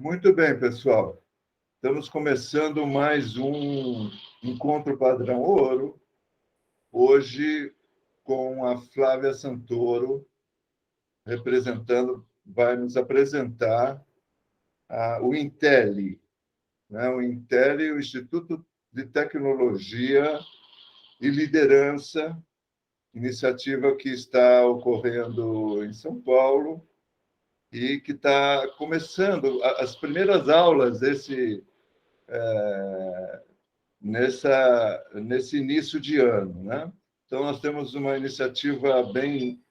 Muito bem, pessoal. Estamos começando mais um Encontro Padrão Ouro, hoje com a Flávia Santoro, vai nos apresentar o INTELI, né? O INTELI, o Instituto de Tecnologia e Liderança, iniciativa que está ocorrendo em São Paulo e que está começando as primeiras aulas nesse início de ano, né? Então, nós temos uma iniciativa bem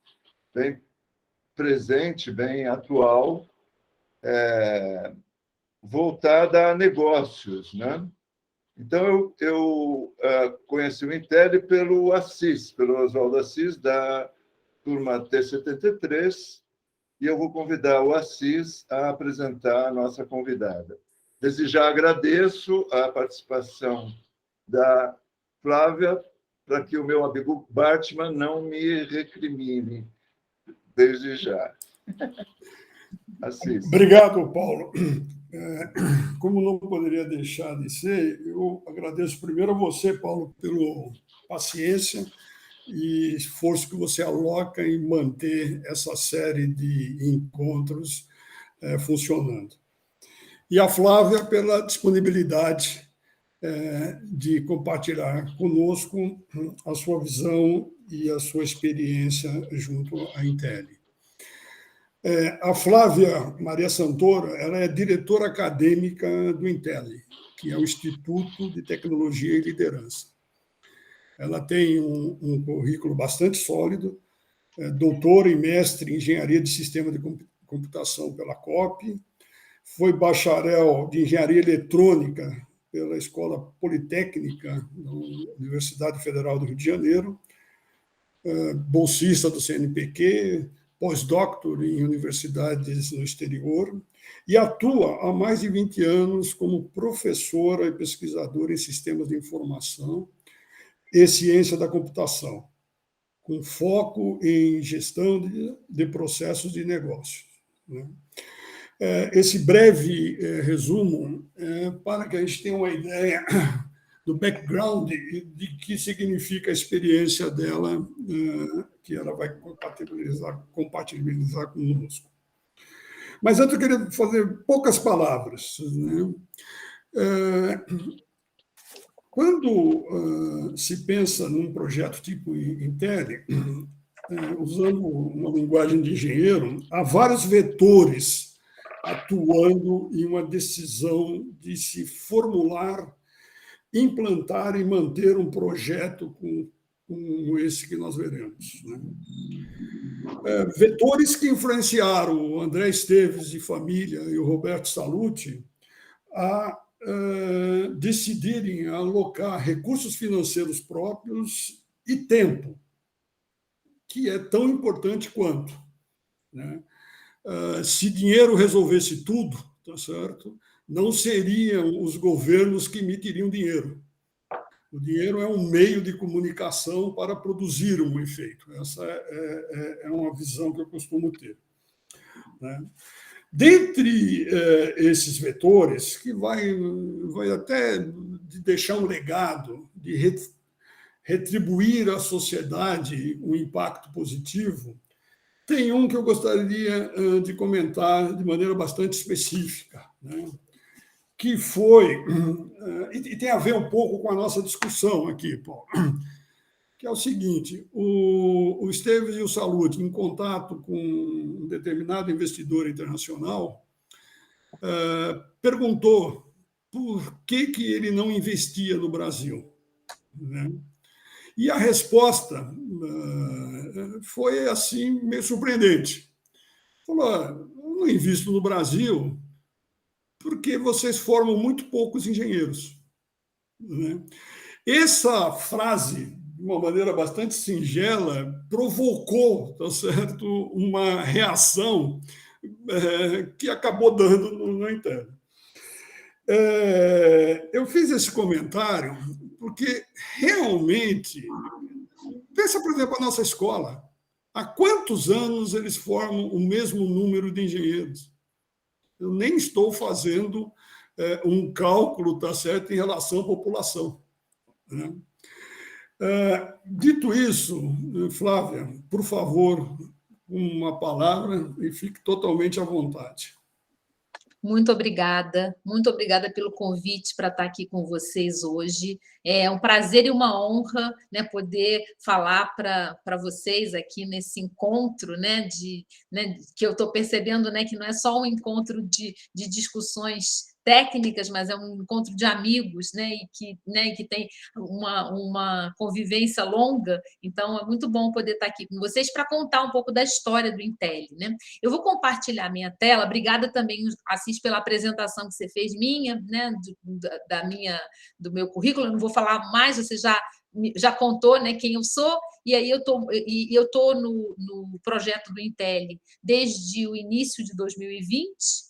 presente, bem atual, voltada a negócios, né? Então, eu conheci o Intel pelo Assis, pelo Oswaldo Assis, da turma T73, e eu vou convidar o Assis a apresentar a nossa convidada. Desde já agradeço a participação da Flávia, para que o meu amigo Bartman não me recrimine, desde já. Assis. Obrigado, Paulo. Como não poderia deixar de ser, eu agradeço primeiro a você, Paulo, pela paciência e esforço que você aloca em manter essa série de encontros funcionando. E a Flávia pela disponibilidade de compartilhar conosco a sua visão e a sua experiência junto à Intel. A Flávia Maria Santoro, ela é diretora acadêmica do Intel, que é o Instituto de Tecnologia e Liderança. Ela tem um currículo bastante sólido, doutora e mestre em Engenharia de Sistema de Computação pela COP, foi bacharel de Engenharia Eletrônica pela Escola Politécnica da Universidade Federal do Rio de Janeiro, bolsista do CNPq, pós-doutor em universidades no exterior, e atua há mais de 20 anos como professora e pesquisadora em sistemas de informação e ciência da computação, com foco em gestão de processos de negócios. Esse breve resumo para que a gente tenha uma ideia do background de que significa a experiência dela, que ela vai compatibilizar conosco. Mas antes eu queria fazer poucas palavras. Quando se pensa num projeto tipo Intel, usando uma linguagem de engenheiro, há vários vetores atuando em uma decisão de se formular, implantar e manter um projeto como esse que nós veremos. Vetores que influenciaram o André Esteves e família e o Roberto Salluti a decidirem alocar recursos financeiros próprios e tempo, que é tão importante quanto. Se dinheiro resolvesse tudo, tá certo? Não seriam os governos que emitiriam dinheiro. O dinheiro é um meio de comunicação para produzir um efeito. Essa é uma visão que eu costumo ter. Dentre esses vetores, que vai até deixar um legado, de retribuir à sociedade um impacto positivo, tem um que eu gostaria de comentar de maneira bastante específica, que foi, e tem a ver um pouco com a nossa discussão aqui, Paulo, que é o seguinte: o Esteves e o Salluti, em contato com um determinado investidor internacional, perguntou por que ele não investia no Brasil. E a resposta foi assim, meio surpreendente. Falou: eu não invisto no Brasil porque vocês formam muito poucos engenheiros. Essa frase, de uma maneira bastante singela, provocou, tá certo, uma reação que acabou dando no Intel. Eu fiz esse comentário porque, realmente, pensa, por exemplo, a nossa escola. Há quantos anos eles formam o mesmo número de engenheiros? Eu nem estou fazendo um cálculo, tá certo, em relação à população, né? Dito isso, Flávia, por favor, uma palavra e fique totalmente à vontade. Muito obrigada pelo convite para estar aqui com vocês hoje. É um prazer e uma honra, né, poder falar para vocês aqui nesse encontro, né, que eu estou percebendo, né, que não é só um encontro de discussões técnicas, mas é um encontro de amigos, né, e que tem uma convivência longa. Então, é muito bom poder estar aqui com vocês para contar um pouco da história do Intel, né? Eu vou compartilhar minha tela. Obrigada também, Assis, pela apresentação que você fez minha, né, do meu currículo. Eu não vou falar mais, você já contou, né, quem eu sou, e aí eu tô no projeto do Intel desde o início de 2020,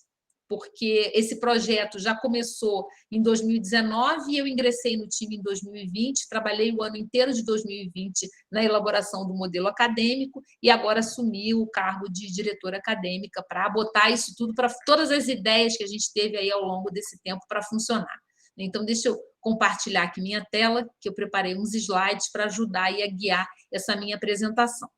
porque esse projeto já começou em 2019 e eu ingressei no time em 2020, trabalhei o ano inteiro de 2020 na elaboração do modelo acadêmico e agora assumi o cargo de diretora acadêmica para botar isso tudo, para todas as ideias que a gente teve aí ao longo desse tempo para funcionar. Então, deixa eu compartilhar aqui minha tela, que eu preparei uns slides para ajudar e a guiar essa minha apresentação.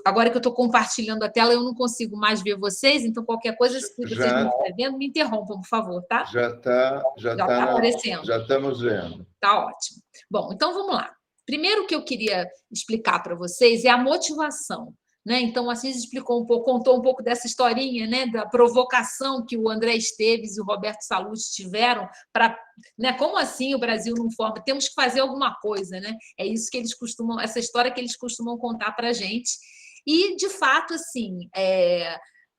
Agora que eu estou compartilhando a tela, eu não consigo mais ver vocês, então qualquer coisa, se vocês não estiverem vendo, me interrompam, por favor, tá? Já está aparecendo. Já estamos vendo. Tá ótimo. Bom, então vamos lá. Primeiro que eu queria explicar para vocês é a motivação, né? Então, a Assis contou um pouco dessa historinha, né, da provocação que o André Esteves e o Roberto Sallusti tiveram para, né, como assim o Brasil não forma? Temos que fazer alguma coisa, né? É isso que eles costumam, essa história que eles costumam contar para a gente. E, de fato, assim,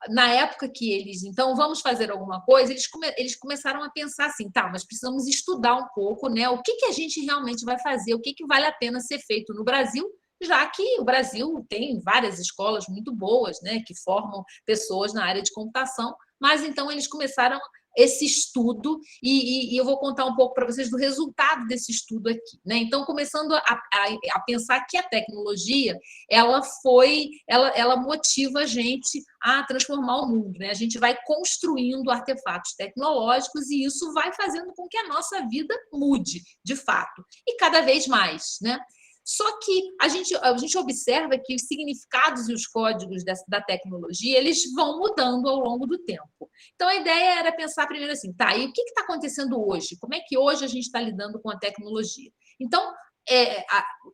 na época que eles, então, vamos fazer alguma coisa, eles começaram a pensar assim, tá, mas precisamos estudar um pouco, né, o que a gente realmente vai fazer, o que vale a pena ser feito no Brasil, já que o Brasil tem várias escolas muito boas, né, que formam pessoas na área de computação, mas então eles começaram esse estudo e eu vou contar um pouco para vocês do resultado desse estudo aqui, né? Então, começando a pensar que a tecnologia ela motiva a gente a transformar o mundo, né? A gente vai construindo artefatos tecnológicos e isso vai fazendo com que a nossa vida mude, de fato, e cada vez mais, né? Só que a gente observa que os significados e os códigos da tecnologia eles vão mudando ao longo do tempo. Então, a ideia era pensar primeiro assim, tá, e o que está acontecendo hoje? Como é que hoje a gente está lidando com a tecnologia? Então,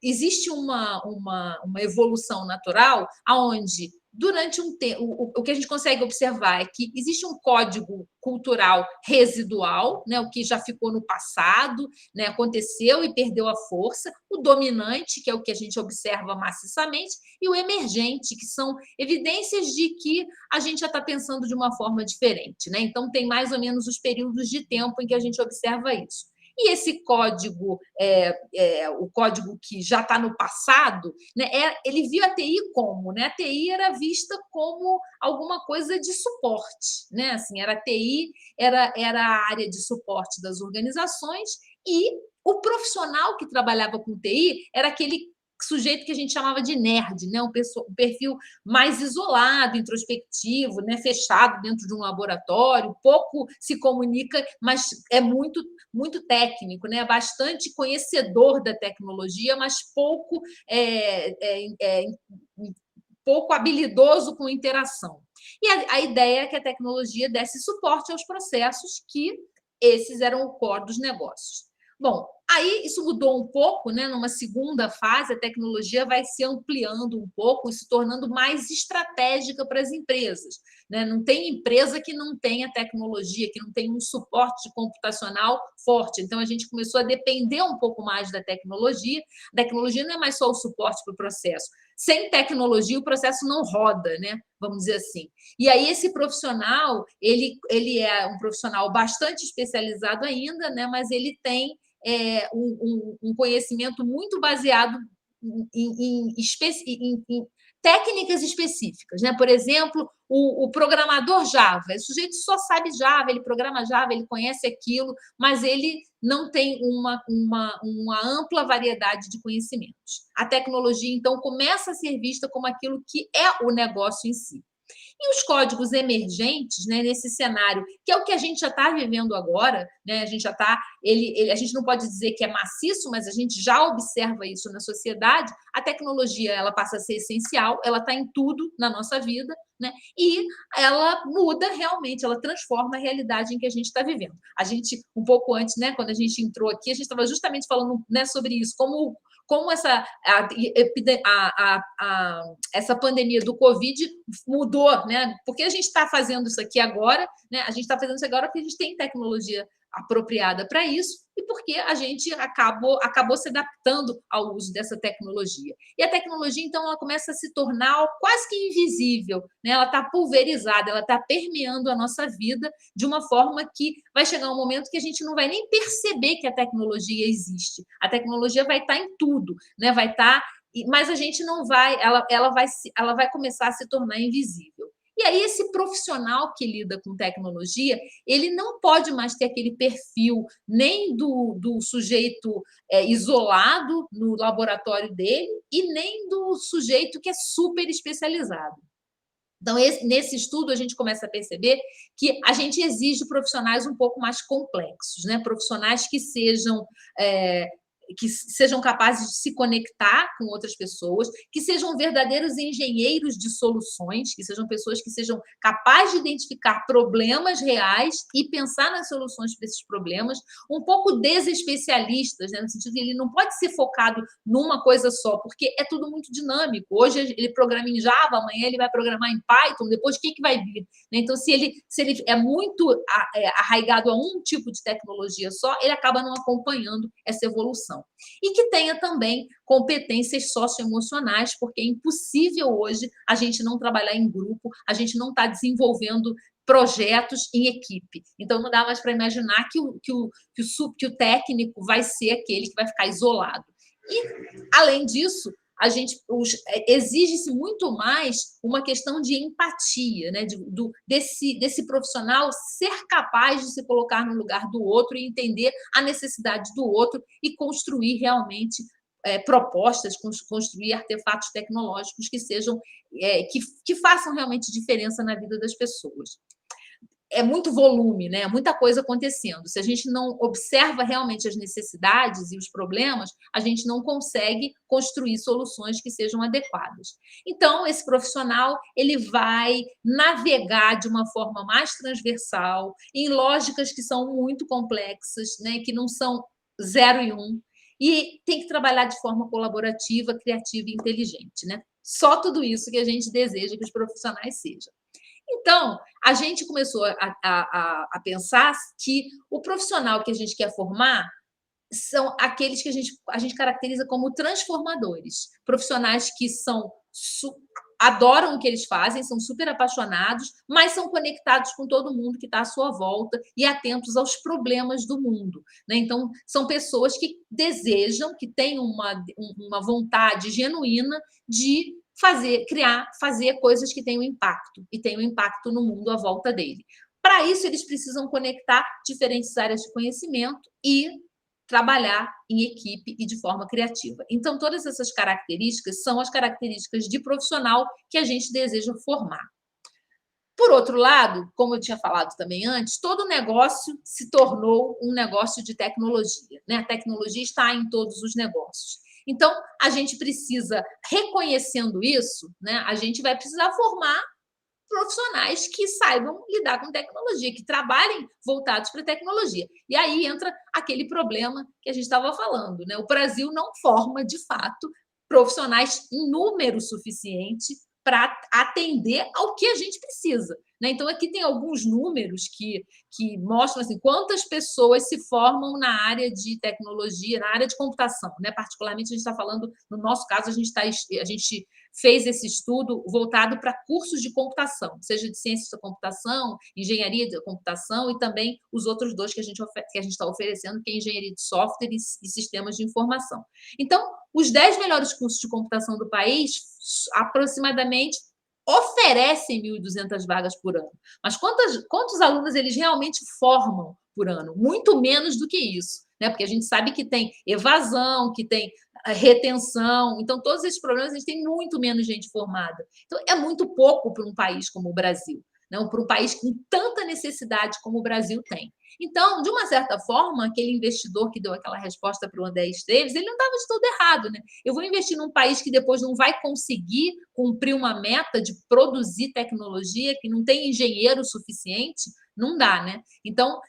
existe uma evolução natural onde, durante um tempo, o que a gente consegue observar é que existe um código cultural residual, né, o que já ficou no passado, né, aconteceu e perdeu a força, o dominante, que é o que a gente observa maciçamente, e o emergente, que são evidências de que a gente já está pensando de uma forma diferente, né? Então, tem mais ou menos os períodos de tempo em que a gente observa isso. E esse código, o código que já está no passado, né, ele viu a TI como? Né? A TI era vista como alguma coisa de suporte. Né? Assim, a TI era a área de suporte das organizações e o profissional que trabalhava com TI era aquele sujeito que a gente chamava de nerd, né? Um perfil mais isolado, introspectivo, né? Fechado dentro de um laboratório, pouco se comunica, mas é muito, muito técnico, né? Bastante conhecedor da tecnologia, mas pouco pouco habilidoso com interação. E a ideia é que a tecnologia desse suporte aos processos, que esses eram o core dos negócios. Bom, aí isso mudou um pouco, né? Numa segunda fase, a tecnologia vai se ampliando um pouco e se tornando mais estratégica para as empresas, né? Não tem empresa que não tenha tecnologia, que não tenha um suporte computacional forte. Então, a gente começou a depender um pouco mais da tecnologia. A tecnologia não é mais só o suporte para o processo. Sem tecnologia, o processo não roda, né? Vamos dizer assim. E aí, esse profissional, ele é um profissional bastante especializado ainda, né? Mas ele tem um conhecimento muito baseado em técnicas específicas, né? Por exemplo, o programador Java, o sujeito só sabe Java, ele programa Java, ele conhece aquilo, mas ele não tem uma ampla variedade de conhecimentos. A tecnologia, então, começa a ser vista como aquilo que é o negócio em si. E os códigos emergentes, né, nesse cenário, que é o que a gente já está vivendo agora, né, a gente já está, a gente não pode dizer que é maciço, mas a gente já observa isso na sociedade. A tecnologia, ela passa a ser essencial, ela está em tudo na nossa vida, né, e ela muda realmente, ela transforma a realidade em que a gente está vivendo. A gente, um pouco antes, né, quando a gente entrou aqui, a gente estava justamente falando, né, sobre isso, como essa pandemia do Covid mudou, né? Porque a gente está fazendo isso aqui agora, né? A gente está fazendo isso agora porque a gente tem tecnologia apropriada para isso e porque a gente acabou se adaptando ao uso dessa tecnologia. E a tecnologia, então, ela começa a se tornar quase que invisível, né? Ela está pulverizada, ela está permeando a nossa vida de uma forma que vai chegar um momento que a gente não vai nem perceber que a tecnologia existe. A tecnologia vai estar em tudo, né? Vai estar, mas a gente não vai, ela vai começar a se tornar invisível. E aí, esse profissional que lida com tecnologia, ele não pode mais ter aquele perfil nem do sujeito isolado no laboratório dele e nem do sujeito que é super especializado. Então, nesse estudo, a gente começa a perceber que a gente exige profissionais um pouco mais complexos, né? Profissionais que sejam capazes de se conectar com outras pessoas, que sejam verdadeiros engenheiros de soluções, que sejam pessoas que sejam capazes de identificar problemas reais e pensar nas soluções para esses problemas, um pouco desespecialistas, né? No sentido de ele não pode ser focado numa coisa só, porque é tudo muito dinâmico. Hoje ele programa em Java, amanhã ele vai programar em Python, depois o que vai vir? Então, se ele é muito arraigado a um tipo de tecnologia só, ele acaba não acompanhando essa evolução. E que tenha também competências socioemocionais, porque é impossível hoje a gente não trabalhar em grupo, a gente não está desenvolvendo projetos em equipe. Então, não dá mais para imaginar que o técnico vai ser aquele que vai ficar isolado. E, além disso, exige-se muito mais uma questão de empatia, né? Desse profissional ser capaz de se colocar no lugar do outro e entender a necessidade do outro e construir realmente propostas, construir artefatos tecnológicos que sejam que façam realmente diferença na vida das pessoas. É muito volume, né? Muita coisa acontecendo. Se a gente não observa realmente as necessidades e os problemas, a gente não consegue construir soluções que sejam adequadas. Então, esse profissional ele vai navegar de uma forma mais transversal, em lógicas que são muito complexas, né? Que não são 0 e 1, e tem que trabalhar de forma colaborativa, criativa e inteligente, né? Só tudo isso que a gente deseja que os profissionais sejam. Então, a gente começou a pensar que o profissional que a gente quer formar são aqueles que a gente caracteriza como transformadores, profissionais que adoram o que eles fazem, são super apaixonados, mas são conectados com todo mundo que está à sua volta e atentos aos problemas do mundo, né? Então, são pessoas que desejam, que têm uma vontade genuína de fazer coisas que tenham impacto e tenham impacto no mundo à volta dele. Para isso, eles precisam conectar diferentes áreas de conhecimento e trabalhar em equipe e de forma criativa. Então, todas essas características são as características de profissional que a gente deseja formar. Por outro lado, como eu tinha falado também antes, todo negócio se tornou um negócio de tecnologia, né? A tecnologia está em todos os negócios. Então, a gente precisa, reconhecendo isso, né, a gente vai precisar formar profissionais que saibam lidar com tecnologia, que trabalhem voltados para a tecnologia. E aí entra aquele problema que a gente estava falando, né? O Brasil não forma, de fato, profissionais em número suficiente para atender ao que a gente precisa, né? Então, aqui tem alguns números que mostram assim, quantas pessoas se formam na área de tecnologia, na área de computação, né? Particularmente, a gente está falando, no nosso caso, a gente fez esse estudo voltado para cursos de computação, seja de ciências da computação, engenharia da computação e também os outros dois que a gente está oferecendo, que é engenharia de software e sistemas de informação. Então, os 10 melhores cursos de computação do país, aproximadamente, oferecem 1.200 vagas por ano. Mas quantos alunos eles realmente formam por ano? Muito menos do que isso, né? Porque a gente sabe que tem evasão, que tem a retenção. Então, todos esses problemas, a gente tem muito menos gente formada. Então, é muito pouco para um país como o Brasil, não, para um país com tanta necessidade como o Brasil tem. Então, de uma certa forma, aquele investidor que deu aquela resposta para o André Esteves, ele não estava de todo errado, né? Eu vou investir num país que depois não vai conseguir cumprir uma meta de produzir tecnologia, que não tem engenheiro suficiente, não dá, né? Então,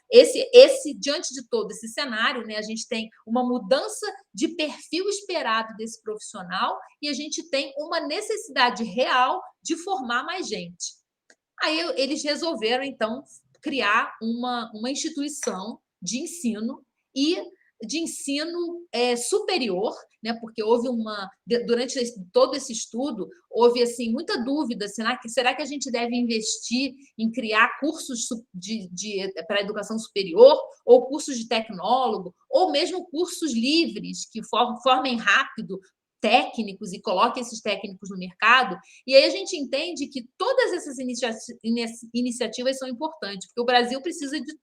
diante de todo esse cenário, né, a gente tem uma mudança de perfil esperado desse profissional e a gente tem uma necessidade real de formar mais gente. Aí eles resolveram, então, criar uma instituição de ensino superior, né? Porque houve durante todo esse estudo, houve assim, muita dúvida, será que a gente deve investir em criar cursos para a educação superior, ou cursos de tecnólogo, ou mesmo cursos livres, que formem rápido técnicos e coloquem esses técnicos no mercado. E aí a gente entende que todas essas iniciativas são importantes, porque o Brasil precisa de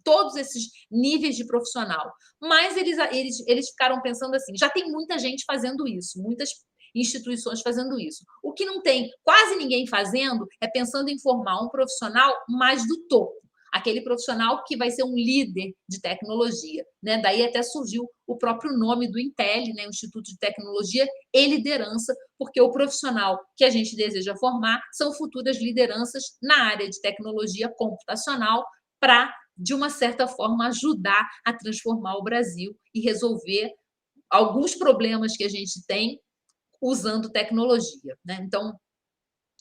todos esses níveis de profissional. Mas eles ficaram pensando assim, já tem muita gente fazendo isso, muitas instituições fazendo isso. O que não tem quase ninguém fazendo é pensando em formar um profissional mais do topo, aquele profissional que vai ser um líder de tecnologia, né? Daí até surgiu o próprio nome do INTEL, né? O Instituto de Tecnologia e Liderança, porque o profissional que a gente deseja formar são futuras lideranças na área de tecnologia computacional para, de uma certa forma, ajudar a transformar o Brasil e resolver alguns problemas que a gente tem usando tecnologia, né? Então,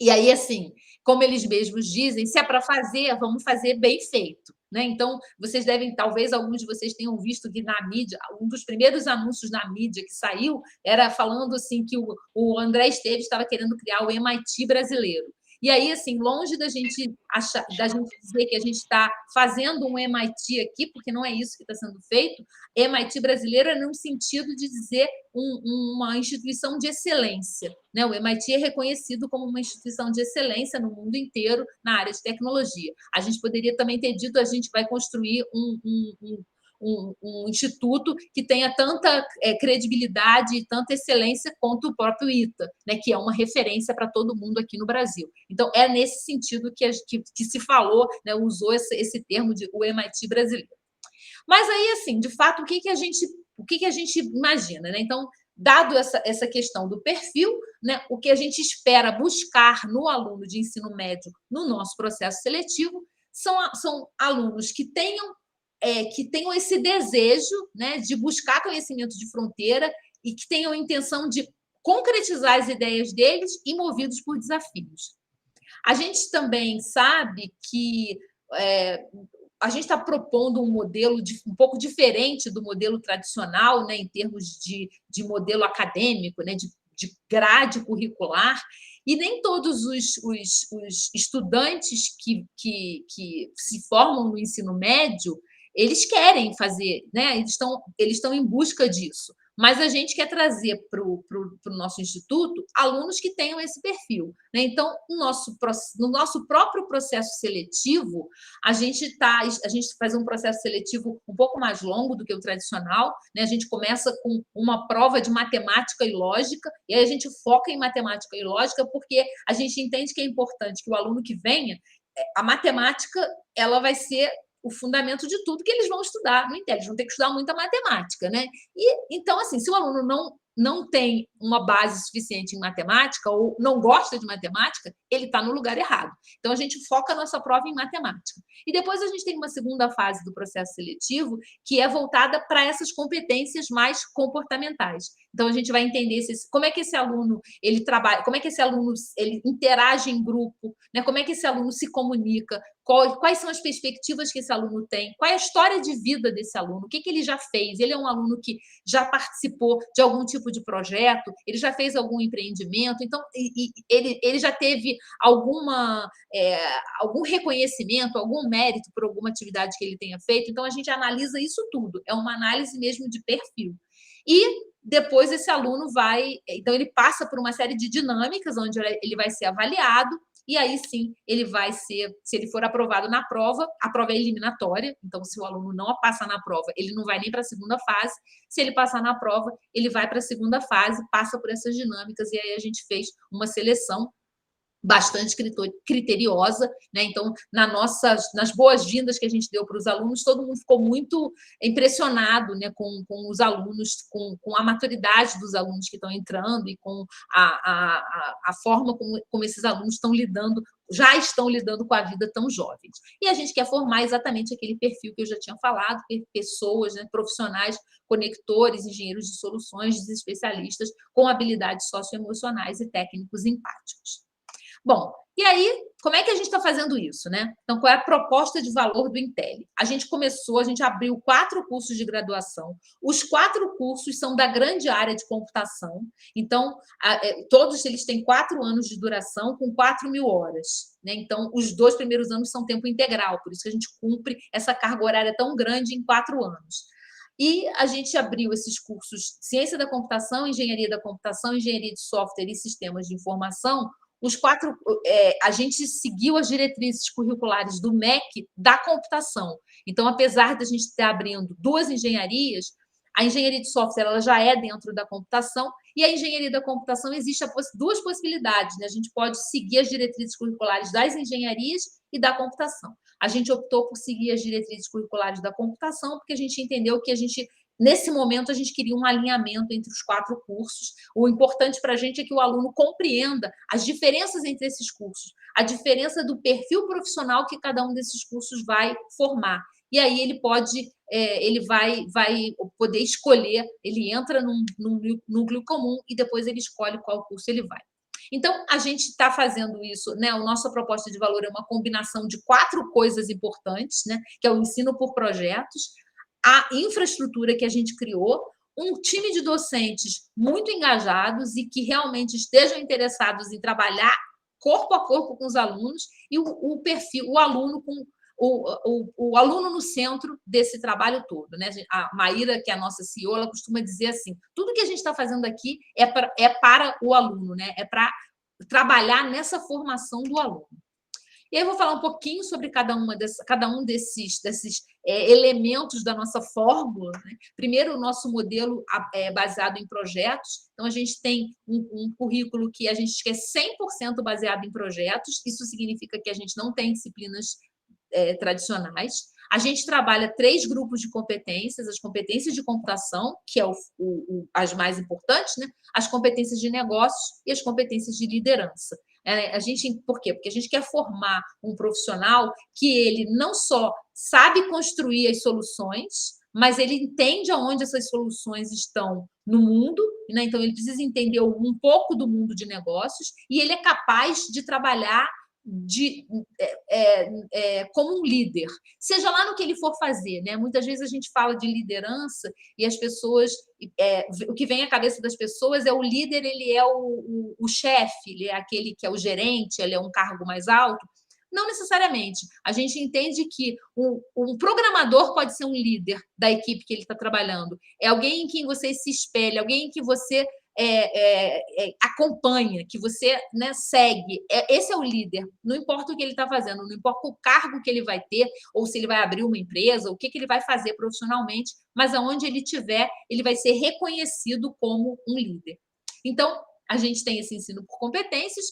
e aí, assim, como eles mesmos dizem, se é para fazer, vamos fazer bem feito, né? Então, vocês devem, talvez alguns de vocês tenham visto que na mídia, um dos primeiros anúncios na mídia que saiu era falando assim que o André Esteves estava querendo criar o MIT brasileiro. E aí, assim, longe da gente dizer que a gente está fazendo um MIT aqui, porque não é isso que está sendo feito, MIT brasileiro é no sentido de dizer uma instituição de excelência, né? O MIT é reconhecido como uma instituição de excelência no mundo inteiro na área de tecnologia. A gente poderia também ter dito, a gente vai construir um instituto que tenha tanta credibilidade e tanta excelência quanto o próprio ITA, né, que é uma referência para todo mundo aqui no Brasil. Então, é nesse sentido que se falou, né, usou esse termo de o MIT brasileiro. Mas aí, assim, de fato, o que a gente imagina, né? Então, dado essa questão do perfil, né, o que a gente espera buscar no aluno de ensino médio no nosso processo seletivo são alunos que tenham esse desejo, né, de buscar conhecimento de fronteira e que tenham a intenção de concretizar as ideias deles e movidos por desafios. A gente também sabe que a gente está propondo um modelo um pouco diferente do modelo tradicional, né, em termos de modelo acadêmico, né, de grade curricular, e nem todos os estudantes que se formam no ensino médio eles querem fazer, né? Eles estão em busca disso. Mas a gente quer trazer para o nosso instituto alunos que tenham esse perfil, né? Então, no nosso próprio processo seletivo, a gente faz um processo seletivo um pouco mais longo do que o tradicional, né? A gente começa com uma prova de matemática e lógica, e aí a gente foca em matemática e lógica, porque a gente entende que é importante que o aluno que venha, a matemática ela vai ser o fundamento de tudo que eles vão estudar no INTEL. Eles vão ter que estudar muita matemática, né? E, então, assim, se o aluno não tem uma base suficiente em matemática ou não gosta de matemática, ele está no lugar errado. Então, a gente foca a nossa prova em matemática. E depois a gente tem uma segunda fase do processo seletivo, que é voltada para essas competências mais comportamentais. Então, a gente vai entender como é que esse aluno ele trabalha, como é que esse aluno ele interage em grupo, né? Como é que esse aluno se comunica, quais são as perspectivas que esse aluno tem, qual é a história de vida desse aluno, o que ele já fez. Ele é um aluno que já participou de algum tipo de projeto, ele já fez algum empreendimento, então ele já teve algum reconhecimento, algum mérito por alguma atividade que ele tenha feito. Então, a gente analisa isso tudo, é uma análise mesmo de perfil. E depois esse aluno então ele passa por uma série de dinâmicas onde ele vai ser avaliado, e aí sim ele vai ser, se ele for aprovado na prova, a prova é eliminatória, então se o aluno não passar na prova, ele não vai nem para a segunda fase, se ele passar na prova, ele vai para a segunda fase, passa por essas dinâmicas, e aí a gente fez uma seleção bastante criteriosa, né? Então, nas boas-vindas que a gente deu para os alunos, todo mundo ficou muito impressionado, né, com os alunos, com a maturidade dos alunos que estão entrando e com a forma como esses alunos já estão lidando com a vida tão jovens. E a gente quer formar exatamente aquele perfil que eu já tinha falado, pessoas, né, profissionais, conectores, engenheiros de soluções, especialistas com habilidades socioemocionais e técnicos empáticos. Bom, e aí, como é que a gente está fazendo isso, né? Então, qual é a proposta de valor do Intelli? A gente abriu 4 cursos de graduação. Os 4 cursos são da grande área de computação. Então, todos eles têm 4 anos de duração, com 4.000 horas. Né? Então, os 2 primeiros anos são tempo integral, por isso que a gente cumpre essa carga horária tão grande em 4 anos. E a gente abriu esses cursos Ciência da Computação, Engenharia da Computação, Engenharia de Software e Sistemas de Informação. Os 4, a gente seguiu as diretrizes curriculares do MEC da computação. Então, apesar de a gente estar abrindo 2 engenharias, a engenharia de software ela já é dentro da computação, e a engenharia da computação existe 2 possibilidades. Né? A gente pode seguir as diretrizes curriculares das engenharias e da computação. A gente optou por seguir as diretrizes curriculares da computação, porque a gente entendeu que nesse momento, a gente queria um alinhamento entre os 4 cursos. O importante para a gente é que o aluno compreenda as diferenças entre esses cursos, a diferença do perfil profissional que cada um desses cursos vai formar. E aí ele vai poder escolher, ele entra num núcleo comum e depois ele escolhe qual curso ele vai. Então, a gente está fazendo isso, né? A nossa proposta de valor é uma combinação de 4 coisas importantes, né? Que é o ensino por projetos, a infraestrutura que a gente criou, um time de docentes muito engajados e que realmente estejam interessados em trabalhar corpo a corpo com os alunos e o perfil, o aluno com o aluno no centro desse trabalho todo. Né? A Maíra, que é a nossa CEO, ela costuma dizer assim, tudo que a gente está fazendo aqui é para o aluno, né? É para trabalhar nessa formação do aluno. E aí eu vou falar um pouquinho sobre cada um desses elementos da nossa fórmula. Né? Primeiro, o nosso modelo é baseado em projetos. Então, a gente tem um currículo que a gente quer 100% baseado em projetos. Isso significa que a gente não tem disciplinas tradicionais. A gente trabalha 3 grupos de competências, as competências de computação, que é as mais importantes, né? As competências de negócios e as competências de liderança. Por quê? Porque a gente quer formar um profissional que ele não só sabe construir as soluções, mas ele entende aonde essas soluções estão no mundo, né? Então ele precisa entender um pouco do mundo de negócios e ele é capaz de trabalhar como um líder, seja lá no que ele for fazer. Né? Muitas vezes a gente fala de liderança e as pessoas, o que vem à cabeça das pessoas é o líder, ele é o chefe, ele é aquele que é o gerente, ele é um cargo mais alto. Não necessariamente. A gente entende que um programador pode ser um líder da equipe que ele está trabalhando. É alguém em quem você se espelha, alguém em que você acompanha, que você, né, segue. Esse é o líder. Não importa o que ele está fazendo, não importa o cargo que ele vai ter, ou se ele vai abrir uma empresa, o que ele vai fazer profissionalmente, mas aonde ele estiver, ele vai ser reconhecido como um líder. Então, a gente tem esse ensino por competências,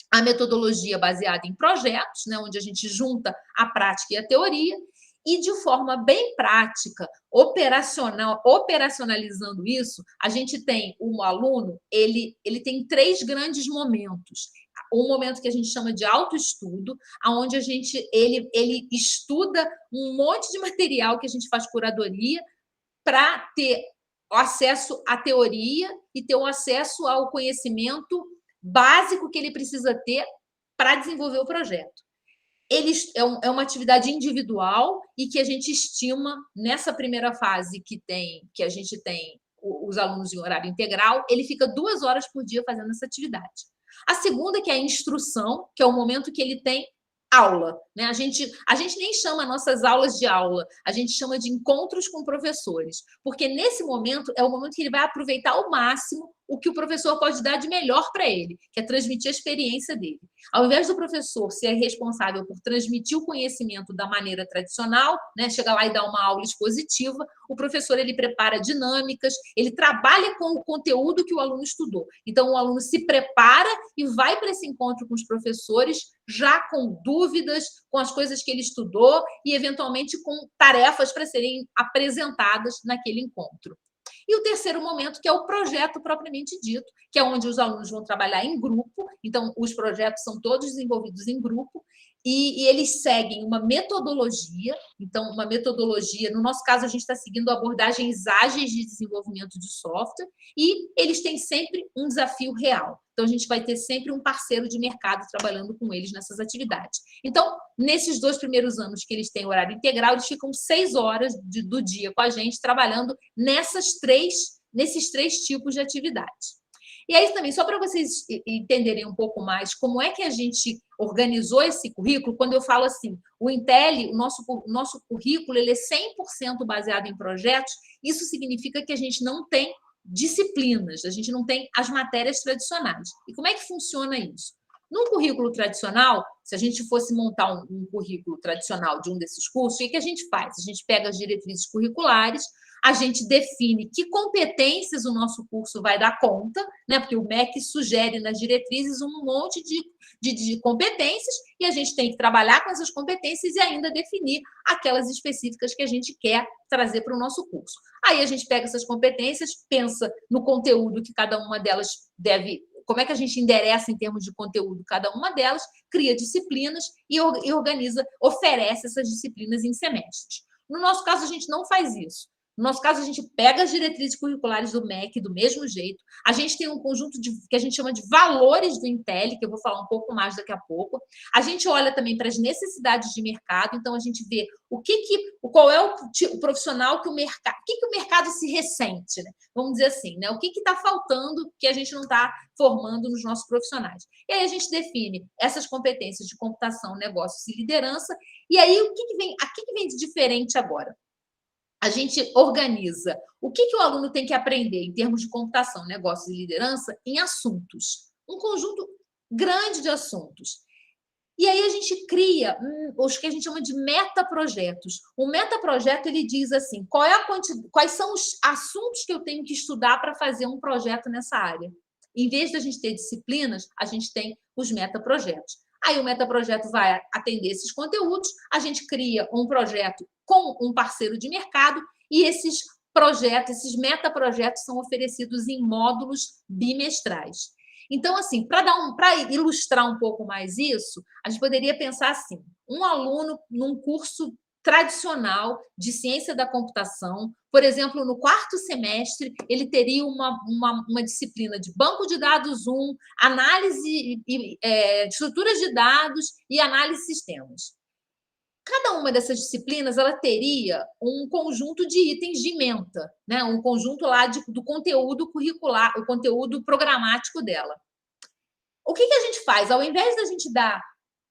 a metodologia baseada em projetos, né, onde a gente junta a prática e a teoria, e de forma bem prática, operacionalizando isso, a gente tem um aluno, ele tem 3 grandes momentos. Um momento que a gente chama de autoestudo, onde ele estuda um monte de material que a gente faz curadoria para ter acesso à teoria e ter o acesso ao conhecimento básico que ele precisa ter para desenvolver o projeto. É uma atividade individual e que a gente estima, nessa primeira fase que a gente tem os alunos em horário integral, ele fica 2 horas por dia fazendo essa atividade. A segunda, que é a instrução, que é o momento que ele tem aula. Né? A gente nem chama nossas aulas de aula, a gente chama de encontros com professores, porque nesse momento é o momento que ele vai aproveitar ao máximo o que o professor pode dar de melhor para ele, que é transmitir a experiência dele. Ao invés do professor ser responsável por transmitir o conhecimento da maneira tradicional, né, chegar lá e dar uma aula expositiva, o professor ele prepara dinâmicas, ele trabalha com o conteúdo que o aluno estudou. Então, o aluno se prepara e vai para esse encontro com os professores já com dúvidas, com as coisas que ele estudou e, eventualmente, com tarefas para serem apresentadas naquele encontro. E o terceiro momento, que é o projeto propriamente dito, que é onde os alunos vão trabalhar em grupo. Então, os projetos são todos desenvolvidos em grupo e eles seguem uma metodologia. Então, uma metodologia, no nosso caso, a gente está seguindo abordagens ágeis de desenvolvimento de software e eles têm sempre um desafio real. Então, a gente vai ter sempre um parceiro de mercado trabalhando com eles nessas atividades. Então, nesses 2 primeiros anos que eles têm horário integral, eles ficam 6 horas do dia com a gente, trabalhando nesses 3 tipos de atividades. E aí também, só para vocês entenderem um pouco mais como é que a gente organizou esse currículo, quando eu falo assim, o Intelli, o nosso currículo, ele é 100% baseado em projetos, isso significa que a gente não tem disciplinas, a gente não tem as matérias tradicionais. E como é que funciona isso? Num currículo tradicional, se a gente fosse montar um currículo tradicional de um desses cursos, o que a gente faz? A gente pega as diretrizes curriculares, a gente define que competências o nosso curso vai dar conta, né? Porque o MEC sugere nas diretrizes um monte de competências e a gente tem que trabalhar com essas competências e ainda definir aquelas específicas que a gente quer trazer para o nosso curso. Aí a gente pega essas competências, pensa no conteúdo que cada uma delas deve, como é que a gente endereça em termos de conteúdo cada uma delas, cria disciplinas e organiza, oferece essas disciplinas em semestres. No nosso caso, a gente não faz isso. No nosso caso, a gente pega as diretrizes curriculares do MEC do mesmo jeito. A gente tem um conjunto que a gente chama de valores do Intelli, que eu vou falar um pouco mais daqui a pouco. A gente olha também para as necessidades de mercado, então a gente vê qual é o profissional que o mercado, o que o mercado se ressente, né? Vamos dizer assim, né? O que está faltando que a gente não está formando nos nossos profissionais. E aí a gente define essas competências de computação, negócios e liderança. E aí o que vem de diferente agora? A gente organiza o que o aluno tem que aprender em termos de computação, negócios e liderança em assuntos. Um conjunto grande de assuntos. E aí a gente cria os que a gente chama de metaprojetos. O metaprojeto, ele diz assim, quais são os assuntos que eu tenho que estudar para fazer um projeto nessa área. Em vez de a gente ter disciplinas, a gente tem os metaprojetos. Aí o metaprojeto vai atender esses conteúdos, a gente cria um projeto com um parceiro de mercado e esses metaprojetos são oferecidos em módulos bimestrais. Então, assim, para ilustrar um pouco mais isso, a gente poderia pensar assim, um aluno num curso tradicional de ciência da computação, por exemplo, no 4º semestre, ele teria uma disciplina de banco de dados 1, análise de estruturas de dados e análise de sistemas. Cada uma dessas disciplinas ela teria um conjunto de itens de ementa, né? Um conjunto lá do conteúdo curricular, o conteúdo programático dela. O que a gente faz? Ao invés da gente dar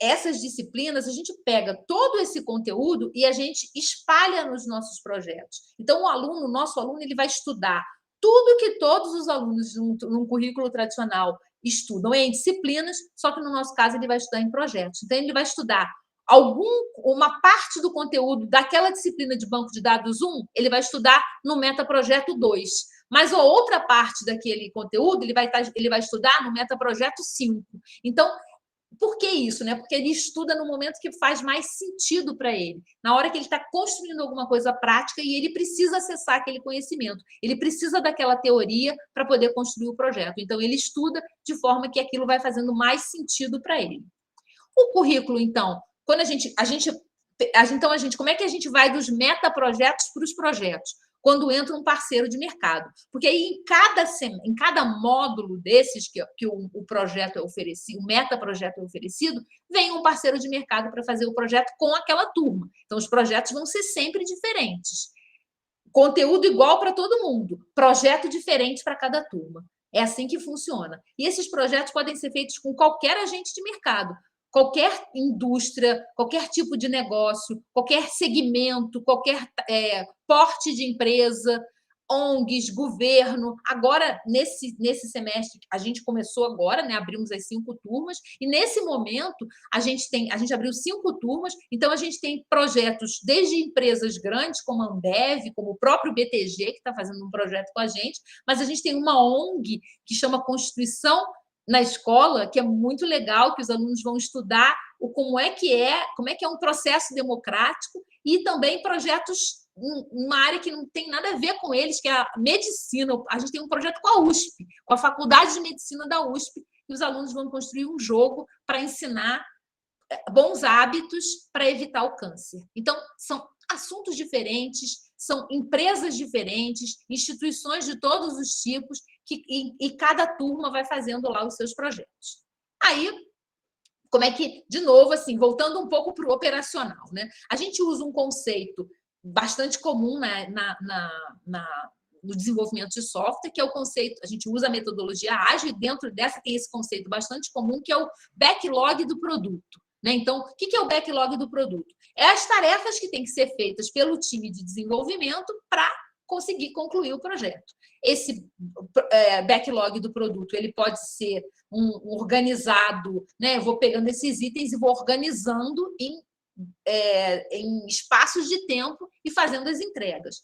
essas disciplinas, a gente pega todo esse conteúdo e a gente espalha nos nossos projetos. Então, o nosso aluno, ele vai estudar tudo que todos os alunos num currículo tradicional estudam em disciplinas, só que no nosso caso ele vai estudar em projetos. Então, ele vai estudar uma parte do conteúdo daquela disciplina de banco de dados 1, ele vai estudar no metaprojeto 2. Mas a outra parte daquele conteúdo ele vai estudar no metaprojeto 5. Então, por que isso, né? Porque ele estuda no momento que faz mais sentido para ele, na hora que ele está construindo alguma coisa prática e ele precisa acessar aquele conhecimento, ele precisa daquela teoria para poder construir o projeto. Então, ele estuda de forma que aquilo vai fazendo mais sentido para ele. O currículo, então, quando como é que a gente vai dos metaprojetos para os projetos? Quando entra um parceiro de mercado. Porque aí, em cada módulo desses que o projeto é oferecido, o metaprojeto é oferecido, vem um parceiro de mercado para fazer o projeto com aquela turma. Então, os projetos vão ser sempre diferentes. Conteúdo igual para todo mundo, projeto diferente para cada turma. É assim que funciona. E esses projetos podem ser feitos com qualquer agente de mercado, qualquer indústria, qualquer tipo de negócio, qualquer segmento, qualquer porte de empresa, ONGs, governo. Agora, nesse semestre, a gente começou agora, né? Abrimos as 5 turmas, e nesse momento a gente abriu 5 turmas, então a gente tem projetos desde empresas grandes, como a Ambev, como o próprio BTG, que está fazendo um projeto com a gente, mas a gente tem uma ONG que chama Constituição na Escola, que é muito legal, que os alunos vão estudar como é que é um processo democrático, e também projetos uma área que não tem nada a ver com eles, que é a medicina. A gente tem um projeto com a USP, com a Faculdade de Medicina da USP, e os alunos vão construir um jogo para ensinar bons hábitos para evitar o câncer. Então, são assuntos diferentes, são empresas diferentes, instituições de todos os tipos, e cada turma vai fazendo lá os seus projetos. Aí, como é que, de novo, assim, voltando um pouco para o operacional, né? A gente usa um conceito bastante comum, né, no desenvolvimento de software, que é o conceito, a gente usa a metodologia ágil, e dentro dessa tem esse conceito bastante comum, que é o backlog do produto. Né? Então, o que é o backlog do produto? É as tarefas que têm que ser feitas pelo time de desenvolvimento para conseguir concluir o projeto. Esse backlog do produto ele pode ser organizado, né? Eu vou pegando esses itens e vou organizando em espaços de tempo e fazendo as entregas.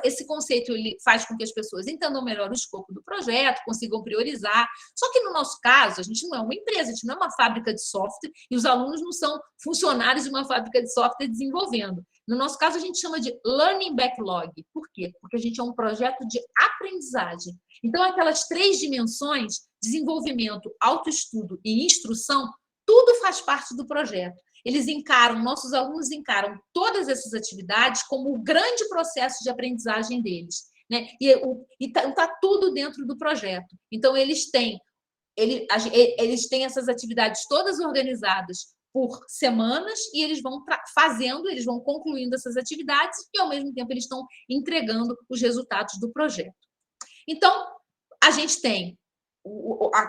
Esse conceito ele faz com que as pessoas entendam melhor o escopo do projeto, consigam priorizar. Só que, no nosso caso, a gente não é uma empresa, a gente não é uma fábrica de software, e os alunos não são funcionários de uma fábrica de software desenvolvendo. No nosso caso, a gente chama de Learning Backlog. Por quê? Porque a gente é um projeto de aprendizagem. Então, aquelas 3 dimensões, desenvolvimento, autoestudo e instrução, tudo faz parte do projeto. Nossos alunos encaram todas essas atividades como o grande processo de aprendizagem deles. Né? E está tudo dentro do projeto. Então, eles têm essas atividades todas organizadas por semanas, e eles vão eles vão concluindo essas atividades, e, ao mesmo tempo, eles estão entregando os resultados do projeto. Então, a gente tem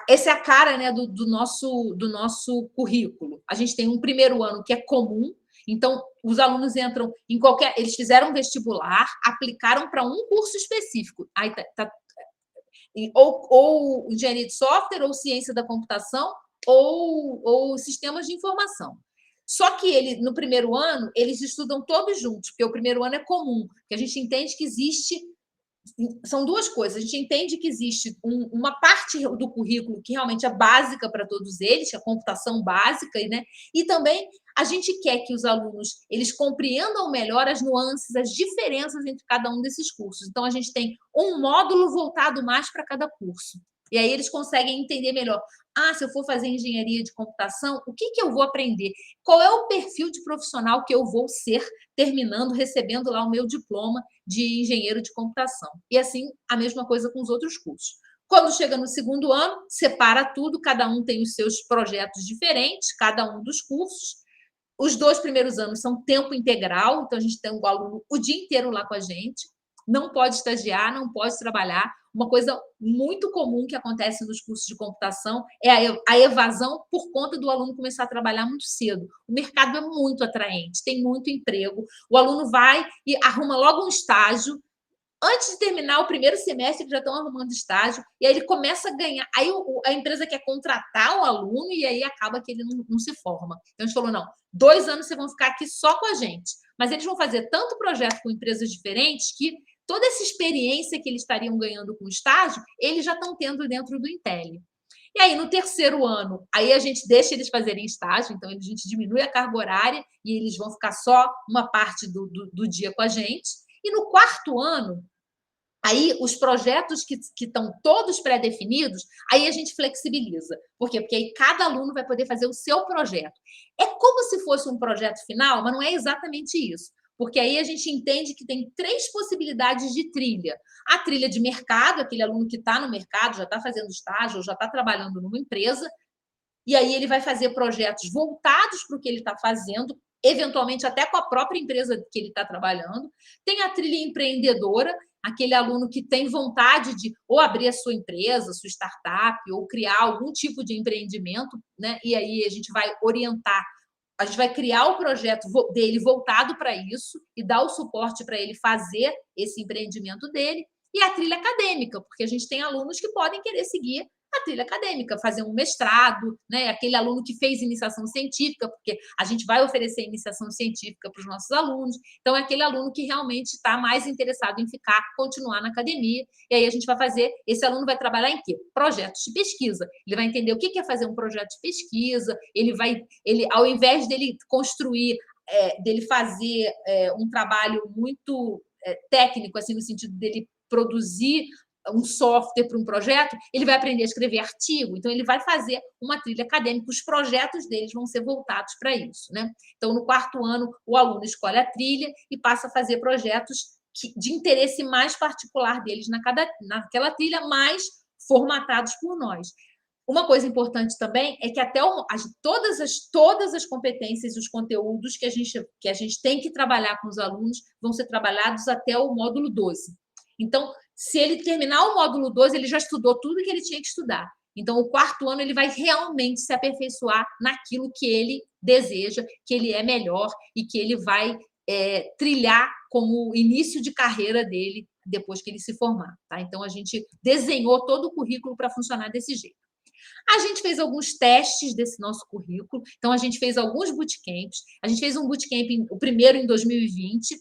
essa é a cara, né, do nosso currículo. A gente tem um primeiro ano que é comum, então os alunos entram em eles fizeram vestibular, aplicaram para um curso específico. Aí ou engenharia de software, ou ciência da computação, ou sistemas de informação. Só que no primeiro ano, eles estudam todos juntos, porque o primeiro ano é comum, que a gente entende que existe. São 2 coisas. A gente entende que existe uma parte do currículo que realmente é básica para todos eles, que é a computação básica, né? E também a gente quer que os alunos eles compreendam melhor as nuances, as diferenças entre cada um desses cursos. Então, a gente tem um módulo voltado mais para cada curso. E aí eles conseguem entender melhor. Se eu for fazer engenharia de computação, o que eu vou aprender? Qual é o perfil de profissional que eu vou ser recebendo lá o meu diploma de engenheiro de computação? E assim, a mesma coisa com os outros cursos. Quando chega no segundo ano, separa tudo, cada um tem os seus projetos diferentes, cada um dos cursos. Os 2 primeiros anos são tempo integral, então a gente tem o aluno o dia inteiro lá com a gente, não pode estagiar, não pode trabalhar. Uma coisa muito comum que acontece nos cursos de computação é a evasão por conta do aluno começar a trabalhar muito cedo. O mercado é muito atraente, tem muito emprego. O aluno vai e arruma logo um estágio. Antes de terminar o primeiro semestre, eles já estão arrumando estágio, e aí ele começa a ganhar. Aí a empresa quer contratar o aluno, e aí acaba que ele não se forma. Então, a gente falou, não, 2 anos vocês vão ficar aqui só com a gente. Mas eles vão fazer tanto projeto com empresas diferentes que toda essa experiência que eles estariam ganhando com o estágio, eles já estão tendo dentro do Intel. E aí, no terceiro ano, aí a gente deixa eles fazerem estágio, então a gente diminui a carga horária e eles vão ficar só uma parte do dia com a gente. E no 4º ano, aí os projetos que estão todos pré-definidos, aí a gente flexibiliza. Por quê? Porque aí cada aluno vai poder fazer o seu projeto. É como se fosse um projeto final, mas não é exatamente isso. Porque aí a gente entende que tem 3 possibilidades de trilha. A trilha de mercado, aquele aluno que está no mercado, já está fazendo estágio, ou já está trabalhando numa empresa, e aí ele vai fazer projetos voltados para o que ele está fazendo, eventualmente até com a própria empresa que ele está trabalhando. Tem a trilha empreendedora, aquele aluno que tem vontade de ou abrir a sua empresa, sua startup, ou criar algum tipo de empreendimento, né? E aí a gente vai orientar a gente vai criar o projeto dele voltado para isso e dar o suporte para ele fazer esse empreendimento dele, e a trilha acadêmica, porque a gente tem alunos que podem querer seguir a trilha acadêmica, fazer um mestrado, né? Aquele aluno que fez iniciação científica, porque a gente vai oferecer iniciação científica para os nossos alunos, então é aquele aluno que realmente está mais interessado em continuar na academia, e aí a gente vai fazer, esse aluno vai trabalhar em quê? Projetos de pesquisa, ele vai entender o que é fazer um projeto de pesquisa, ele ao invés dele construir, dele fazer um trabalho muito técnico, assim, no sentido dele produzir um software para um projeto, ele vai aprender a escrever artigo, então ele vai fazer uma trilha acadêmica, os projetos deles vão ser voltados para isso, né? Então, no 4º ano, o aluno escolhe a trilha e passa a fazer projetos de interesse mais particular deles naquela trilha, mais formatados por nós. Uma coisa importante também é que todas as competências e os conteúdos que a gente tem que trabalhar com os alunos vão ser trabalhados até o módulo 12. Então, se ele terminar o módulo 12, ele já estudou tudo que ele tinha que estudar. Então, o 4º ano, ele vai realmente se aperfeiçoar naquilo que ele deseja, que ele é melhor e que ele vai trilhar como início de carreira dele depois que ele se formar. Tá? Então, a gente desenhou todo o currículo para funcionar desse jeito. A gente fez alguns testes desse nosso currículo, então a gente fez alguns bootcamps. A gente fez um bootcamp, o primeiro em 2020,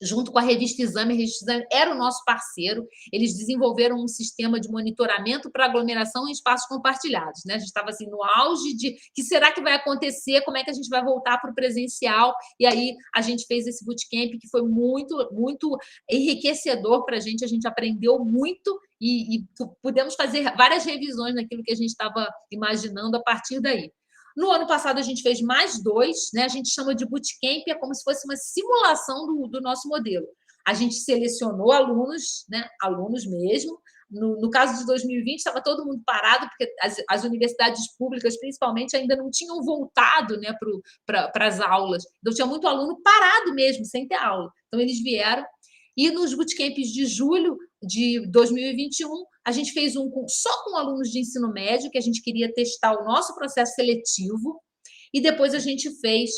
junto com a Revista Exame. A Revista Exame era o nosso parceiro, eles desenvolveram um sistema de monitoramento para aglomeração em espaços compartilhados, né? A gente estava assim, no auge de que será que vai acontecer, como é que a gente vai voltar para o presencial, e aí a gente fez esse bootcamp que foi muito, muito enriquecedor para a gente aprendeu muito e pudemos fazer várias revisões naquilo que a gente estava imaginando a partir daí. No ano passado, a gente fez mais 2, né? A gente chama de bootcamp, é como se fosse uma simulação do nosso modelo. A gente selecionou alunos, né? Alunos mesmo. No caso de 2020, estava todo mundo parado, porque as universidades públicas, principalmente, ainda não tinham voltado, né, para as aulas. Então, tinha muito aluno parado mesmo, sem ter aula. Então, eles vieram. E nos bootcamps de julho de 2021, a gente fez só com alunos de ensino médio, que a gente queria testar o nosso processo seletivo, e depois a gente fez,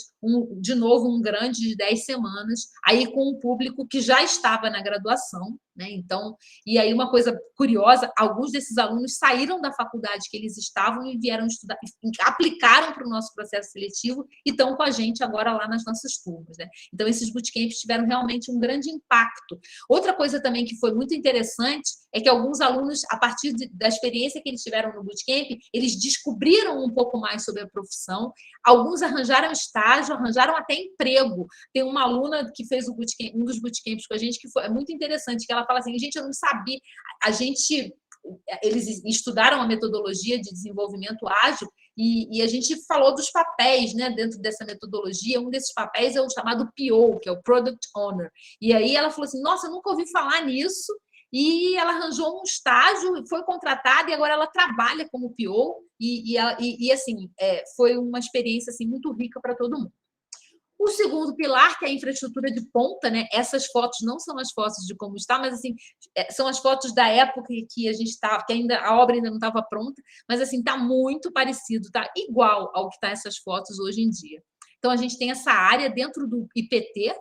de novo, um grande de 10 semanas, aí com um público que já estava na graduação, né? Então, e aí uma coisa curiosa, alguns desses alunos saíram da faculdade que eles estavam e vieram estudar, aplicaram para o nosso processo seletivo e estão com a gente agora lá nas nossas turmas, né? Então, esses bootcamps tiveram realmente um grande impacto. Outra coisa também que foi muito interessante é que alguns alunos, a partir da experiência que eles tiveram no bootcamp, eles descobriram um pouco mais sobre a profissão, alguns arranjaram estágio, arranjaram até emprego. Tem uma aluna que fez um dos bootcamps com a gente, que foi muito interessante, que ela fala assim, gente, eu não sabia, eles estudaram a metodologia de desenvolvimento ágil e a gente falou dos papéis, né, dentro dessa metodologia. Um desses papéis é o chamado PO, que é o Product Owner. E aí ela falou assim, nossa, eu nunca ouvi falar nisso. E ela arranjou um estágio, foi contratada e agora ela trabalha como PO e assim, foi uma experiência assim, muito rica para todo mundo. O segundo pilar, que é a infraestrutura de ponta, né? Essas fotos não são as fotos de como está, mas assim, são as fotos da época que a gente estava, que ainda a obra ainda não estava pronta, mas assim, está muito parecido, está igual ao que está essas fotos hoje em dia. Então, a gente tem essa área dentro do IPT,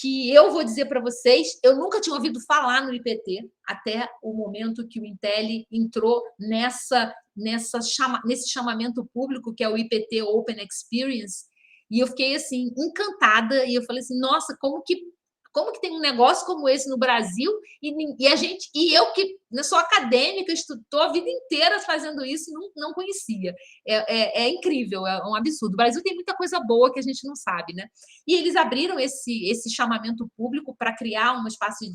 que eu vou dizer para vocês, eu nunca tinha ouvido falar no IPT até o momento que o Intelli entrou nesse chamamento público, que é o IPT Open Experience, e eu fiquei assim encantada e eu falei assim, nossa, como que tem um negócio como esse no Brasil e eu que sou acadêmica, estou a vida inteira fazendo isso e não conhecia. É incrível, é um absurdo. O Brasil tem muita coisa boa que a gente não sabe, né? E eles abriram esse chamamento público para criar uma espécie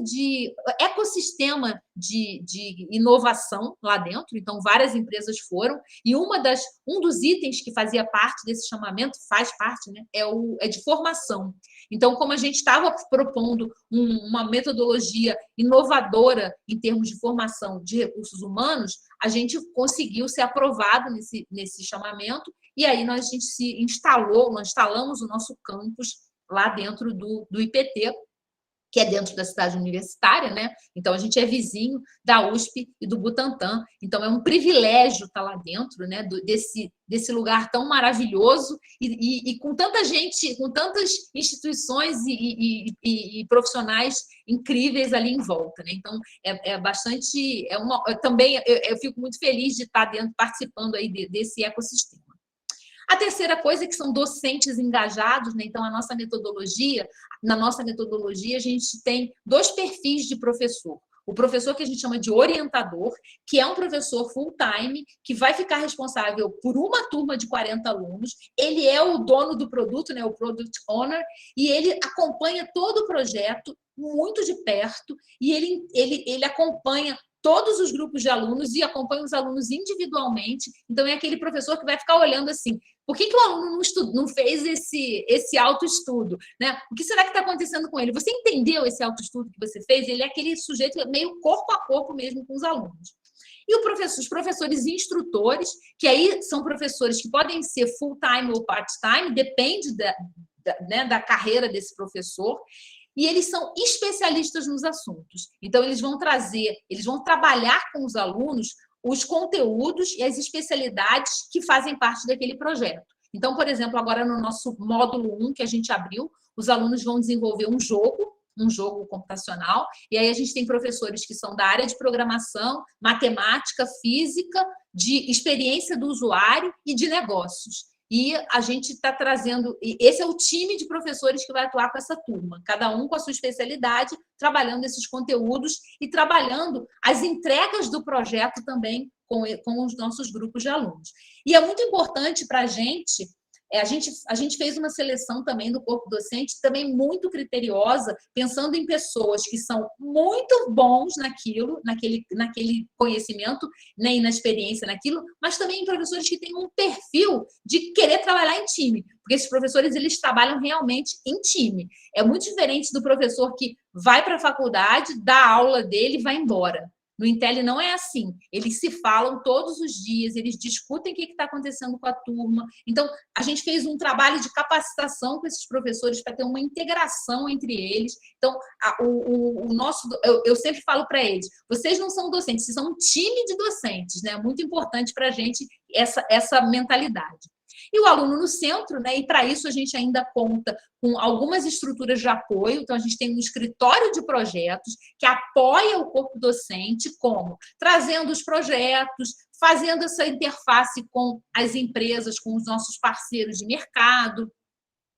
de ecossistema de inovação lá dentro. Então, várias empresas foram, e um dos itens que fazia parte desse chamamento, faz parte, né, é de formação. Então, como a gente estava propondo uma metodologia inovadora em termos de formação de recursos humanos, a gente conseguiu ser aprovado nesse chamamento, e aí nós instalamos o nosso campus lá dentro do IPT, que é dentro da cidade universitária, né? Então, a gente é vizinho da USP e do Butantã. Então, é um privilégio estar lá dentro, né? Desse lugar tão maravilhoso e com tanta gente, com tantas instituições e profissionais incríveis ali em volta, né? Então, bastante... também eu fico muito feliz de estar dentro, participando aí desse ecossistema. A terceira coisa é que são docentes engajados, né? Então, na nossa metodologia, a gente tem 2 perfis de professor. O professor que a gente chama de orientador, que é um professor full-time, que vai ficar responsável por uma turma de 40 alunos. Ele é o dono do produto, né? O Product Owner, e ele acompanha todo o projeto muito de perto, e ele acompanha todos os grupos de alunos e acompanha os alunos individualmente. Então, é aquele professor que vai ficar olhando assim, por que o aluno não fez esse autoestudo? Né? O que será que está acontecendo com ele? Você entendeu esse autoestudo que você fez? Ele é aquele sujeito meio corpo a corpo mesmo com os alunos. E os professores instrutores, que aí são professores que podem ser full-time ou part-time, depende da carreira desse professor, e eles são especialistas nos assuntos. Então, eles vão trabalhar com os alunos os conteúdos e as especialidades que fazem parte daquele projeto. Então, por exemplo, agora no nosso módulo 1 que a gente abriu, os alunos vão desenvolver um jogo computacional, e aí a gente tem professores que são da área de programação, matemática, física, de experiência do usuário e de negócios. E a gente está trazendo... Esse é o time de professores que vai atuar com essa turma, cada um com a sua especialidade, trabalhando esses conteúdos e trabalhando as entregas do projeto também com os nossos grupos de alunos. E é muito importante para a gente fez uma seleção também do corpo docente, também muito criteriosa, pensando em pessoas que são muito bons naquele conhecimento, né, e na experiência naquilo, mas também em professores que têm um perfil de querer trabalhar em time, porque esses professores, eles trabalham realmente em time. É muito diferente do professor que vai para a faculdade, dá a aula dele e vai embora. No Intel não é assim. Eles se falam todos os dias, eles discutem o que está acontecendo com a turma. Então, a gente fez um trabalho de capacitação com esses professores para ter uma integração entre eles. Então, eu sempre falo para eles, vocês não são docentes, vocês são um time de docentes, né? É muito importante para a gente essa mentalidade. E o aluno no centro, né? E para isso a gente ainda conta com algumas estruturas de apoio. Então, a gente tem um escritório de projetos que apoia o corpo docente, como trazendo os projetos, fazendo essa interface com as empresas, com os nossos parceiros de mercado,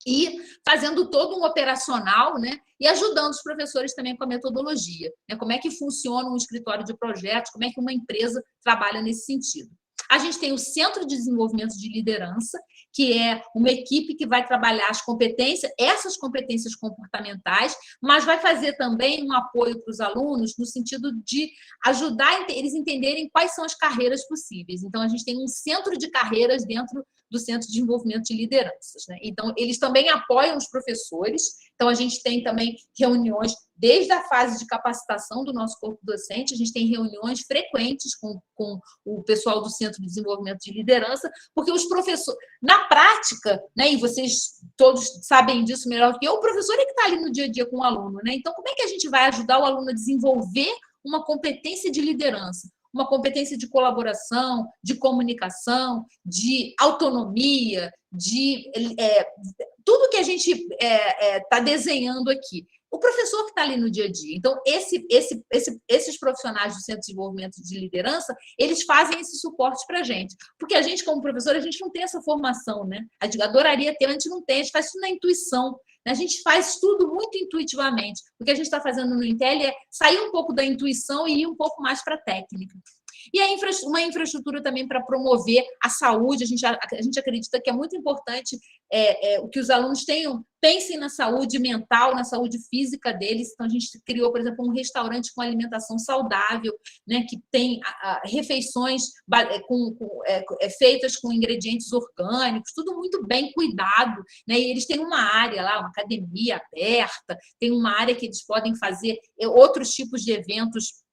e fazendo todo um operacional, né? E ajudando os professores também com a metodologia, né? Como é que funciona um escritório de projetos, como é que uma empresa trabalha nesse sentido. A gente tem o Centro de Desenvolvimento de Liderança, que é uma equipe que vai trabalhar as competências, essas competências comportamentais, mas vai fazer também um apoio para os alunos no sentido de ajudar eles entenderem quais são as carreiras possíveis. Então, a gente tem um centro de carreiras dentro do Centro de Desenvolvimento de Lideranças, né? Então, eles também apoiam os professores. Então, a gente tem também reuniões, desde a fase de capacitação do nosso corpo docente, a gente tem reuniões frequentes com o pessoal do Centro de Desenvolvimento de Liderança, porque os professores, na prática, né, e vocês todos sabem disso melhor que eu, o professor é que está ali no dia a dia com o aluno, né? Então, como é que a gente vai ajudar o aluno a desenvolver uma competência de liderança? Uma competência de colaboração, de comunicação, de autonomia, de tudo que a gente está desenhando aqui. O professor que está ali no dia a dia. Então, esses profissionais do Centro de Desenvolvimento de Liderança, eles fazem esse suporte para a gente. Porque a gente, como professor, a gente não tem essa formação, né? A gente adoraria ter, a gente não tem, a gente faz tudo na intuição. A gente faz tudo muito intuitivamente. O que a gente está fazendo no Intel é sair um pouco da intuição e ir um pouco mais para a técnica. E uma infraestrutura também para promover a saúde. A gente acredita que é muito importante o que os alunos pensem na saúde mental, na saúde física deles. Então, a gente criou, por exemplo, um restaurante com alimentação saudável, né, que tem refeições feitas com ingredientes orgânicos, tudo muito bem cuidado, né? E eles têm uma área lá, uma academia aberta, tem uma área que eles podem fazer outros tipos de eventos,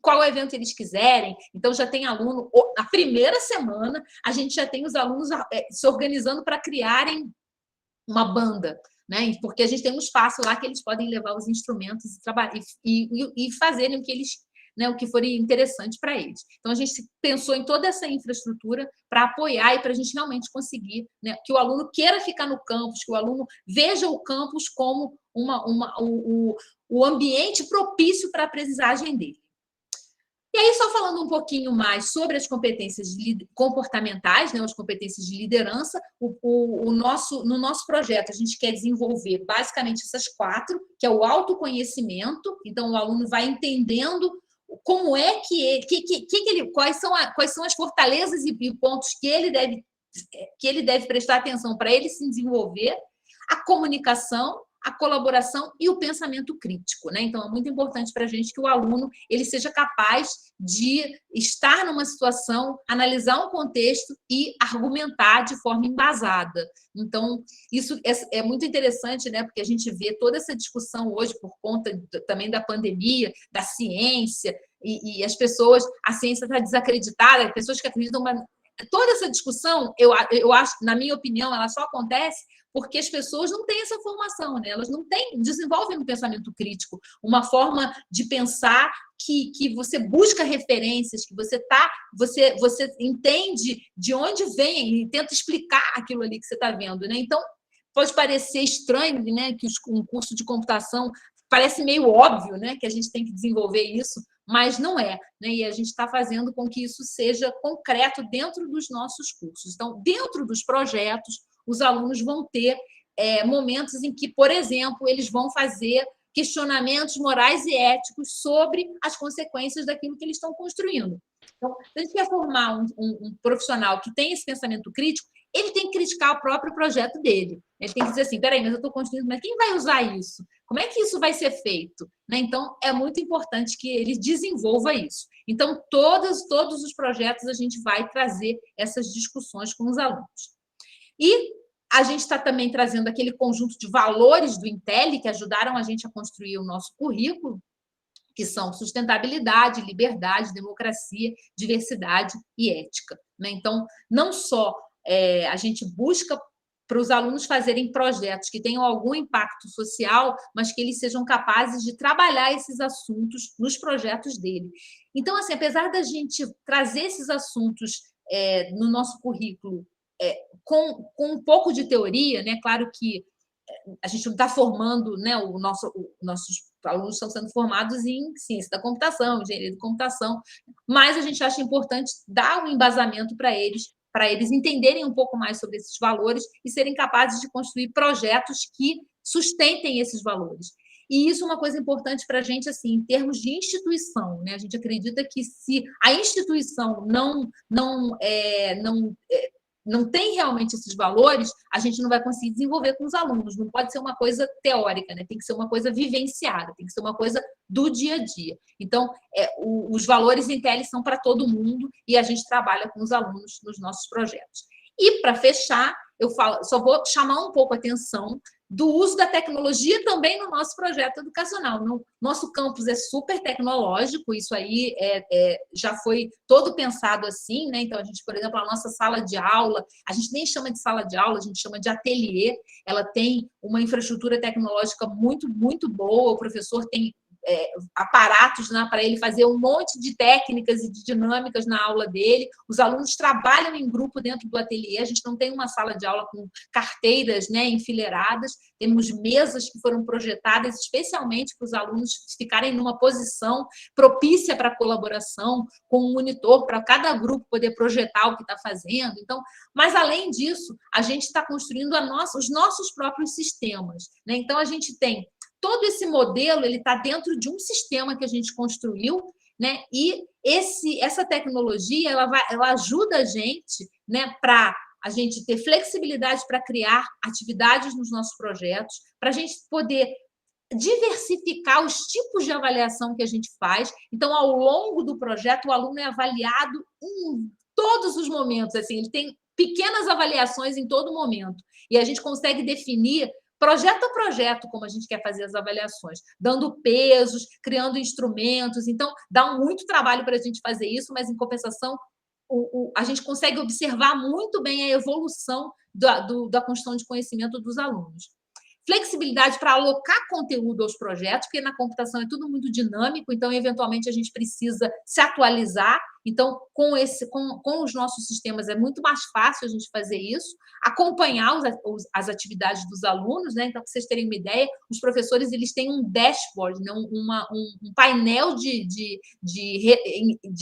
qual evento eles quiserem. Então, já tem aluno... Na primeira semana, a gente já tem os alunos se organizando para criarem uma banda. né? Porque a gente tem um espaço lá que eles podem levar os instrumentos e fazerem o que eles, né, o que for interessante para eles. Então, a gente pensou em toda essa infraestrutura para apoiar e para a gente realmente conseguir, né, que o aluno queira ficar no campus, que o aluno veja o campus como o ambiente propício para a aprendizagem dele. E aí, só falando um pouquinho mais sobre as competências comportamentais, né, as competências de liderança, no nosso projeto, a gente quer desenvolver basicamente essas 4, que é o autoconhecimento. Então, o aluno vai entendendo como é que ele quais são as fortalezas e pontos que ele deve prestar atenção para ele se desenvolver, a comunicação, a colaboração e o pensamento crítico, né? Então, é muito importante para a gente que o aluno ele seja capaz de estar numa situação, analisar um contexto e argumentar de forma embasada. Então, isso é muito interessante, né? Porque a gente vê toda essa discussão hoje por conta também da pandemia, da ciência, e as pessoas, a ciência está desacreditada, as pessoas que acreditam, toda essa discussão, eu acho, na minha opinião, ela só acontece porque as pessoas não têm essa formação, né? Elas não desenvolvem um pensamento crítico, uma forma de pensar que você busca referências, que você entende de onde vem e tenta explicar aquilo ali que você está vendo, né? Então, pode parecer estranho, né, que um curso de computação parece meio óbvio, né, que a gente tem que desenvolver isso, mas não é, né? E a gente está fazendo com que isso seja concreto dentro dos nossos cursos. Então, dentro dos projetos, os alunos vão ter momentos em que, por exemplo, eles vão fazer questionamentos morais e éticos sobre as consequências daquilo que eles estão construindo. Então, se a gente quer formar um profissional que tem esse pensamento crítico, ele tem que criticar o próprio projeto dele. Ele tem que dizer assim, peraí, mas eu estou construindo, mas quem vai usar isso? Como é que isso vai ser feito? Né? Então, é muito importante que ele desenvolva isso. Então, todos os projetos a gente vai trazer essas discussões com os alunos. E a gente está também trazendo aquele conjunto de valores do Intelli que ajudaram a gente a construir o nosso currículo, que são sustentabilidade, liberdade, democracia, diversidade e ética. Né? Então, não só a gente busca para os alunos fazerem projetos que tenham algum impacto social, mas que eles sejam capazes de trabalhar esses assuntos nos projetos dele. Então, assim, apesar da gente trazer esses assuntos no nosso currículo com um pouco de teoria, né? Claro que a gente não está formando, né? Nossos alunos estão sendo formados em ciência da computação, engenharia da computação, mas a gente acha importante dar um embasamento para eles entenderem um pouco mais sobre esses valores e serem capazes de construir projetos que sustentem esses valores. E isso é uma coisa importante para a gente, assim, em termos de instituição, né? A gente acredita que se a instituição não tem realmente esses valores, a gente não vai conseguir desenvolver com os alunos. Não pode ser uma coisa teórica, né? Tem que ser uma coisa vivenciada, tem que ser uma coisa do dia a dia. Então, os valores Intelli são para todo mundo e a gente trabalha com os alunos nos nossos projetos. E, para fechar, só vou chamar um pouco a atenção do uso da tecnologia também no nosso projeto educacional. No nosso campus é super tecnológico, isso aí já foi todo pensado assim, né? Então, a gente, por exemplo, a nossa sala de aula, a gente nem chama de sala de aula, a gente chama de ateliê, ela tem uma infraestrutura tecnológica muito, muito boa, o professor tem aparatos, né, para ele fazer um monte de técnicas e de dinâmicas na aula dele. Os alunos trabalham em grupo dentro do ateliê. A gente não tem uma sala de aula com carteiras, né, enfileiradas. Temos mesas que foram projetadas especialmente para os alunos ficarem numa posição propícia para a colaboração, com um monitor para cada grupo poder projetar o que está fazendo. Então, mas além disso, a gente está construindo os nossos próprios sistemas, né? Então, a gente tem todo esse modelo, ele está dentro de um sistema que a gente construiu, né? E essa tecnologia ela ajuda a gente, né, para a gente ter flexibilidade para criar atividades nos nossos projetos, para a gente poder diversificar os tipos de avaliação que a gente faz. Então, ao longo do projeto, o aluno é avaliado em todos os momentos. Assim, ele tem pequenas avaliações em todo momento. E a gente consegue definir projeto a projeto, como a gente quer fazer as avaliações, dando pesos, criando instrumentos. Então, dá muito trabalho para a gente fazer isso, mas, em compensação, a gente consegue observar muito bem a evolução da construção de conhecimento dos alunos. flexibilidade para alocar conteúdo aos projetos, porque na computação é tudo muito dinâmico, então, eventualmente, a gente precisa se atualizar. Então, com os nossos sistemas, é muito mais fácil a gente fazer isso, acompanhar as atividades dos alunos, né? Então, para vocês terem uma ideia, os professores eles têm um dashboard, né? um painel de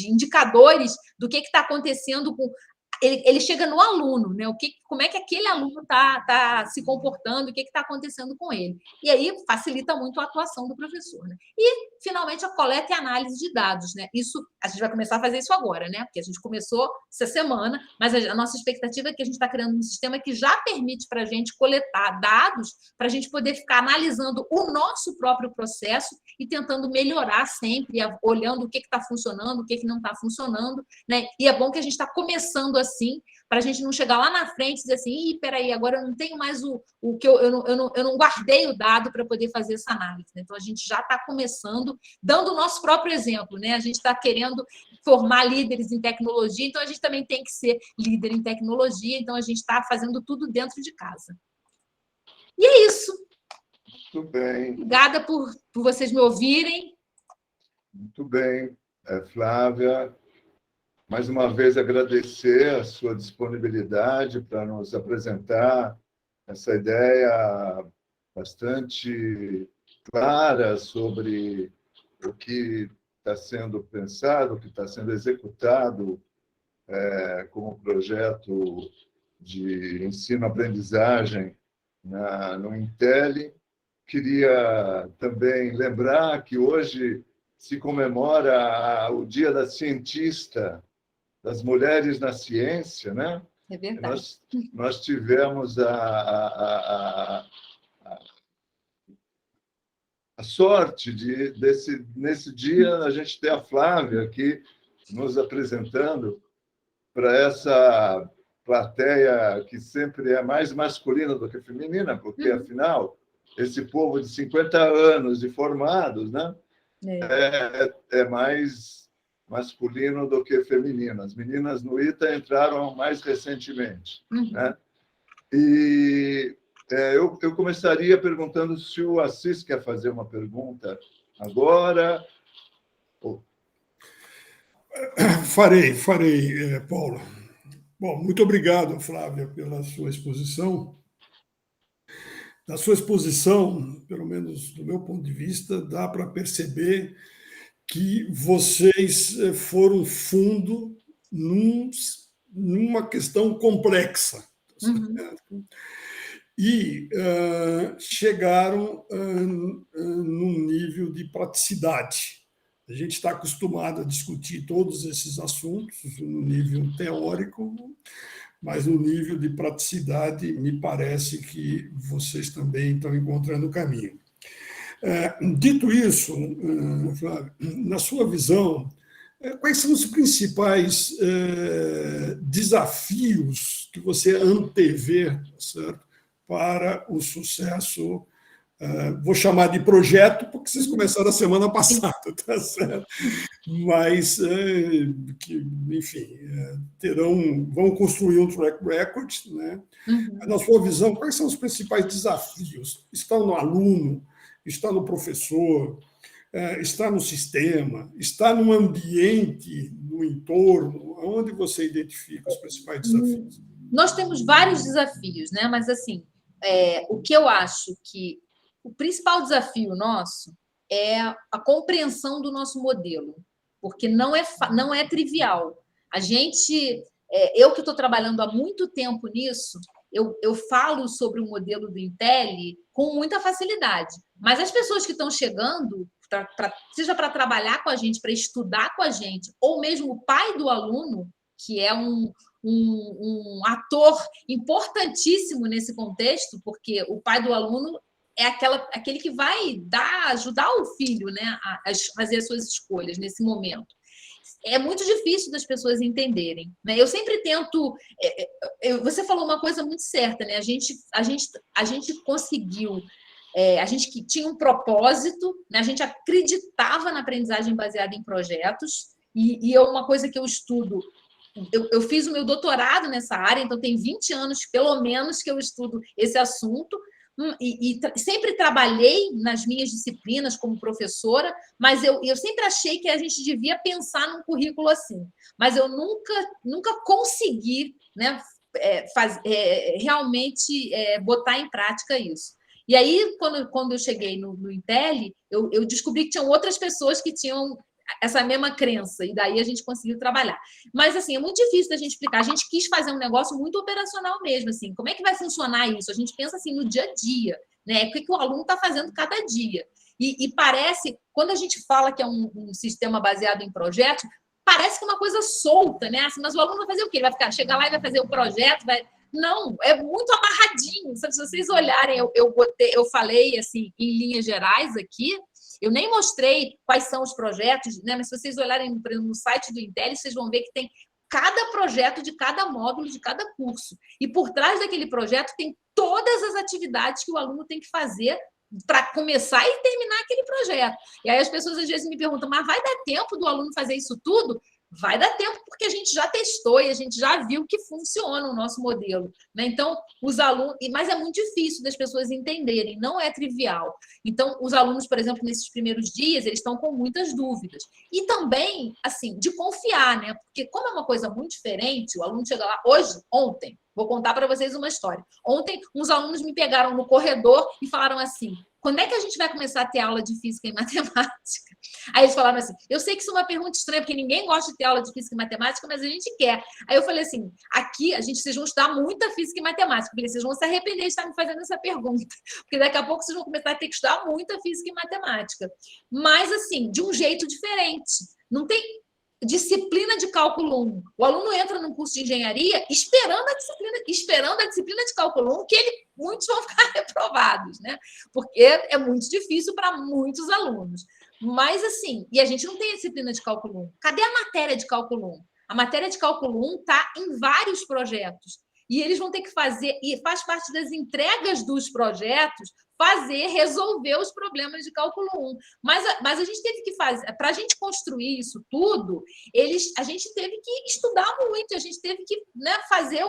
indicadores do que está acontecendo com. Ele chega no aluno, né? Como é que aquele aluno está se comportando, o que está acontecendo com ele. E aí facilita muito a atuação do professor, né? E, finalmente, a coleta e análise de dados, né? Isso, a gente vai começar a fazer isso agora, né? Porque a gente começou essa semana, mas a nossa expectativa é que a gente está criando um sistema que já permite para a gente coletar dados para a gente poder ficar analisando o nosso próprio processo e tentando melhorar sempre, olhando o que está funcionando, o que não está funcionando, né? E é bom que a gente está começando assim, para a gente não chegar lá na frente e dizer assim, peraí, agora eu não tenho mais o que eu não guardei o dado para poder fazer essa análise. Então, a gente já está começando, dando o nosso próprio exemplo, né? A gente está querendo formar líderes em tecnologia, então a gente também tem que ser líder em tecnologia, então a gente está fazendo tudo dentro de casa. E é isso. Muito bem. Obrigada por vocês me ouvirem. Muito bem, Flávia. Mais uma vez, agradecer a sua disponibilidade para nos apresentar essa ideia bastante clara sobre o que está sendo pensado, o que está sendo executado como projeto de ensino-aprendizagem no Intel. Queria também lembrar que hoje se comemora o Dia da Cientista, das mulheres na ciência, né? É verdade. Nós tivemos a sorte nesse dia, a gente ter a Flávia aqui nos apresentando para essa plateia que sempre é mais masculina do que feminina, porque, afinal, esse povo de 50 anos de formados, né? É mais masculino do que feminino. As meninas no ITA entraram mais recentemente. Né? E eu começaria perguntando se o Assis quer fazer uma pergunta agora. Farei, Paulo. Bom, muito obrigado, Flávia, pela sua exposição. Da sua exposição, pelo menos do meu ponto de vista, dá para perceber que vocês foram fundo numa questão complexa. E chegaram num nível de praticidade. A gente está acostumado a discutir todos esses assuntos no nível teórico, mas no nível de praticidade, me parece que vocês também estão encontrando o caminho. Dito isso, Flávio, na sua visão, quais são os principais desafios que você antevê, certo, para o sucesso? Vou chamar de projeto, porque vocês começaram a semana passada, tá certo? Mas, enfim, vão construir um track record, né? Na sua visão, quais são os principais desafios? Estão no aluno? Está no professor, está no sistema, está no ambiente, no entorno, onde você identifica os principais desafios? Nós temos vários desafios, né? Mas, assim, o que eu acho que o principal desafio nosso é a compreensão do nosso modelo, porque não é trivial. A gente, eu que estou trabalhando há muito tempo nisso, eu falo sobre o modelo do Intel com muita facilidade, mas as pessoas que estão chegando, seja para trabalhar com a gente, para estudar com a gente, ou mesmo o pai do aluno, que é um ator importantíssimo nesse contexto, porque o pai do aluno é aquele que vai ajudar o filho, né, a fazer as suas escolhas nesse momento. É muito difícil das pessoas entenderem, né? Eu sempre tento. Você falou uma coisa muito certa, né? A gente conseguiu. A gente que tinha um propósito, né? A gente acreditava na aprendizagem baseada em projetos, e é uma coisa que eu estudo. Eu fiz o meu doutorado nessa área, então tem 20 anos, pelo menos, que eu estudo esse assunto, sempre trabalhei nas minhas disciplinas como professora, mas eu sempre achei que a gente devia pensar num currículo assim. Mas eu nunca consegui, né, realmente botar em prática isso. E aí, quando eu cheguei no Intel, eu descobri que tinham outras pessoas que tinham essa mesma crença, e daí a gente conseguiu trabalhar. Mas, assim, é muito difícil da gente explicar. A gente quis fazer um negócio muito operacional mesmo, assim. Como é que vai funcionar isso? A gente pensa, assim, no dia a dia, né? O que o aluno está fazendo cada dia. E parece, quando a gente fala que é um sistema baseado em projetos, parece que é uma coisa solta, né? Assim, mas o aluno vai fazer o quê? Ele vai chegar lá e vai fazer o projeto, Não, é muito amarradinho. Se vocês olharem, eu falei, assim, em linhas gerais aqui, eu nem mostrei quais são os projetos, né? Mas se vocês olharem no site do Intel, vocês vão ver que tem cada projeto de cada módulo, de cada curso. E por trás daquele projeto tem todas as atividades que o aluno tem que fazer para começar e terminar aquele projeto. E aí as pessoas às vezes me perguntam, mas vai dar tempo do aluno fazer isso tudo? Vai dar tempo, porque a gente já testou e a gente já viu que funciona o nosso modelo, né? Então, os alunos... Mas é muito difícil das pessoas entenderem, não é trivial. Então, os alunos, por exemplo, nesses primeiros dias, eles estão com muitas dúvidas. E também, assim, de confiar, né? Porque como é uma coisa muito diferente, o aluno chega lá ontem, vou contar para vocês uma história. Ontem, uns alunos me pegaram no corredor e falaram assim, quando é que a gente vai começar a ter aula de física e matemática? Aí eles falaram assim, eu sei que isso é uma pergunta estranha, porque ninguém gosta de ter aula de física e matemática, mas a gente quer. Aí eu falei assim, aqui vocês vão estudar muita física e matemática, porque vocês vão se arrepender de estar me fazendo essa pergunta, porque daqui a pouco vocês vão começar a ter que estudar muita física e matemática. Mas, assim, de um jeito diferente. Não tem disciplina de cálculo 1. O aluno entra num curso de engenharia esperando a disciplina de cálculo 1, que muitos vão ficar reprovados, né? Porque é muito difícil para muitos alunos. Mas, assim, e a gente não tem a disciplina de cálculo 1. Cadê a matéria de cálculo 1? A matéria de cálculo 1 está em vários projetos. E eles vão ter que fazer, e faz parte das entregas dos projetos, resolver os problemas de cálculo 1. Mas a gente teve que fazer, para a gente construir isso tudo, a gente teve que estudar muito, a gente teve que, né, fazer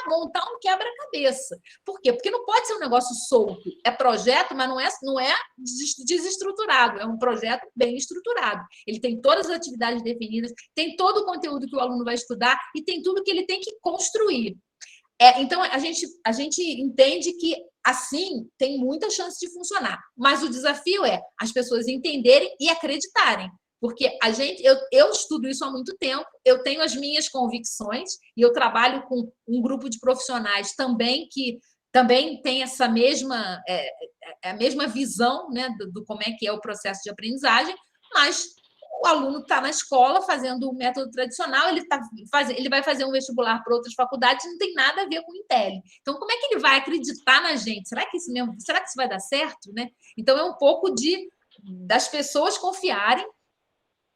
montar um quebra-cabeça. Por quê? Porque não pode ser um negócio solto. É projeto, mas não é desestruturado, é um projeto bem estruturado. Ele tem todas as atividades definidas, tem todo o conteúdo que o aluno vai estudar e tem tudo que ele tem que construir. Então, a gente entende que, assim, tem muita chance de funcionar. Mas o desafio é as pessoas entenderem e acreditarem. Porque eu estudo isso há muito tempo, eu tenho as minhas convicções e eu trabalho com um grupo de profissionais também que também tem essa mesma, a mesma visão, né, do como é que é o processo de aprendizagem, mas o aluno está na escola fazendo o método tradicional, ele vai fazer um vestibular para outras faculdades, não tem nada a ver com o Intel. Então, como é que ele vai acreditar na gente? Será que isso vai dar certo? Né? Então, é um pouco das pessoas confiarem.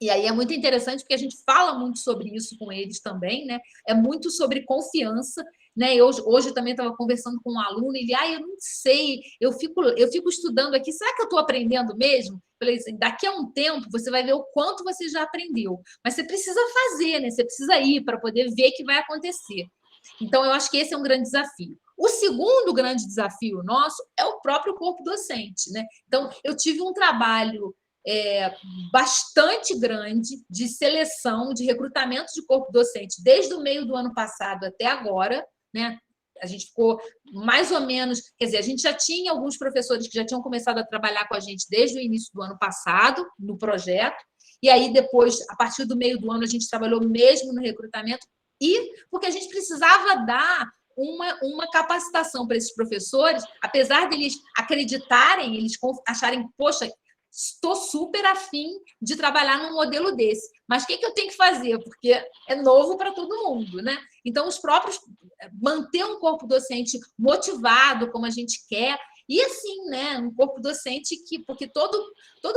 E aí é muito interessante, porque a gente fala muito sobre isso com eles também, né? É muito sobre confiança. Né? Hoje também estava conversando com um aluno, e ele, eu não sei, eu fico estudando aqui, será que eu estou aprendendo mesmo? Falei assim, daqui a um tempo você vai ver o quanto você já aprendeu, mas você precisa fazer, né? Você precisa ir para poder ver o que vai acontecer. Então, eu acho que esse é um grande desafio. O segundo grande desafio nosso é o próprio corpo docente, né? Então, eu tive um trabalho bastante grande de seleção, de recrutamento de corpo docente desde o meio do ano passado até agora, né? A gente ficou mais ou menos... Quer dizer, a gente já tinha alguns professores que já tinham começado a trabalhar com a gente desde o início do ano passado, no projeto, e aí depois, a partir do meio do ano, a gente trabalhou mesmo no recrutamento, porque a gente precisava dar uma capacitação para esses professores, apesar deles acreditarem, eles acharem, poxa, estou super afim de trabalhar num modelo desse. Mas o que eu tenho que fazer? Porque é novo para todo mundo, né? Então, os próprios... Manter um corpo docente motivado, como a gente quer, e assim, né? Um corpo docente que... Porque todo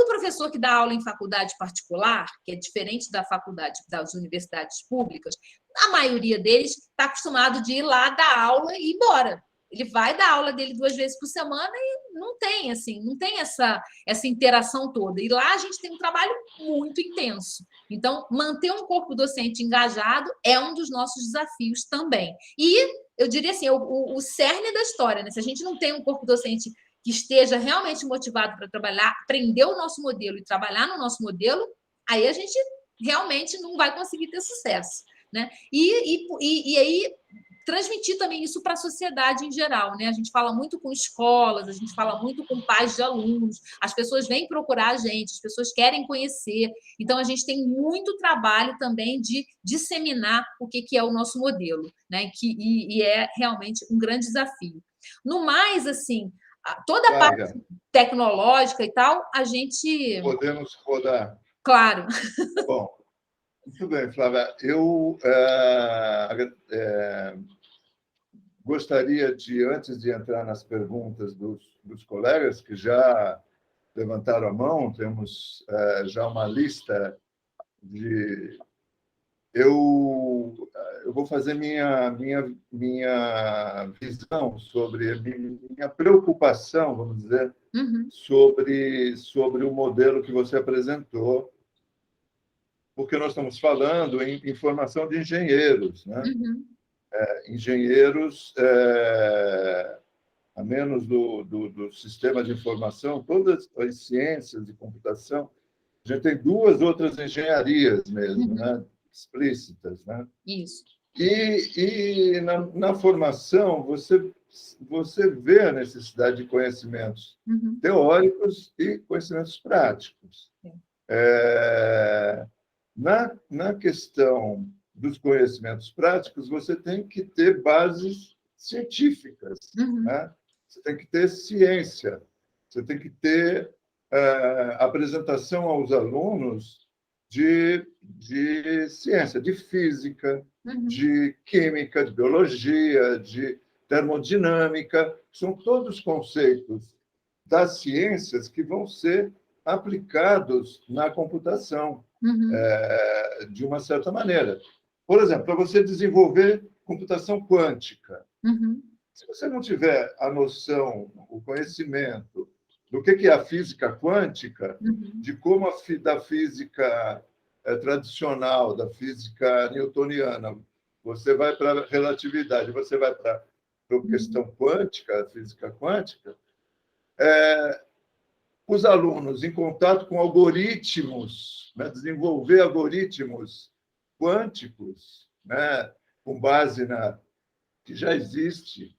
professor que dá aula em faculdade particular, que é diferente da faculdade, das universidades públicas, a maioria deles está acostumado de ir lá dar aula e ir embora. Ele vai dar aula dele 2 vezes por semana e não tem essa interação toda. E lá a gente tem um trabalho muito intenso. Então, manter um corpo docente engajado é um dos nossos desafios também. E eu diria assim, o cerne da história, né? Se a gente não tem um corpo docente que esteja realmente motivado para trabalhar, aprender o nosso modelo e trabalhar no nosso modelo, aí a gente realmente não vai conseguir ter sucesso, né? E aí transmitir também isso para a sociedade em geral, né? A gente fala muito com escolas, a gente fala muito com pais de alunos, as pessoas vêm procurar a gente, as pessoas querem conhecer, então a gente tem muito trabalho também de disseminar o que é o nosso modelo, né? E é realmente um grande desafio. No mais, assim, toda a parte tecnológica e tal, a gente... Podemos rodar. Claro. Bom, muito bem, Flávia. Eu gostaria de, antes de entrar nas perguntas dos colegas que já levantaram a mão, temos já uma lista de... Eu vou fazer minha visão sobre minha preocupação, vamos dizer, sobre o modelo que você apresentou, porque nós estamos falando em formação de engenheiros, né? Engenheiros, a menos do sistema de informação, todas as ciências de computação, a gente tem duas outras engenharias mesmo, né? Explícitas, né? Isso. E na formação você vê a necessidade de conhecimentos teóricos e conhecimentos práticos. Na questão dos conhecimentos práticos, você tem que ter bases científicas, né? Você tem que ter ciência, você tem que ter apresentação aos alunos de ciência, de física, de química, de biologia, de termodinâmica. São todos conceitos das ciências que vão ser aplicados na computação, de uma certa maneira. Por exemplo, para você desenvolver computação quântica, se você não tiver a noção, o conhecimento do que é a física quântica, de como da física tradicional, da física newtoniana, você vai para a relatividade, você vai para a questão quântica, a física quântica, os alunos em contato com algoritmos, né, desenvolver algoritmos quânticos, né, com base que já existe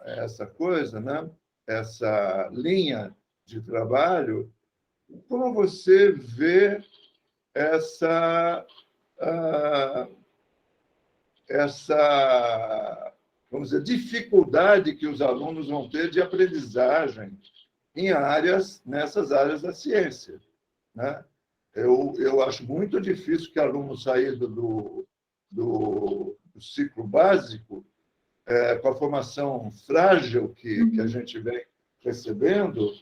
essa coisa, né, essa linha de trabalho. Como você vê essa vamos dizer, dificuldade que os alunos vão ter de aprendizagem nessas áreas da ciência, né? Eu acho muito difícil que aluno saído do ciclo básico, com a formação frágil que a gente vem recebendo,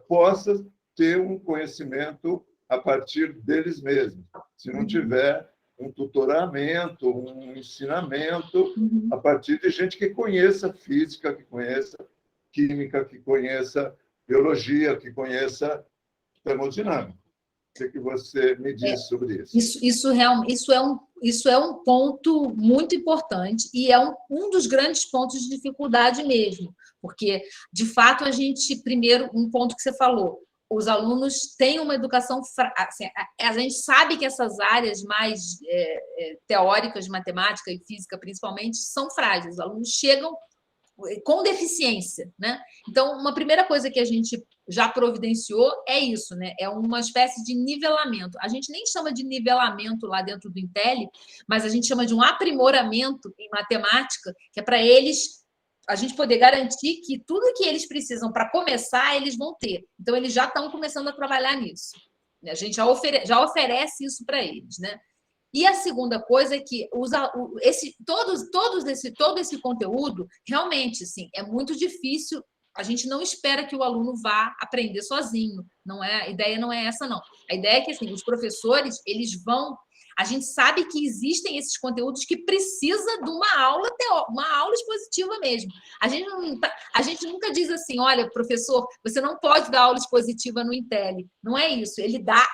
possa ter um conhecimento a partir deles mesmos, se não tiver um tutoramento, um ensinamento a partir de gente que conheça física, que conheça química, que conheça biologia, que conheça termodinâmica. O que você me diz sobre isso? Isso é um ponto muito importante e é um dos grandes pontos de dificuldade mesmo, porque, de fato, primeiro, um ponto que você falou, os alunos têm uma educação... Assim, a gente sabe que essas áreas mais teóricas, matemática e física, principalmente, são frágeis. Os alunos chegam com deficiência, né? Então, uma primeira coisa que a gente já providenciou é isso, né? É uma espécie de nivelamento. A gente nem chama de nivelamento lá dentro do Intelli, mas a gente chama de um aprimoramento em matemática, que é para eles... a gente poder garantir que tudo que eles precisam para começar, eles vão ter. Então, eles já estão começando a trabalhar nisso. A gente já oferece isso para eles, né? E a segunda coisa é que todo esse conteúdo, realmente, assim, é muito difícil. A gente não espera que o aluno vá aprender sozinho. A ideia não é essa, não. A ideia é que, assim, os professores, eles vão... A gente sabe que existem esses conteúdos que precisa de uma aula expositiva mesmo. A gente nunca diz assim, olha, professor, você não pode dar aula expositiva no Intelli. Não é isso. Ele dá...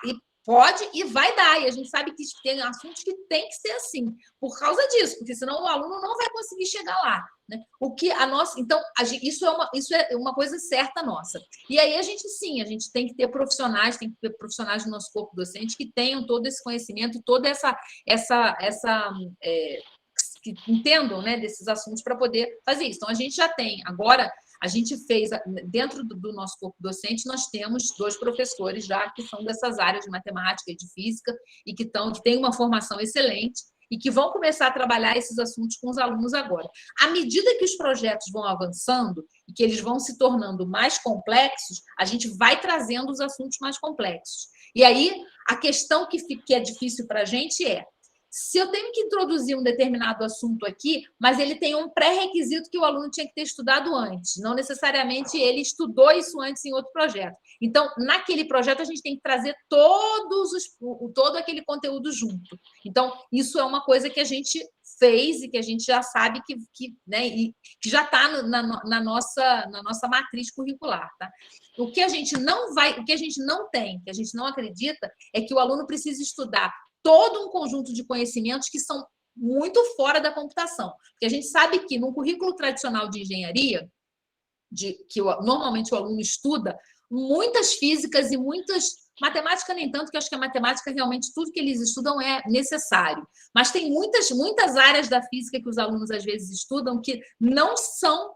Pode e vai dar, e a gente sabe que tem assuntos que tem que ser assim, por causa disso, porque senão o aluno não vai conseguir chegar lá, né? O que a nossa, então, isso é uma coisa certa nossa. E aí a gente tem que ter profissionais, no nosso corpo docente que tenham todo esse conhecimento, toda que entendam, né, desses assuntos para poder fazer isso. Então, a gente já tem agora. A gente fez, dentro do nosso corpo docente, nós temos 2 professores já que são dessas áreas de matemática e de física e que têm uma formação excelente e que vão começar a trabalhar esses assuntos com os alunos agora. À medida que os projetos vão avançando e que eles vão se tornando mais complexos, a gente vai trazendo os assuntos mais complexos. E aí, a questão que é difícil para a gente é: se eu tenho que introduzir um determinado assunto aqui, mas ele tem um pré-requisito que o aluno tinha que ter estudado antes, não necessariamente ele estudou isso antes em outro projeto. Então, naquele projeto, a gente tem que trazer todo aquele conteúdo junto. Então, isso é uma coisa que a gente fez e que a gente já sabe né, e que já está na nossa matriz curricular. Tá? O que a gente não tem, que a gente não acredita, é que o aluno precisa estudar todo um conjunto de conhecimentos que são muito fora da computação. Porque a gente sabe que no currículo tradicional de engenharia, normalmente o aluno estuda, muitas físicas e muitas... Matemática nem tanto, que eu acho que a matemática realmente, tudo que eles estudam é necessário. Mas tem muitas áreas da física que os alunos às vezes estudam que não são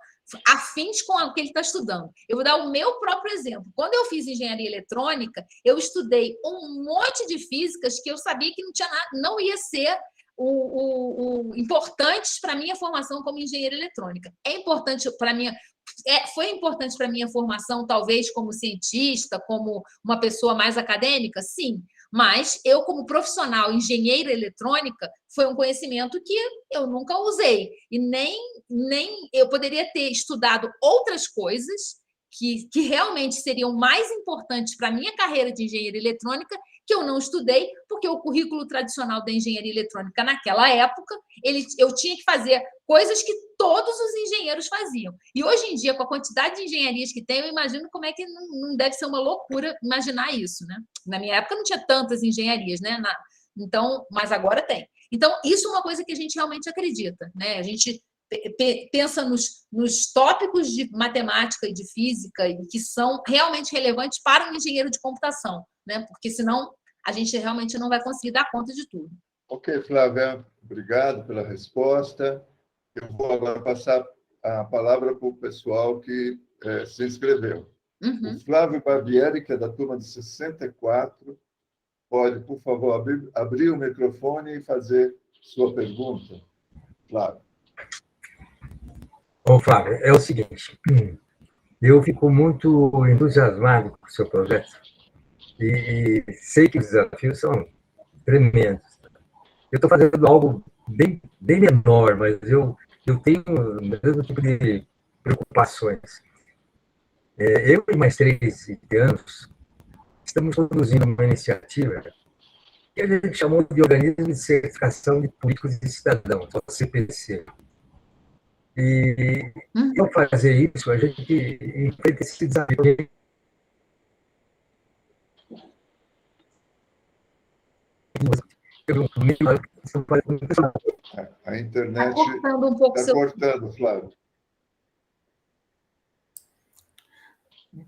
afins com o que ele está estudando. Eu vou dar o meu próprio exemplo. Quando eu fiz engenharia eletrônica, eu estudei um monte de físicas que eu sabia que não ia ser importantes para a minha formação como engenheira eletrônica. Foi importante para a minha formação, talvez, como cientista, como uma pessoa mais acadêmica? Sim. Mas eu, como profissional engenheira eletrônica, foi um conhecimento que eu nunca usei. E nem eu poderia ter estudado outras coisas que realmente seriam mais importantes para a minha carreira de engenheira eletrônica, que eu não estudei, porque o currículo tradicional da engenharia eletrônica, naquela época, eu tinha que fazer coisas que todos os engenheiros faziam. E hoje em dia, com a quantidade de engenharias que tem, eu imagino como é que não deve ser uma loucura imaginar isso, né? Na minha época não tinha tantas engenharias, né? Então, mas agora tem. Então, isso é uma coisa que a gente realmente acredita, né? A gente pensa nos tópicos de matemática e de física e que são realmente relevantes para um engenheiro de computação, né? Porque senão a gente realmente não vai conseguir dar conta de tudo. Ok, Flávia, obrigado pela resposta. Eu vou agora passar a palavra para o pessoal que se inscreveu. Uhum. O Flávio Barbieri, que é da turma de 64, pode, por favor, abrir o microfone e fazer sua pergunta. Flávio. Ô, Flávio, é o seguinte, eu fico muito entusiasmado com o seu projeto e sei que os desafios são tremendos. Eu estou fazendo algo bem menor, mas eu tenho o mesmo tipo de preocupações. Eu e mais 3 anos estamos conduzindo uma iniciativa que a gente chamou de Organismo de Certificação de Políticos e Cidadãos, o CPC. E ao fazer isso, a gente enfrenta esse desafio. A internet está cortando um pouco. Está cortando, Flávio.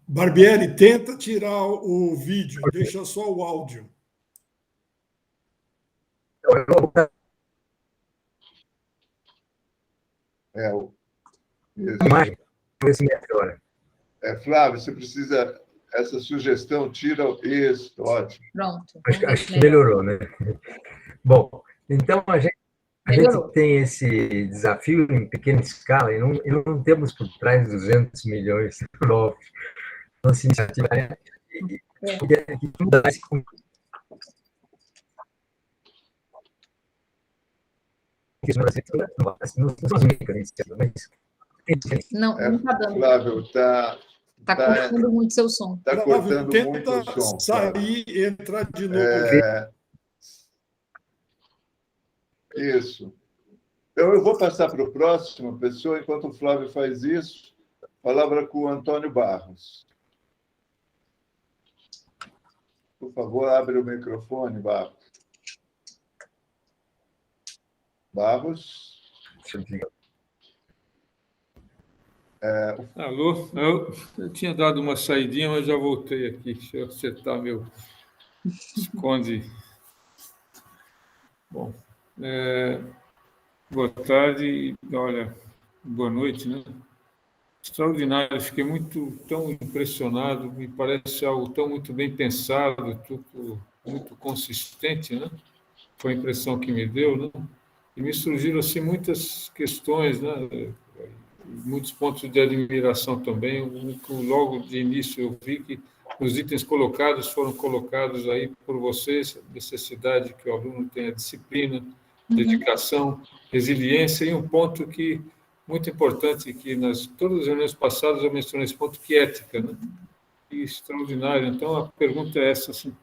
Barbieri, tenta tirar o vídeo, deixa só o áudio. Imagem, esse agora. Flávio, você precisa... Essa sugestão, tira isso, ótimo. Pronto. Acho que melhorou, né? Bom, então a gente tem esse desafio em pequena escala e não temos por trás 200 milhões de novos. Nossa iniciativa é não está dando. Flávio, está cortando muito seu som. Está cortando muito o som. Sair e entrar de novo. Isso. Então, eu vou passar para o próximo pessoa, enquanto o Flávio faz isso, palavra com o Antônio Barros. Por favor, abre o microfone, Barros. Barros? Alô? Eu tinha dado uma saidinha, mas já voltei aqui. Deixa eu acertar meu esconde. Bom, boa tarde, olha, boa noite, né? Extraordinário, fiquei tão impressionado, me parece algo tão muito bem pensado, tudo muito consistente, né? Foi a impressão que me deu, né? E me surgiram assim muitas questões, né? Muitos pontos de admiração também. Logo de início eu vi que os itens colocados foram colocados aí por vocês, a necessidade que o aluno tenha disciplina, dedicação, resiliência, e um ponto que muito importante, que nas todas as reuniões passadas eu mencionei esse ponto, que é ética, né? E extraordinário. Então, a pergunta é essa, assim,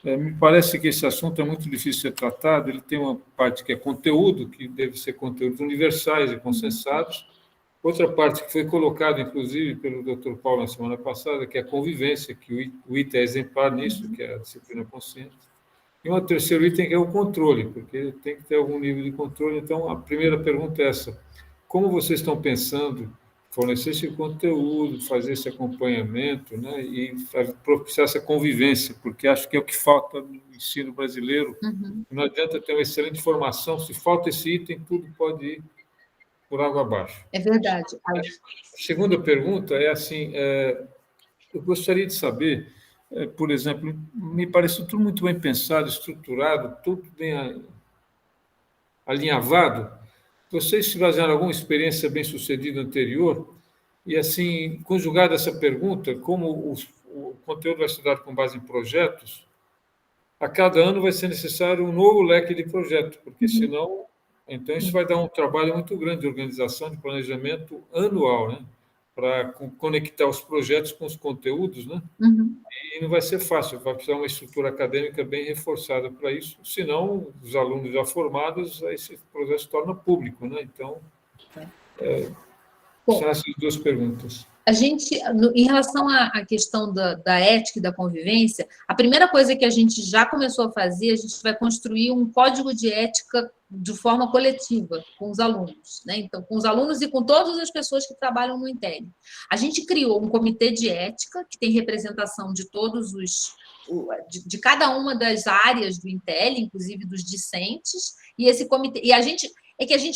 me parece que esse assunto é muito difícil de ser tratado, ele tem uma parte que é conteúdo, que deve ser conteúdos universais e consensados, outra parte que foi colocada, inclusive, pelo Dr. Paulo na semana passada, que é a convivência, que o item é exemplar nisso, que é a disciplina consciente. E um terceiro item que é o controle, porque tem que ter algum nível de controle. Então, a primeira pergunta é essa: como vocês estão pensando fornecer esse conteúdo, fazer esse acompanhamento, né, e propiciar essa convivência, porque acho que é o que falta no ensino brasileiro. Não adianta ter uma excelente formação, se falta esse item, tudo pode ir por água abaixo. É verdade. A segunda pergunta é assim, eu gostaria de saber, por exemplo, me parece tudo muito bem pensado, estruturado, tudo bem alinhavado. Vocês tiveram alguma experiência bem-sucedida anterior? E, assim, conjugada essa pergunta, como o conteúdo vai ser estudado com base em projetos, a cada ano vai ser necessário um novo leque de projetos, porque senão, então isso vai dar um trabalho muito grande de organização, de planejamento anual, né? Para conectar os projetos com os conteúdos, né? E não vai ser fácil, vai precisar uma estrutura acadêmica bem reforçada para isso, senão os alunos já formados, aí esse projeto se torna público, né? Então, são essas duas perguntas. A gente, em relação à questão da ética e da convivência, a primeira coisa que a gente já começou a fazer, a gente vai construir um código de ética de forma coletiva com os alunos, né? Então, com os alunos e com todas as pessoas que trabalham no Intel. A gente criou um comitê de ética que tem representação de todos de cada uma das áreas do Intel, inclusive dos discentes, e esse comitê, e a gente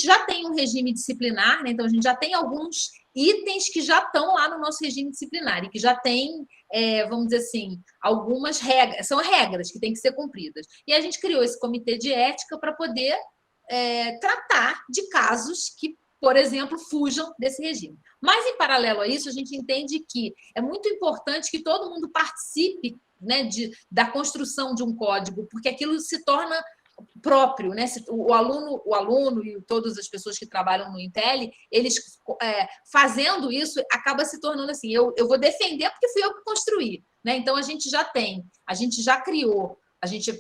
já tem um regime disciplinar, né? Então a gente já tem alguns itens que já estão lá no nosso regime disciplinar e que já tem, vamos dizer assim, algumas regras, são regras que têm que ser cumpridas. E a gente criou esse comitê de ética para poder tratar de casos que, por exemplo, fujam desse regime. Mas, em paralelo a isso, a gente entende que é muito importante que todo mundo participe, né, da construção de um código, porque aquilo se torna próprio, né? O aluno e todas as pessoas que trabalham no Intel, eles fazendo isso, acaba se tornando assim, eu vou defender porque fui eu que construí, né? Então, a gente já criou, a gente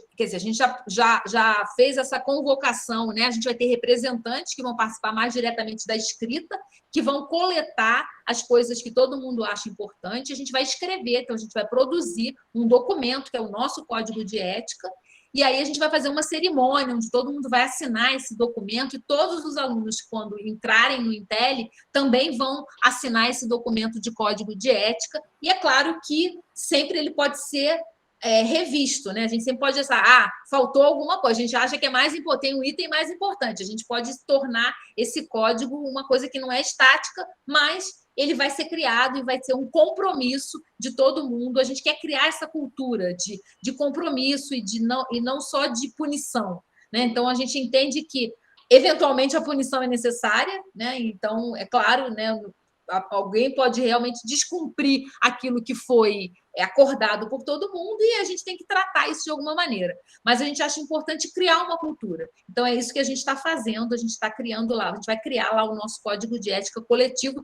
já fez essa convocação, né? A gente vai ter representantes que vão participar mais diretamente da escrita, que vão coletar as coisas que todo mundo acha importante, a gente vai escrever, então a gente vai produzir um documento, que é o nosso código de ética, e aí a gente vai fazer uma cerimônia onde todo mundo vai assinar esse documento e todos os alunos, quando entrarem no Intel, também vão assinar esse documento de código de ética. E é claro que sempre ele pode ser revisto, né? A gente sempre pode pensar, faltou alguma coisa, a gente acha que tem um item mais importante, a gente pode tornar esse código uma coisa que não é estática, mas ele vai ser criado e vai ser um compromisso de todo mundo. A gente quer criar essa cultura de compromisso e não só de punição, né? Então, a gente entende que, eventualmente, a punição é necessária, né? Então, é claro, né, alguém pode realmente descumprir aquilo que foi acordado por todo mundo e a gente tem que tratar isso de alguma maneira. Mas a gente acha importante criar uma cultura. Então, é isso que a gente está fazendo, a gente está criando lá, a gente vai criar lá o nosso código de ética coletivo,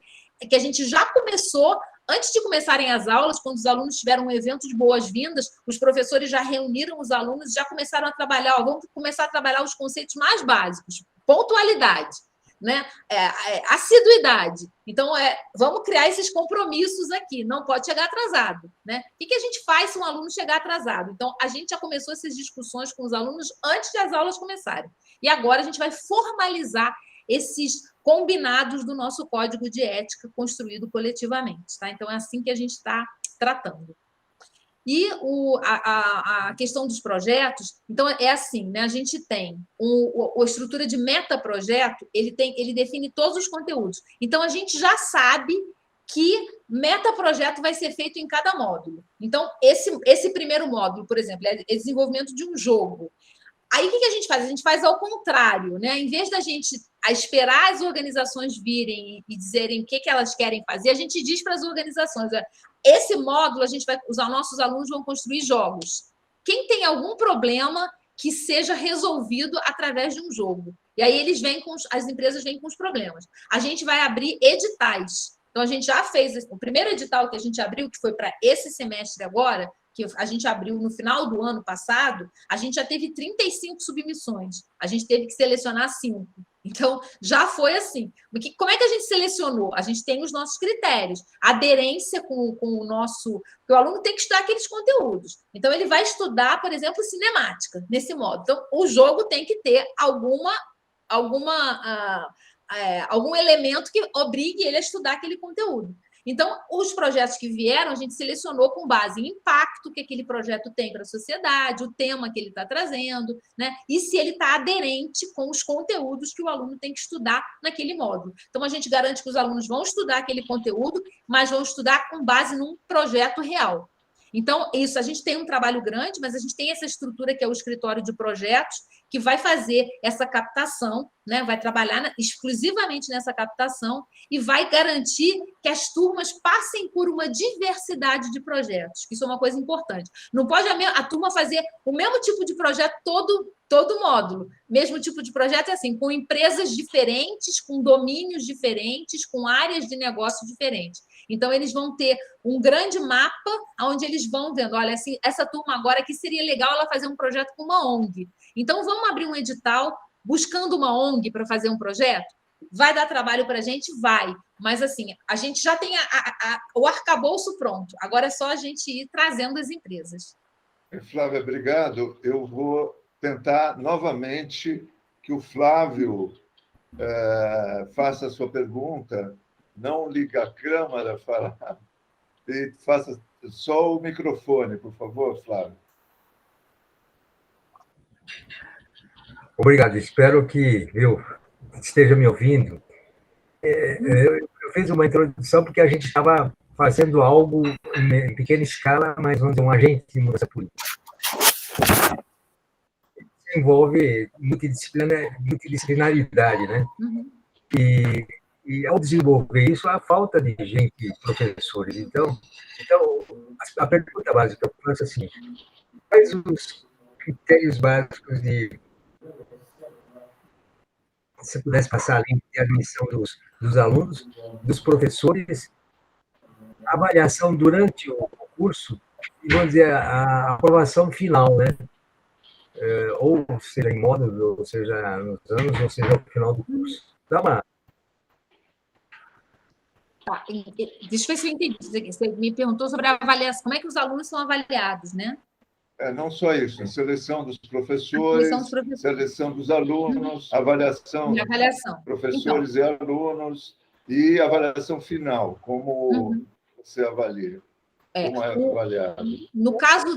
que a gente já começou, antes de começarem as aulas, quando os alunos tiveram um evento de boas-vindas, os professores já reuniram os alunos e já começaram a trabalhar, vamos começar a trabalhar os conceitos mais básicos, pontualidade. né? Assiduidade. Então, vamos criar esses compromissos aqui, não pode chegar atrasado, né? O que a gente faz se um aluno chegar atrasado? Então, a gente já começou essas discussões com os alunos antes das aulas começarem. E agora a gente vai formalizar esses combinados do nosso código de ética construído coletivamente, tá? Então, é assim que a gente está tratando. E a questão dos projetos, então, é assim, né? A gente tem a estrutura de metaprojeto, ele define todos os conteúdos. Então, a gente já sabe que metaprojeto vai ser feito em cada módulo. Então, esse primeiro módulo, por exemplo, é desenvolvimento de um jogo. Aí, o que a gente faz? A gente faz ao contrário, né? Em vez da gente esperar as organizações virem e dizerem o que elas querem fazer, a gente diz para as organizações, esse módulo, os nossos alunos vão construir jogos. Quem tem algum problema que seja resolvido através de um jogo? E aí as empresas vêm com os problemas. A gente vai abrir editais. Então, a gente já fez o primeiro edital que a gente abriu, que foi para esse semestre agora, que a gente abriu no final do ano passado, a gente já teve 35 submissões. A gente teve que selecionar 5. Então, já foi assim. Como é que a gente selecionou? A gente tem os nossos critérios. Aderência com o nosso... Porque o aluno tem que estudar aqueles conteúdos. Então, ele vai estudar, por exemplo, cinemática, nesse modo. Então, o jogo tem que ter algum elemento que obrigue ele a estudar aquele conteúdo. Então, os projetos que vieram, a gente selecionou com base em impacto que aquele projeto tem para a sociedade, o tema que ele está trazendo, né? E se ele está aderente com os conteúdos que o aluno tem que estudar naquele módulo. Então, a gente garante que os alunos vão estudar aquele conteúdo, mas vão estudar com base num projeto real. Então, isso, a gente tem um trabalho grande, mas a gente tem essa estrutura que é o escritório de projetos, que vai fazer essa captação, né? Vai trabalhar exclusivamente nessa captação e vai garantir que as turmas passem por uma diversidade de projetos, que isso é uma coisa importante. Não pode a turma fazer o mesmo tipo de projeto todo módulo. Mesmo tipo de projeto é assim, com empresas diferentes, com domínios diferentes, com áreas de negócio diferentes. Então, eles vão ter um grande mapa onde eles vão vendo, olha, assim, essa turma agora aqui seria legal ela fazer um projeto com uma ONG. Então, vamos abrir um edital buscando uma ONG para fazer um projeto? Vai dar trabalho para a gente? Vai. Mas, assim, a gente já tem o arcabouço pronto. Agora é só a gente ir trazendo as empresas. Flávia, obrigado. Eu vou tentar novamente que o Flávio faça a sua pergunta, não liga a câmera, e faça só o microfone, por favor, Flávio. Obrigado. Espero que esteja me ouvindo. Eu fiz uma introdução porque a gente estava fazendo algo em pequena escala, mas vamos dizer, um agente de mudança política. Envolve multidisciplinaridade, né? E ao desenvolver isso, há falta de gente, professores. Então a pergunta básica eu faço assim: quais os critérios básicos se você pudesse passar a linha de admissão dos alunos, dos professores, a avaliação durante o curso e, vamos dizer, a aprovação final, né? Ou seja, em módulos, ou seja, nos anos, ou seja, no final do curso. Dá uma... Deixa eu ver se eu entendi. Você me perguntou sobre a avaliação, como é que os alunos são avaliados, né? Não só isso, a seleção dos professores, seleção dos alunos, avaliação de professores e alunos, e avaliação final, como você avalia. Como é avaliado? No caso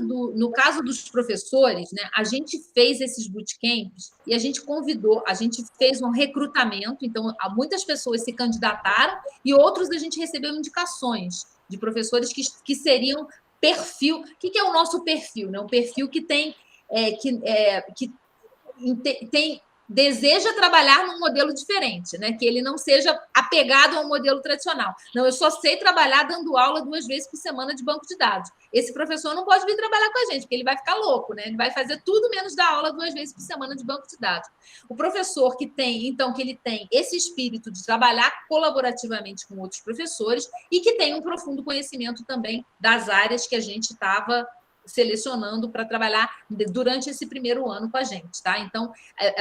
dos professores, né, a gente fez esses bootcamps e a gente fez um recrutamento, então muitas pessoas se candidataram e outros a gente recebeu indicações de professores que seriam perfil. O que é o nosso perfil? Né? Um perfil que deseja trabalhar num modelo diferente, né? Que ele não seja apegado ao modelo tradicional. Não, eu só sei trabalhar dando aula 2 vezes por semana de banco de dados. Esse professor não pode vir trabalhar com a gente, porque ele vai ficar louco, né? Ele vai fazer tudo menos dar aula 2 vezes por semana de banco de dados. O professor que ele tem esse espírito de trabalhar colaborativamente com outros professores e que tem um profundo conhecimento também das áreas que a gente estava selecionando para trabalhar durante esse primeiro ano com a gente, tá? Então,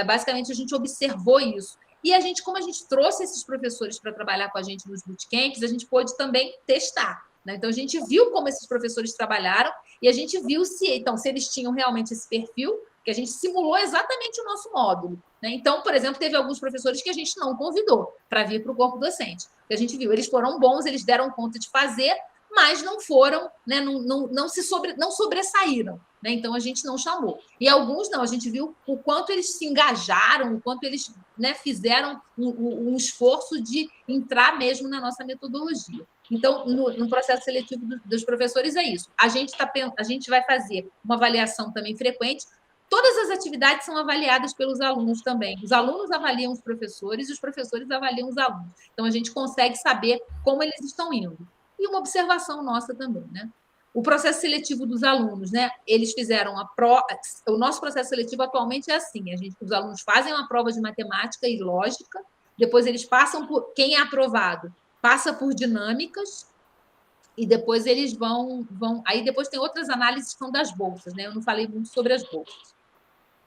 basicamente, a gente observou isso. E a gente, como a gente trouxe esses professores para trabalhar com a gente nos bootcamps, a gente pôde também testar, né? Então, a gente viu como esses professores trabalharam e a gente viu se eles tinham realmente esse perfil, que a gente simulou exatamente o nosso módulo, né? Então, por exemplo, teve alguns professores que a gente não convidou para vir para o corpo docente. Que a gente viu, eles foram bons, eles deram conta de fazer, mas não foram, né? Não sobressaíram, né? Então, a gente não chamou. E alguns não, a gente viu o quanto eles se engajaram, o quanto eles, né, fizeram um esforço de entrar mesmo na nossa metodologia. Então, no processo seletivo dos professores é isso. A gente vai fazer uma avaliação também frequente. Todas as atividades são avaliadas pelos alunos também. Os alunos avaliam os professores e os professores avaliam os alunos. Então, a gente consegue saber como eles estão indo. E uma observação nossa também, né? O processo seletivo dos alunos, né? Eles fizeram o nosso processo seletivo atualmente é assim: os alunos fazem uma prova de matemática e lógica, depois eles passam por. Quem é aprovado passa por dinâmicas, e depois eles vão. Aí depois tem outras análises que são das bolsas, né? Eu não falei muito sobre as bolsas.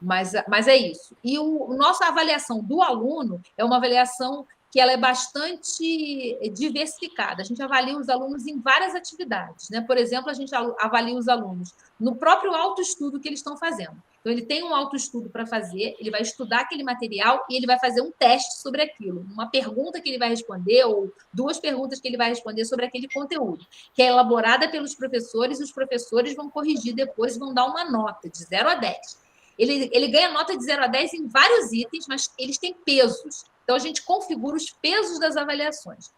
Mas é isso. E nossa avaliação do aluno é uma avaliação que ela é bastante diversificada. A gente avalia os alunos em várias atividades, né? Por exemplo, a gente avalia os alunos no próprio autoestudo que eles estão fazendo. Então, ele tem um autoestudo para fazer, ele vai estudar aquele material e ele vai fazer um teste sobre aquilo. Uma pergunta que ele vai responder, ou 2 perguntas que ele vai responder sobre aquele conteúdo, que é elaborada pelos professores, e os professores vão corrigir depois e vão dar uma nota de 0 a 10. Ele ganha nota de 0 a 10 em vários itens, mas eles têm pesos. Então, a gente configura os pesos das avaliações.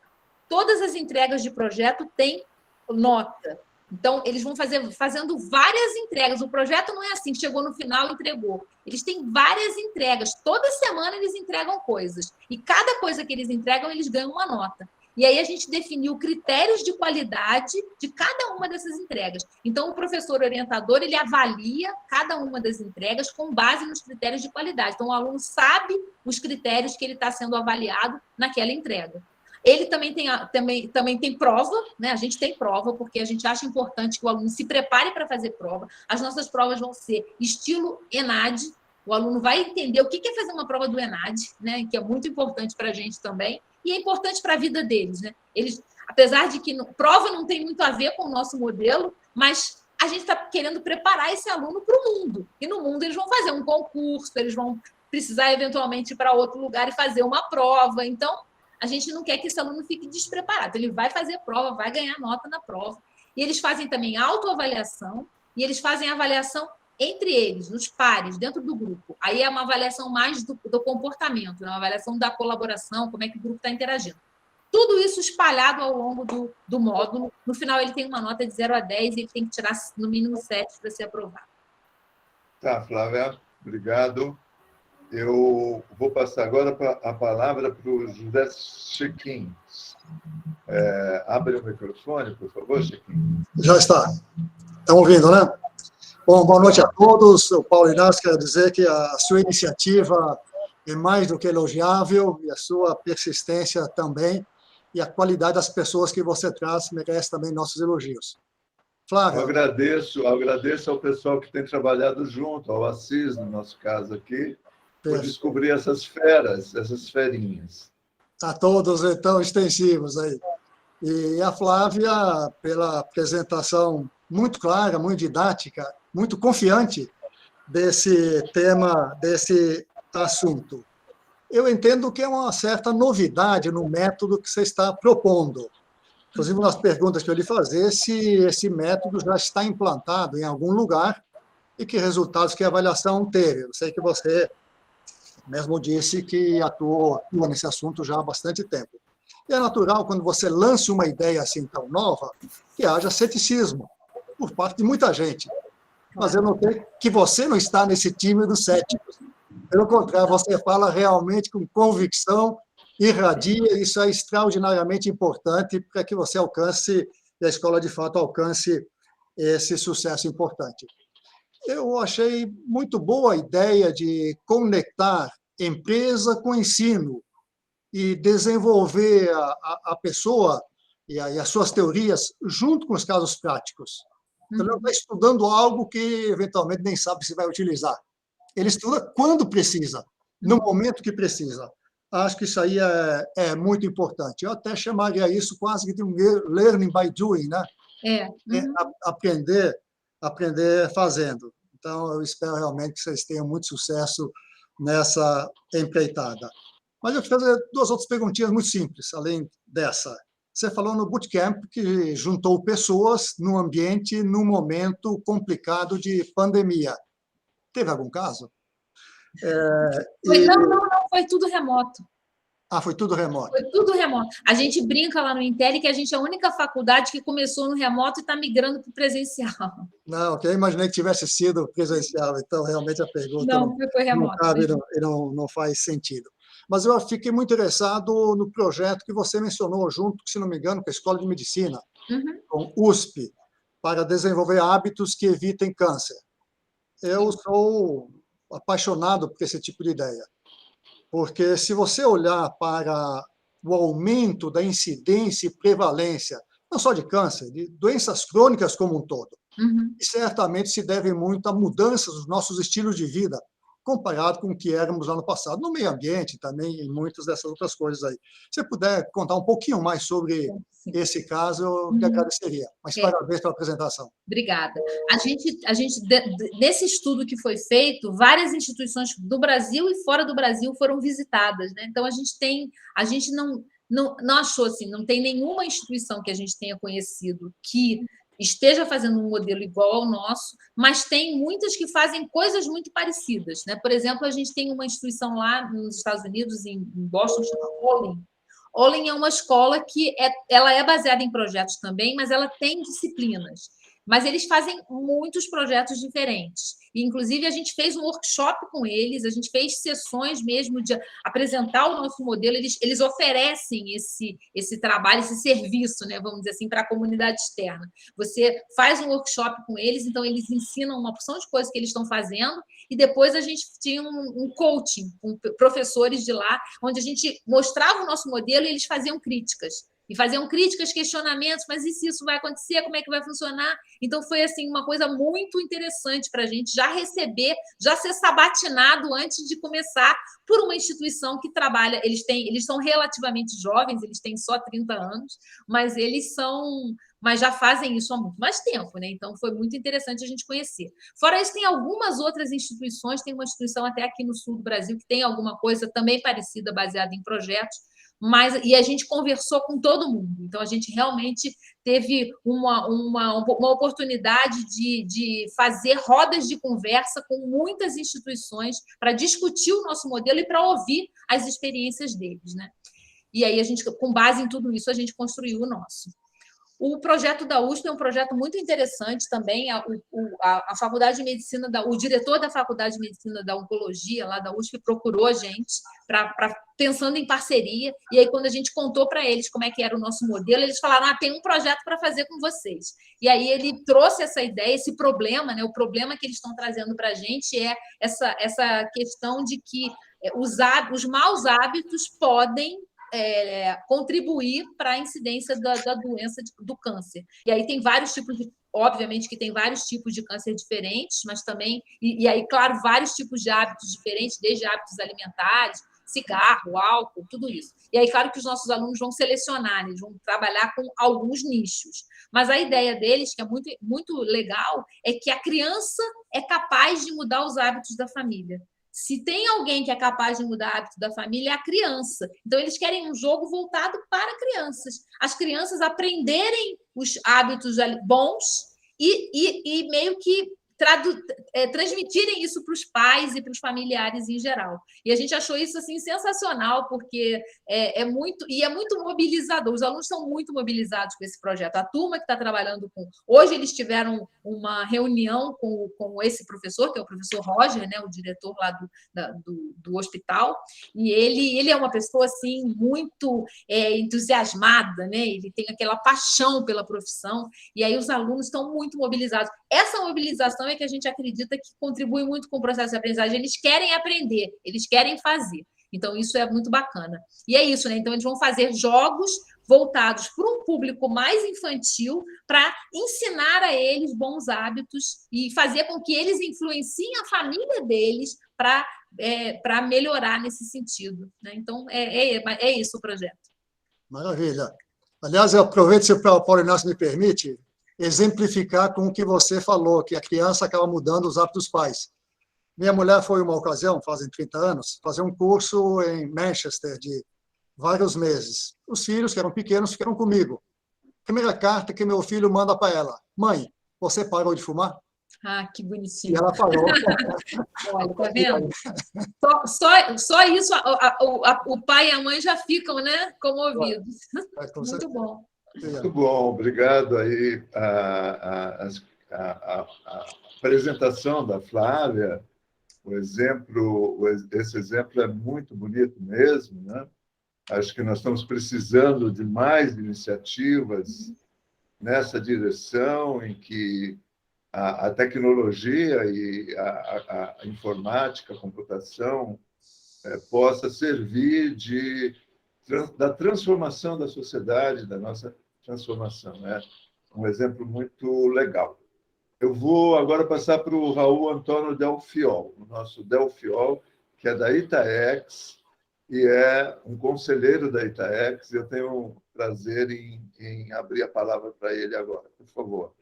Todas as entregas de projeto têm nota. Então, eles vão fazendo várias entregas. O projeto não é assim, chegou no final e entregou. Eles têm várias entregas. Toda semana eles entregam coisas. E cada coisa que eles entregam, eles ganham uma nota. E aí a gente definiu critérios de qualidade de cada uma dessas entregas. Então, o professor orientador, ele avalia cada uma das entregas com base nos critérios de qualidade. Então, o aluno sabe os critérios que ele está sendo avaliado naquela entrega. Ele também tem prova, né? A gente tem prova, porque a gente acha importante que o aluno se prepare para fazer prova. As nossas provas vão ser estilo ENAD. O aluno vai entender o que é fazer uma prova do ENAD, né? Que é muito importante para a gente também. E é importante para a vida deles, né? Eles, apesar de que prova não tem muito a ver com o nosso modelo, mas a gente está querendo preparar esse aluno para o mundo. E no mundo eles vão fazer um concurso, eles vão precisar eventualmente ir para outro lugar e fazer uma prova. Então, a gente não quer que esse aluno fique despreparado. Ele vai fazer prova, vai ganhar nota na prova. E eles fazem também autoavaliação, e eles fazem avaliação entre eles, nos pares, dentro do grupo. Aí é uma avaliação mais do comportamento, uma avaliação da colaboração, como é que o grupo está interagindo. Tudo isso espalhado ao longo do módulo. No final, ele tem uma nota de 0 a 10 e ele tem que tirar, no mínimo, 7 para ser aprovado. Tá, Flávia, obrigado. Eu vou passar agora a palavra para o José Chiquim. Abre o microfone, por favor, Chiquim. Já está. Estão ouvindo, né? Bom, boa noite a todos. O Paulo Inácio quer dizer que a sua iniciativa é mais do que elogiável e a sua persistência também, e a qualidade das pessoas que você traz merece também nossos elogios. Flávio. Eu agradeço ao pessoal que tem trabalhado junto, ao Assis, no nosso caso aqui, por descobrir essas feras, essas ferinhas. A todos, então, extensivos aí. E a Flávia, pela apresentação muito clara, muito didática, muito confiante desse tema, desse assunto. Eu entendo que é uma certa novidade no método que você está propondo. Inclusive, nas perguntas que eu lhe fazer, se esse método já está implantado em algum lugar e que resultados que a avaliação teve. Eu sei que você mesmo disse que atua nesse assunto já há bastante tempo. E é natural, quando você lança uma ideia assim tão nova, que haja ceticismo por parte de muita gente. Mas eu notei que você não está nesse time dos céticos. Pelo contrário, você fala realmente com convicção, irradia, isso é extraordinariamente importante para que você alcance, e a escola de fato alcance esse sucesso importante. Eu achei muito boa a ideia de conectar empresa com ensino e desenvolver a pessoa e as suas teorias junto com os casos práticos. Então, ele não está estudando algo que, eventualmente, nem sabe se vai utilizar. Ele estuda quando precisa, no momento que precisa. Acho que isso aí é muito importante. Eu até chamaria isso quase que de um learning by doing, né? Aprender fazendo. Então, eu espero realmente que vocês tenham muito sucesso nessa empreitada. Mas eu quero fazer 2 outras perguntinhas muito simples, além dessa. Você falou no bootcamp que juntou pessoas num ambiente, num momento complicado de pandemia. Teve algum caso? Não, foi tudo remoto. Foi tudo remoto. Foi tudo remoto. A gente brinca lá no Intel que a gente é a única faculdade que começou no remoto e está migrando para o presencial. Não, eu imaginei que tivesse sido presencial, então realmente a pergunta não foi remoto, não cabe e não faz sentido. Mas eu fiquei muito interessado no projeto que você mencionou junto, se não me engano, com a Escola de Medicina, com USP, para desenvolver hábitos que evitem câncer. Eu sou apaixonado por esse tipo de ideia, porque se você olhar para o aumento da incidência e prevalência, não só de câncer, de doenças crônicas como um todo, e certamente se deve muito a mudanças dos nossos estilos de vida, comparado com o que éramos lá no passado, no meio ambiente também, e muitas dessas outras coisas aí. Se você puder contar um pouquinho mais sobre esse caso, eu lhe agradeceria. Mas parabéns pela apresentação. Obrigada. A gente, nesse estudo que foi feito, várias instituições do Brasil e fora do Brasil foram visitadas, né? Então, a gente não achou assim, não tem nenhuma instituição que a gente tenha conhecido que esteja fazendo um modelo igual ao nosso, mas tem muitas que fazem coisas muito parecidas, né? Por exemplo, a gente tem uma instituição lá nos Estados Unidos, em Boston, chamada Olin. Olin é uma escola que ela é baseada em projetos também, mas ela tem disciplinas. Mas eles fazem muitos projetos diferentes. E, inclusive, a gente fez um workshop com eles, a gente fez sessões mesmo de apresentar o nosso modelo. Eles oferecem esse trabalho, esse serviço, né, vamos dizer assim, para a comunidade externa. Você faz um workshop com eles, então eles ensinam uma porção de coisas que eles estão fazendo, e depois a gente tinha um coaching com professores de lá, onde a gente mostrava o nosso modelo e eles faziam críticas. E faziam críticas, questionamentos, mas e se isso vai acontecer? Como é que vai funcionar? Então, foi assim, uma coisa muito interessante para a gente já receber, já ser sabatinado antes de começar por uma instituição que trabalha. Eles são relativamente jovens, eles têm só 30 anos, mas mas já fazem isso há muito mais tempo, né? Então, foi muito interessante a gente conhecer. Fora isso, tem algumas outras instituições, tem uma instituição até aqui no sul do Brasil que tem alguma coisa também parecida, baseada em projetos, e a gente conversou com todo mundo. Então, a gente realmente teve uma oportunidade de fazer rodas de conversa com muitas instituições para discutir o nosso modelo e para ouvir as experiências deles, né? E aí, com base em tudo isso, a gente construiu o nosso. O projeto da USP é um projeto muito interessante também. A Faculdade de Medicina, o diretor da Faculdade de Medicina da Oncologia, lá da USP, procurou a gente pensando em parceria. E aí, quando a gente contou para eles como é que era o nosso modelo, eles falaram: tem um projeto para fazer com vocês. E aí ele trouxe essa ideia, esse problema, né? O problema que eles estão trazendo para a gente é essa questão de que os maus hábitos podem contribuir para a incidência da doença do câncer. E aí tem vários tipos obviamente que tem vários tipos de câncer diferentes, mas também, e aí, claro, vários tipos de hábitos diferentes, desde hábitos alimentares, cigarro, álcool, tudo isso. E aí, claro que os nossos alunos vão selecionar, eles vão trabalhar com alguns nichos. Mas a ideia deles, que é muito, muito legal, é que a criança é capaz de mudar os hábitos da família. Se tem alguém que é capaz de mudar o hábito da família, é a criança. Então, eles querem um jogo voltado para crianças. As crianças aprenderem os hábitos bons e meio que transmitirem isso para os pais e para os familiares em geral. E a gente achou isso assim sensacional, porque é muito mobilizador. Os alunos são muito mobilizados com esse projeto. A turma que está trabalhando hoje eles tiveram uma reunião com esse professor, que é o professor Roger, né, o diretor lá do hospital, e ele é uma pessoa assim muito entusiasmada, né? Ele tem aquela paixão pela profissão, e aí os alunos estão muito mobilizados. Essa mobilização é que a gente acredita que contribui muito com o processo de aprendizagem. Eles querem aprender, eles querem fazer. Então, isso é muito bacana. E é isso, né? Então, eles vão fazer jogos voltados para um público mais infantil para ensinar a eles bons hábitos e fazer com que eles influenciem a família deles para para melhorar nesse sentido, né? Então, é isso o projeto. Maravilha. Aliás, eu aproveito, se o Paulo Inácio me permite, exemplificar com o que você falou, que a criança acaba mudando os hábitos dos pais. Minha mulher foi, uma ocasião, fazem 30 anos, fazer um curso em Manchester de vários meses. Os filhos, que eram pequenos, ficaram comigo. Primeira carta que meu filho manda para ela: mãe, você parou de fumar? Ah, que E bonitinho. ela parou. Olha, tá vendo? Só isso, o pai e a mãe já ficam, né, comovidos. Muito bom. Muito bom, obrigado aí. A apresentação da Flávia, esse exemplo é muito bonito mesmo, né? Acho que nós estamos precisando de mais iniciativas nessa direção, em que a tecnologia e a informática, a computação possa servir da transformação da sociedade, da nossa transformação. É um exemplo muito legal. Eu vou agora passar para o Raul Antônio Delfiol, o nosso Delfiol, que é da Itaex e é um conselheiro da Itaex. Eu tenho um prazer em abrir a palavra para ele agora. Por favor.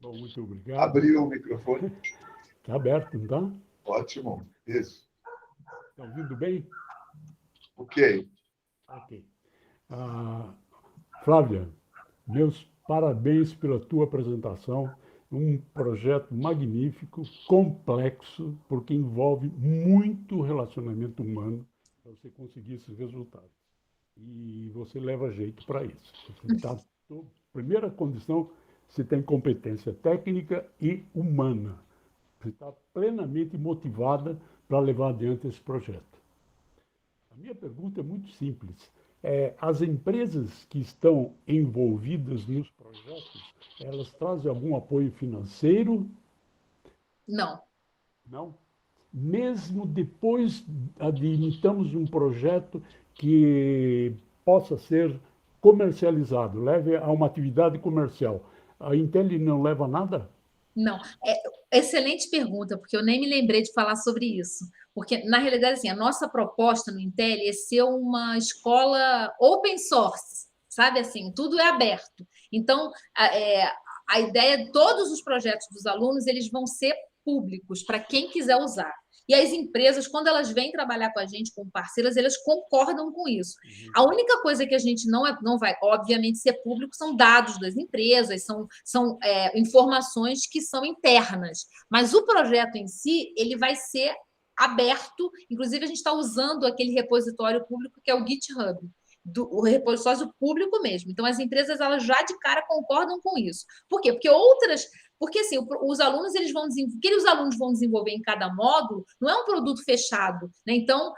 Bom, muito obrigado. Abriu o microfone? Está aberto, não está? Ótimo. Isso. Está ouvindo bem? Ok. Ok. Flávia, meus parabéns pela tua apresentação. Um projeto magnífico, complexo, porque envolve muito relacionamento humano para você conseguir esses resultados. E você leva jeito para isso. Primeira condição, você tem competência técnica e humana. Você está plenamente motivada para levar adiante esse projeto. A minha pergunta é muito simples. As empresas que estão envolvidas nos projetos, elas trazem algum apoio financeiro? Não. Não? Mesmo depois admitamos um projeto que possa ser comercializado, leve a uma atividade comercial, a Intel não leva nada? Não. Excelente pergunta, porque eu nem me lembrei de falar sobre isso. Porque, na realidade, assim, a nossa proposta no Intel é ser uma escola open source, sabe? Assim, tudo é aberto. Então, a ideia de todos os projetos dos alunos, eles vão ser públicos para quem quiser usar. E as empresas, quando elas vêm trabalhar com a gente, como parceiras, elas concordam com isso. A única coisa que a gente não vai, obviamente, ser público são dados das empresas, são informações que são internas. Mas o projeto em si, ele vai ser aberto. Inclusive, a gente está usando aquele repositório público que é o GitHub, o repositório público mesmo. Então, as empresas, elas já de cara concordam com isso. Por quê? Porque assim, os alunos, o que os alunos vão desenvolver em cada módulo não é um produto fechado, né? Então,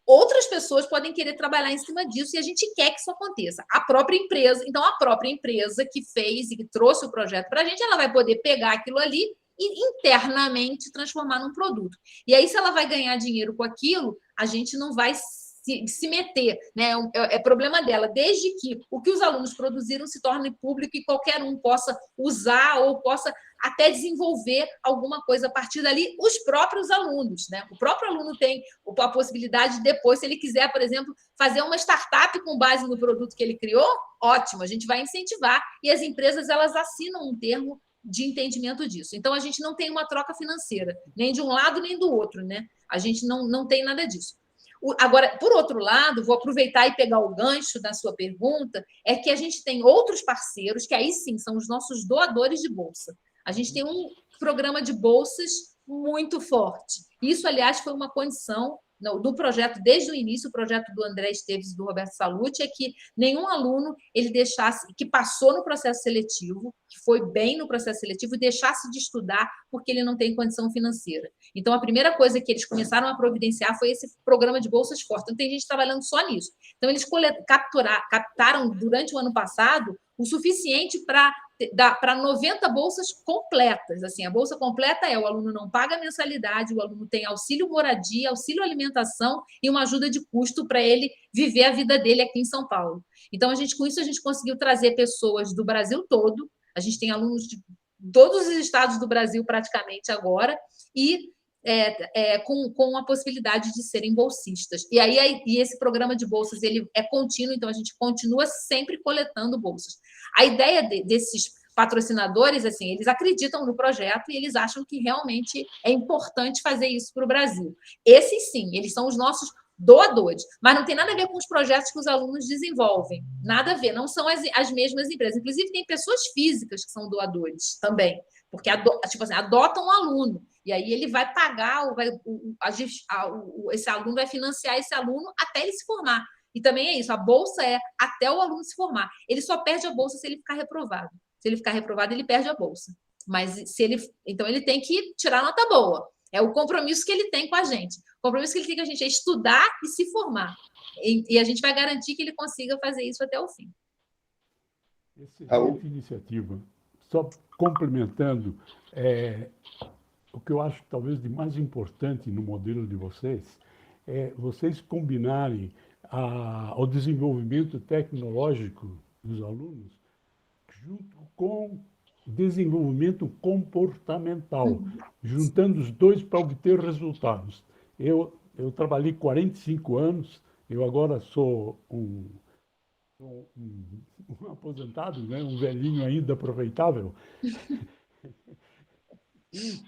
outras pessoas podem querer trabalhar em cima disso e a gente quer que isso aconteça. A própria empresa que fez e que trouxe o projeto para a gente, ela vai poder pegar aquilo ali e internamente transformar num produto. E aí, se ela vai ganhar dinheiro com aquilo, a gente não vai se meter, né? É problema dela, desde que o que os alunos produziram se torne público e qualquer um possa usar ou possa até desenvolver alguma coisa a partir dali, os próprios alunos, né? O próprio aluno tem a possibilidade de depois, se ele quiser, por exemplo, fazer uma startup com base no produto que ele criou, ótimo, a gente vai incentivar e as empresas, elas assinam um termo de entendimento disso. Então, a gente não tem uma troca financeira, nem de um lado nem do outro, né? A gente não tem nada disso. Agora, por outro lado, vou aproveitar e pegar o gancho da sua pergunta, é que a gente tem outros parceiros, que aí sim são os nossos doadores de bolsa. A gente tem um programa de bolsas muito forte. Isso, aliás, foi uma condição do projeto, desde o início, o projeto do André Esteves e do Roberto Salluti, é que nenhum aluno ele deixasse, que passou no processo seletivo, que foi bem no processo seletivo, deixasse de estudar porque ele não tem condição financeira. Então, a primeira coisa que eles começaram a providenciar foi esse programa de bolsas forte. Então, tem gente trabalhando só nisso. Então, eles captaram, durante o ano passado, o suficiente para 90 bolsas completas. Assim, a bolsa completa o aluno não paga mensalidade, o aluno tem auxílio moradia, auxílio alimentação e uma ajuda de custo para ele viver a vida dele aqui em São Paulo. Então, com isso, a gente conseguiu trazer pessoas do Brasil todo, a gente tem alunos de todos os estados do Brasil praticamente agora, e com a possibilidade de serem bolsistas. E esse programa de bolsas ele é contínuo, então a gente continua sempre coletando bolsas. A ideia desses patrocinadores, assim, eles acreditam no projeto e eles acham que realmente é importante fazer isso para o Brasil. Esses, sim, eles são os nossos doadores, mas não tem nada a ver com os projetos que os alunos desenvolvem, nada a ver, não são as mesmas empresas. Inclusive, tem pessoas físicas que são doadores também, porque tipo assim, adotam um aluno, e aí ele vai pagar, esse aluno vai financiar esse aluno até ele se formar. E também é isso, a bolsa é até o aluno se formar. Ele só perde a bolsa se ele ficar reprovado. Se ele ficar reprovado, ele perde a bolsa. Mas então ele tem que tirar nota boa. É o compromisso que ele tem com a gente. O compromisso que ele tem com a gente é estudar e se formar. E a gente vai garantir que ele consiga fazer isso até o fim. Excelente iniciativa. Só complementando, o que eu acho talvez de mais importante no modelo de vocês é vocês combinarem o desenvolvimento tecnológico dos alunos junto com desenvolvimento comportamental, juntando os dois para obter resultados. Eu trabalhei 45 anos, eu agora sou um aposentado, né? Um velhinho ainda aproveitável. E,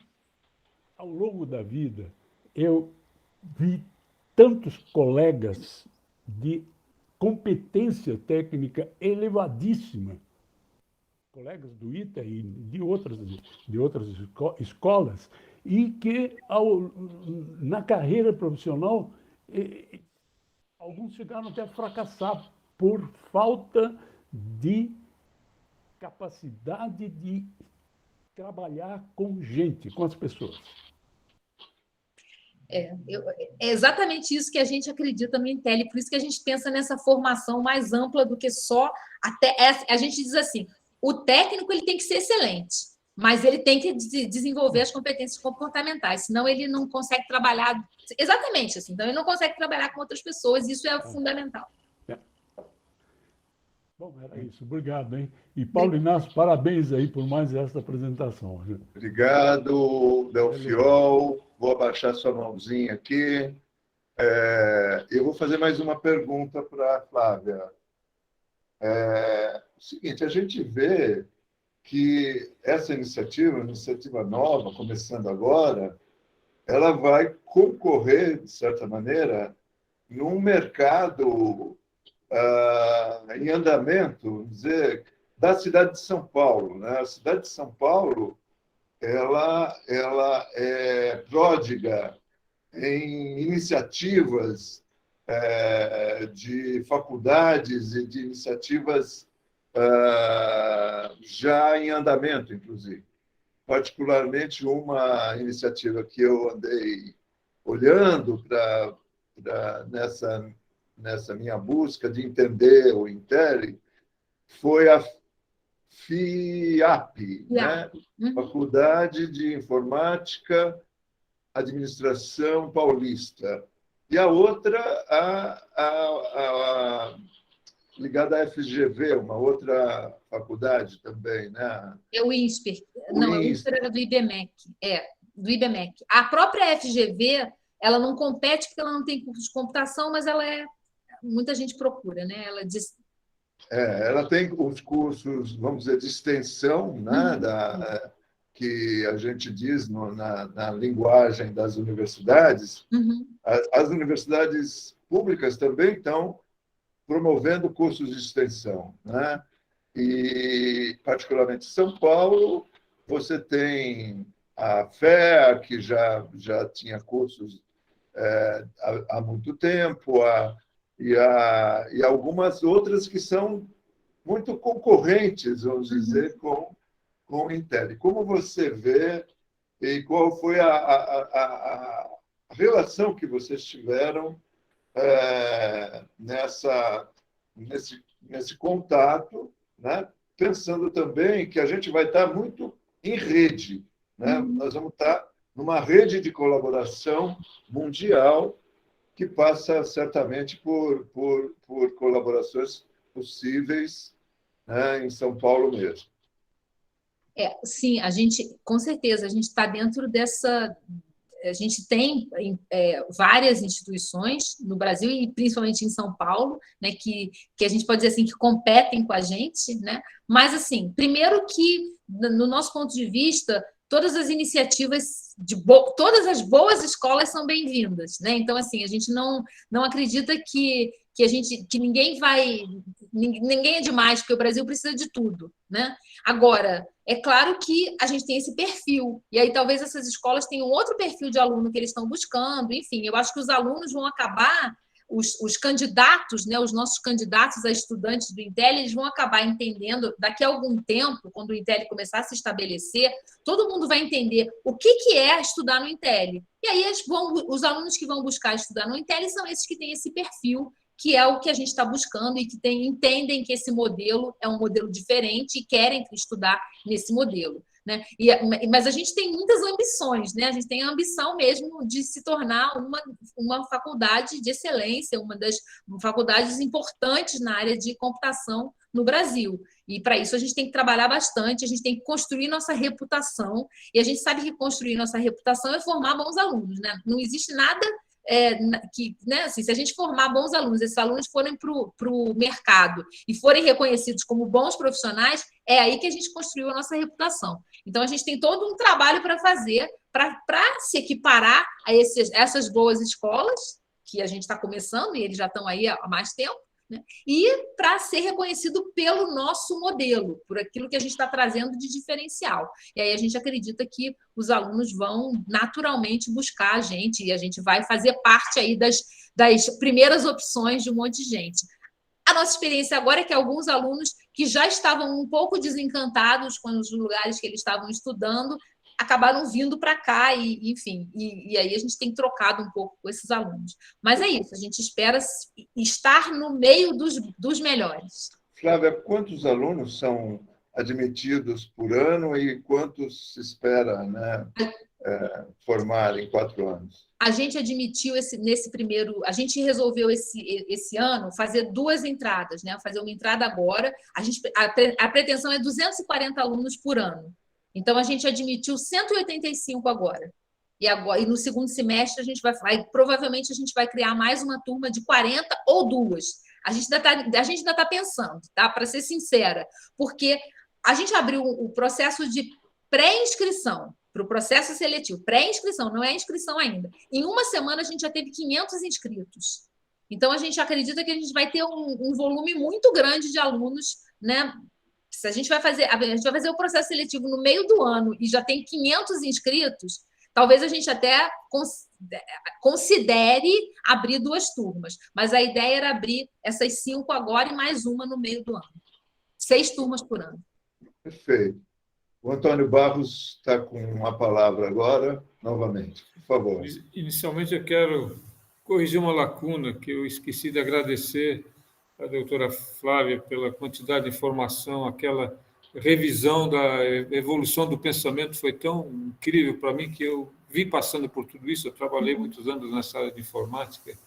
ao longo da vida, eu vi tantos colegas de competência técnica elevadíssima, colegas do ITA e de outras escolas, e que, na carreira profissional, alguns chegaram até a fracassar por falta de capacidade de trabalhar com gente, com as pessoas. É exatamente isso que a gente acredita no Intel, por isso que a gente pensa nessa formação mais ampla do que só a gente diz assim, o técnico ele tem que ser excelente, mas ele tem que desenvolver as competências comportamentais, senão ele não consegue trabalhar exatamente assim, então ele não consegue trabalhar com outras pessoas, isso é fundamental. Bom, era isso. Obrigado, hein? E Paulo Inácio, parabéns aí por mais essa apresentação. Obrigado, Delfiol. Vou abaixar sua mãozinha aqui. Eu vou fazer mais uma pergunta para a Flávia. O seguinte, a gente vê que essa iniciativa, uma iniciativa nova, começando agora, ela vai concorrer, de certa maneira, num mercado em andamento, vamos dizer, da cidade de São Paulo, né? A cidade de São Paulo ela é pródiga em iniciativas de faculdades e de iniciativas já em andamento, inclusive. Particularmente uma iniciativa que eu andei olhando nessa minha busca de entender o Intel, foi a FIAP, né? Faculdade de Informática, Administração Paulista. E a outra, ligada à FGV, uma outra faculdade também, né? O INSPER. Não, o INSPER era do IBMEC. Do IBMEC. A própria FGV, ela não compete porque ela não tem curso de computação, mas muita gente procura, né? Ela tem os cursos, vamos dizer, de extensão, né? Que a gente diz na linguagem das universidades. As universidades públicas também estão promovendo cursos de extensão, né? E, particularmente em São Paulo, você tem a FEA, que já tinha cursos há muito tempo, e algumas outras que são muito concorrentes, vamos dizer, com o Intel. Como você vê e qual foi a relação que vocês tiveram nesse contato, né? Pensando também que a gente vai estar muito em rede, né? Nós vamos estar numa rede de colaboração mundial que passa certamente por colaborações possíveis, né, em São Paulo mesmo. Sim, com certeza, a gente está dentro a gente tem várias instituições no Brasil e principalmente em São Paulo, né, que a gente pode dizer assim que competem com a gente, né? Mas assim, primeiro que no nosso ponto de vista, todas as iniciativas todas as boas escolas são bem-vindas, né? Então assim, a gente não acredita que ninguém é demais, porque o Brasil precisa de tudo, né? Agora, é claro que a gente tem esse perfil, e aí talvez essas escolas tenham outro perfil de aluno que eles estão buscando, enfim, eu acho que os alunos vão acabar, os candidatos, né, os nossos candidatos a estudantes do Intel, eles vão acabar entendendo, daqui a algum tempo, quando o Intel começar a se estabelecer, todo mundo vai entender o que é estudar no Intel. E aí os alunos que vão buscar estudar no Intel são esses que têm esse perfil, que é o que a gente está buscando e que entendem que esse modelo é um modelo diferente e querem estudar nesse modelo, né? Mas a gente tem muitas ambições, né? A gente tem a ambição mesmo de se tornar uma faculdade de excelência, uma das faculdades importantes na área de computação no Brasil. E para isso a gente tem que trabalhar bastante, a gente tem que construir nossa reputação, e a gente sabe que construir nossa reputação é formar bons alunos, né? Não existe nada né, assim, se a gente formar bons alunos, esses alunos forem para o mercado e forem reconhecidos como bons profissionais, é aí que a gente construiu a nossa reputação. Então, a gente tem todo um trabalho para fazer para se equiparar a essas boas escolas, que a gente está começando, e eles já estão aí há mais tempo, né? E para ser reconhecido pelo nosso modelo, por aquilo que a gente está trazendo de diferencial. E aí a gente acredita que os alunos vão naturalmente buscar a gente e a gente vai fazer parte aí das primeiras opções de um monte de gente. A nossa experiência agora é que alguns alunos que já estavam um pouco desencantados com os lugares que eles estavam estudando acabaram vindo para cá, enfim, e aí a gente tem trocado um pouco com esses alunos. Mas é isso, a gente espera estar no meio dos melhores. Flávia, quantos alunos são admitidos por ano e quantos se espera, né, formar em 4 anos? A gente admitiu nesse primeiro... A gente resolveu esse ano fazer 2 entradas, né? Fazer uma entrada agora. A pretensão é 240 alunos por ano. Então, a gente admitiu 185 agora. E no segundo semestre, provavelmente a gente vai criar mais uma turma de 40 ou 2. A gente ainda está pensando, tá? Para ser sincera, porque a gente abriu o processo de pré-inscrição para o processo seletivo. Pré-inscrição, não é inscrição ainda. Em uma semana, a gente já teve 500 inscritos. Então, a gente acredita que a gente vai ter um volume muito grande de alunos, né? Se a gente vai fazer o processo seletivo no meio do ano e já tem 500 inscritos, talvez a gente até considere abrir 2 turmas. Mas a ideia era abrir essas 5 agora e mais uma no meio do ano. 6 turmas por ano. Perfeito. O Antônio Barros está com a palavra agora, novamente. Por favor. Inicialmente, eu quero corrigir uma lacuna que eu esqueci de agradecer à doutora Flávia pela quantidade de informação, aquela revisão da evolução do pensamento foi tão incrível para mim que eu vi passando por tudo isso, eu trabalhei muitos anos nessa área de informática,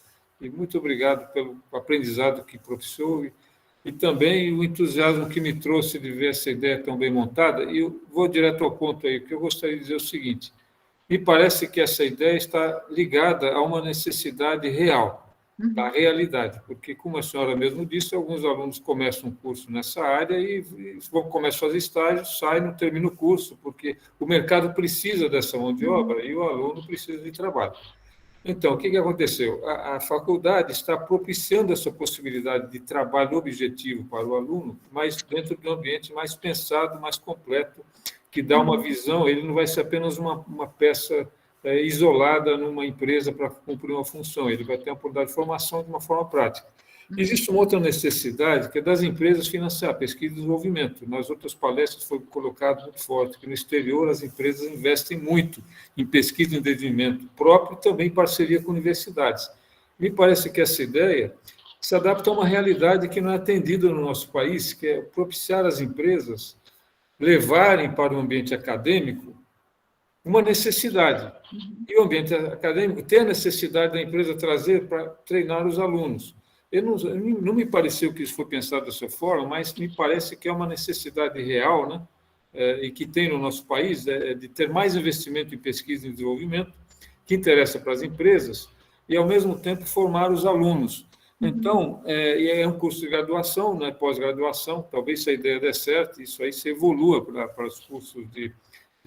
e muito obrigado pelo aprendizado que professou e também o entusiasmo que me trouxe de ver essa ideia tão bem montada. E eu vou direto ao ponto aí, que eu gostaria de dizer o seguinte: me parece que essa ideia está ligada a uma necessidade real, da realidade, porque, como a senhora mesmo disse, alguns alunos começam um curso nessa área e começam a fazer estágio, saem, não terminam o curso, porque o mercado precisa dessa mão de obra e o aluno precisa de trabalho. Então, o que aconteceu? A faculdade está propiciando essa possibilidade de trabalho objetivo para o aluno, mas dentro de um ambiente mais pensado, mais completo, que dá uma visão, ele não vai ser apenas uma peça isolada numa empresa para cumprir uma função, ele vai ter a oportunidade de formação de uma forma prática. Existe uma outra necessidade, que é das empresas financiar pesquisa e desenvolvimento. Nas outras palestras foi colocado muito forte que no exterior as empresas investem muito em pesquisa e desenvolvimento próprio e também em parceria com universidades. Me parece que essa ideia se adapta a uma realidade que não é atendida no nosso país, que é propiciar as empresas levarem para o ambiente acadêmico uma necessidade. E o ambiente acadêmico tem a necessidade da empresa trazer para treinar os alunos. Não me pareceu que isso foi pensado dessa forma, mas me parece que é uma necessidade real, né? E que tem no nosso país, de ter mais investimento em pesquisa e desenvolvimento, que interessa para as empresas e, ao mesmo tempo, formar os alunos. Então, é um curso de graduação, né, pós-graduação, talvez se a ideia der certo, isso aí se evolua para os cursos de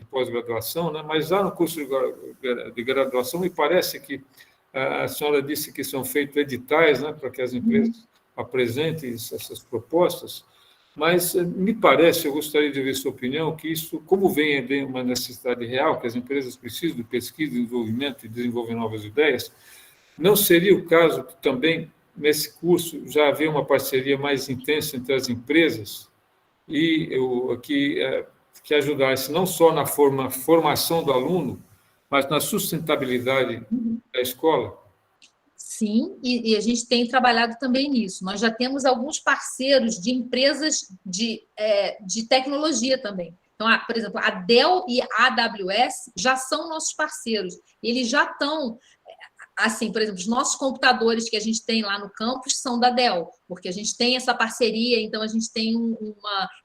pós-graduação, né, mas já no curso de graduação, me parece que a senhora disse que são feitos editais, né, para que as empresas apresentem essas propostas, mas me parece, eu gostaria de ver sua opinião, que isso, como vem de uma necessidade real, que as empresas precisam de pesquisa, desenvolvimento e desenvolver novas ideias, não seria o caso que também, nesse curso, já haver uma parceria mais intensa entre as empresas e que ajudasse não só na formação do aluno, mas na sustentabilidade da escola? Sim, e a gente tem trabalhado também nisso. Nós já temos alguns parceiros de empresas de tecnologia também. Então, por exemplo, a Dell e a AWS já são nossos parceiros. Eles já estão, assim, por exemplo, os nossos computadores que a gente tem lá no campus são da Dell, porque a gente tem essa parceria, então a gente tem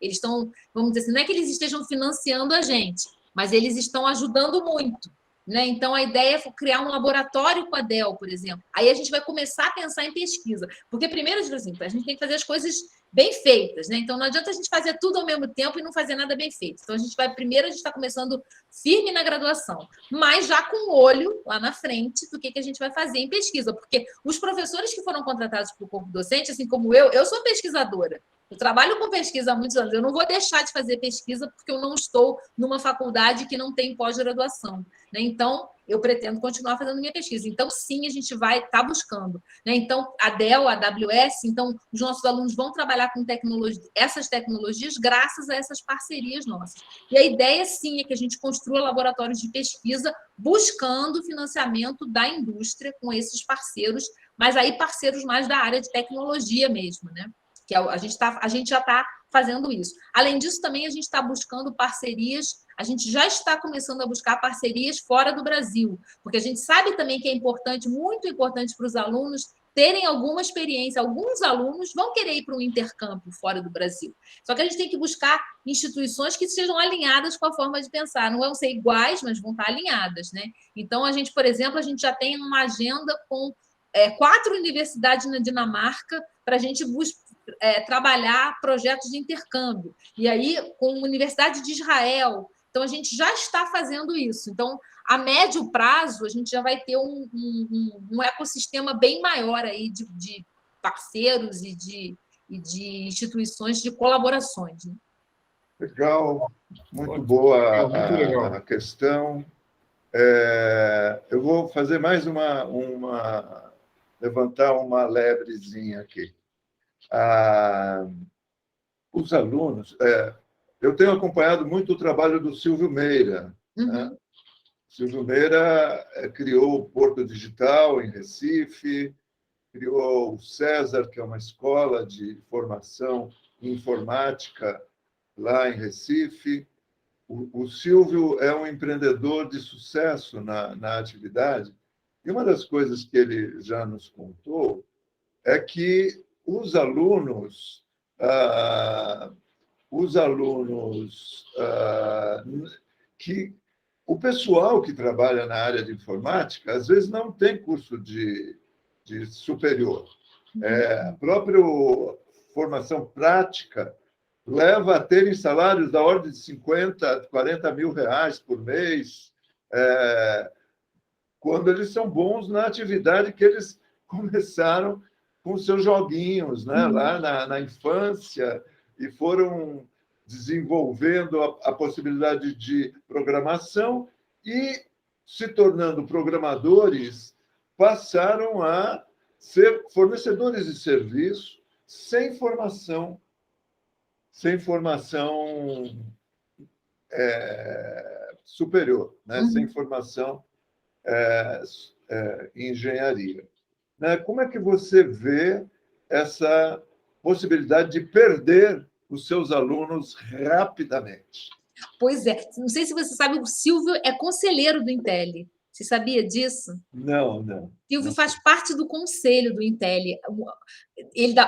eles estão, vamos dizer assim, não é que eles estejam financiando a gente, mas eles estão ajudando muito. Né? Então, a ideia é criar um laboratório com a Dell, por exemplo. Aí a gente vai começar a pensar em pesquisa. Porque, primeiro, assim, a gente tem que fazer as coisas bem feitas. Né? Então, não adianta a gente fazer tudo ao mesmo tempo e não fazer nada bem feito. Então, primeiro, a gente está começando firme na graduação, mas já com o olho lá na frente do que a gente vai fazer em pesquisa. Porque os professores que foram contratados para o corpo docente, assim como eu sou pesquisadora. Eu trabalho com pesquisa há muitos anos. Eu não vou deixar de fazer pesquisa porque eu não estou numa faculdade que não tem pós-graduação. Né? Então, eu pretendo continuar fazendo minha pesquisa. Então, sim, a gente vai estar buscando. Né? Então, a Dell, a AWS, então, os nossos alunos vão trabalhar com essas tecnologias graças a essas parcerias nossas. E a ideia, sim, é que a gente construa laboratórios de pesquisa buscando financiamento da indústria com esses parceiros, mas aí parceiros mais da área de tecnologia mesmo, né? Que a gente já está fazendo isso. Além disso, também a gente está buscando parcerias, a gente já está começando a buscar parcerias fora do Brasil, porque a gente sabe também que é importante, muito importante para os alunos terem alguma experiência. Alguns alunos vão querer ir para um intercâmbio fora do Brasil. Só que a gente tem que buscar instituições que estejam alinhadas com a forma de pensar. Não vão ser iguais, mas vão estar alinhadas. Né? Então, a gente, por exemplo, a gente já tem uma agenda com 4 universidades na Dinamarca para a gente trabalhar projetos de intercâmbio. E aí, com a Universidade de Israel. Então, a gente já está fazendo isso. Então, a médio prazo, a gente já vai ter um ecossistema bem maior aí de parceiros e de instituições de colaborações. Né? Legal, muito boa a questão. Eu vou fazer mais levantar uma lebrezinha aqui. Os alunos... eu tenho acompanhado muito o trabalho do Silvio Meira. Né? Silvio Meira criou o Porto Digital em Recife, criou o César, que é uma escola de formação em informática lá em Recife. O Silvio é um empreendedor de sucesso na atividade. E uma das coisas que ele já nos contou é que os alunos que o pessoal que trabalha na área de informática às vezes não tem curso de superior. A própria formação prática leva a terem salários da ordem de 50, 40 mil reais por mês, quando eles são bons na atividade que eles começaram com seus joguinhos, né? Lá na infância, e foram desenvolvendo a possibilidade de programação e, se tornando programadores, passaram a ser fornecedores de serviço sem formação superior, né? Sem formação em engenharia. Né? Como é que você vê essa possibilidade de perder os seus alunos rapidamente? Pois é. Não sei se você sabe, o Silvio é conselheiro do Intel. Você sabia disso? Não. Silvio faz parte do conselho do Intel.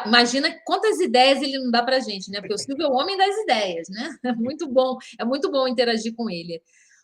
Imagina quantas ideias ele não dá para a gente, né? Porque o Silvio é o homem das ideias, né? É muito bom interagir com ele.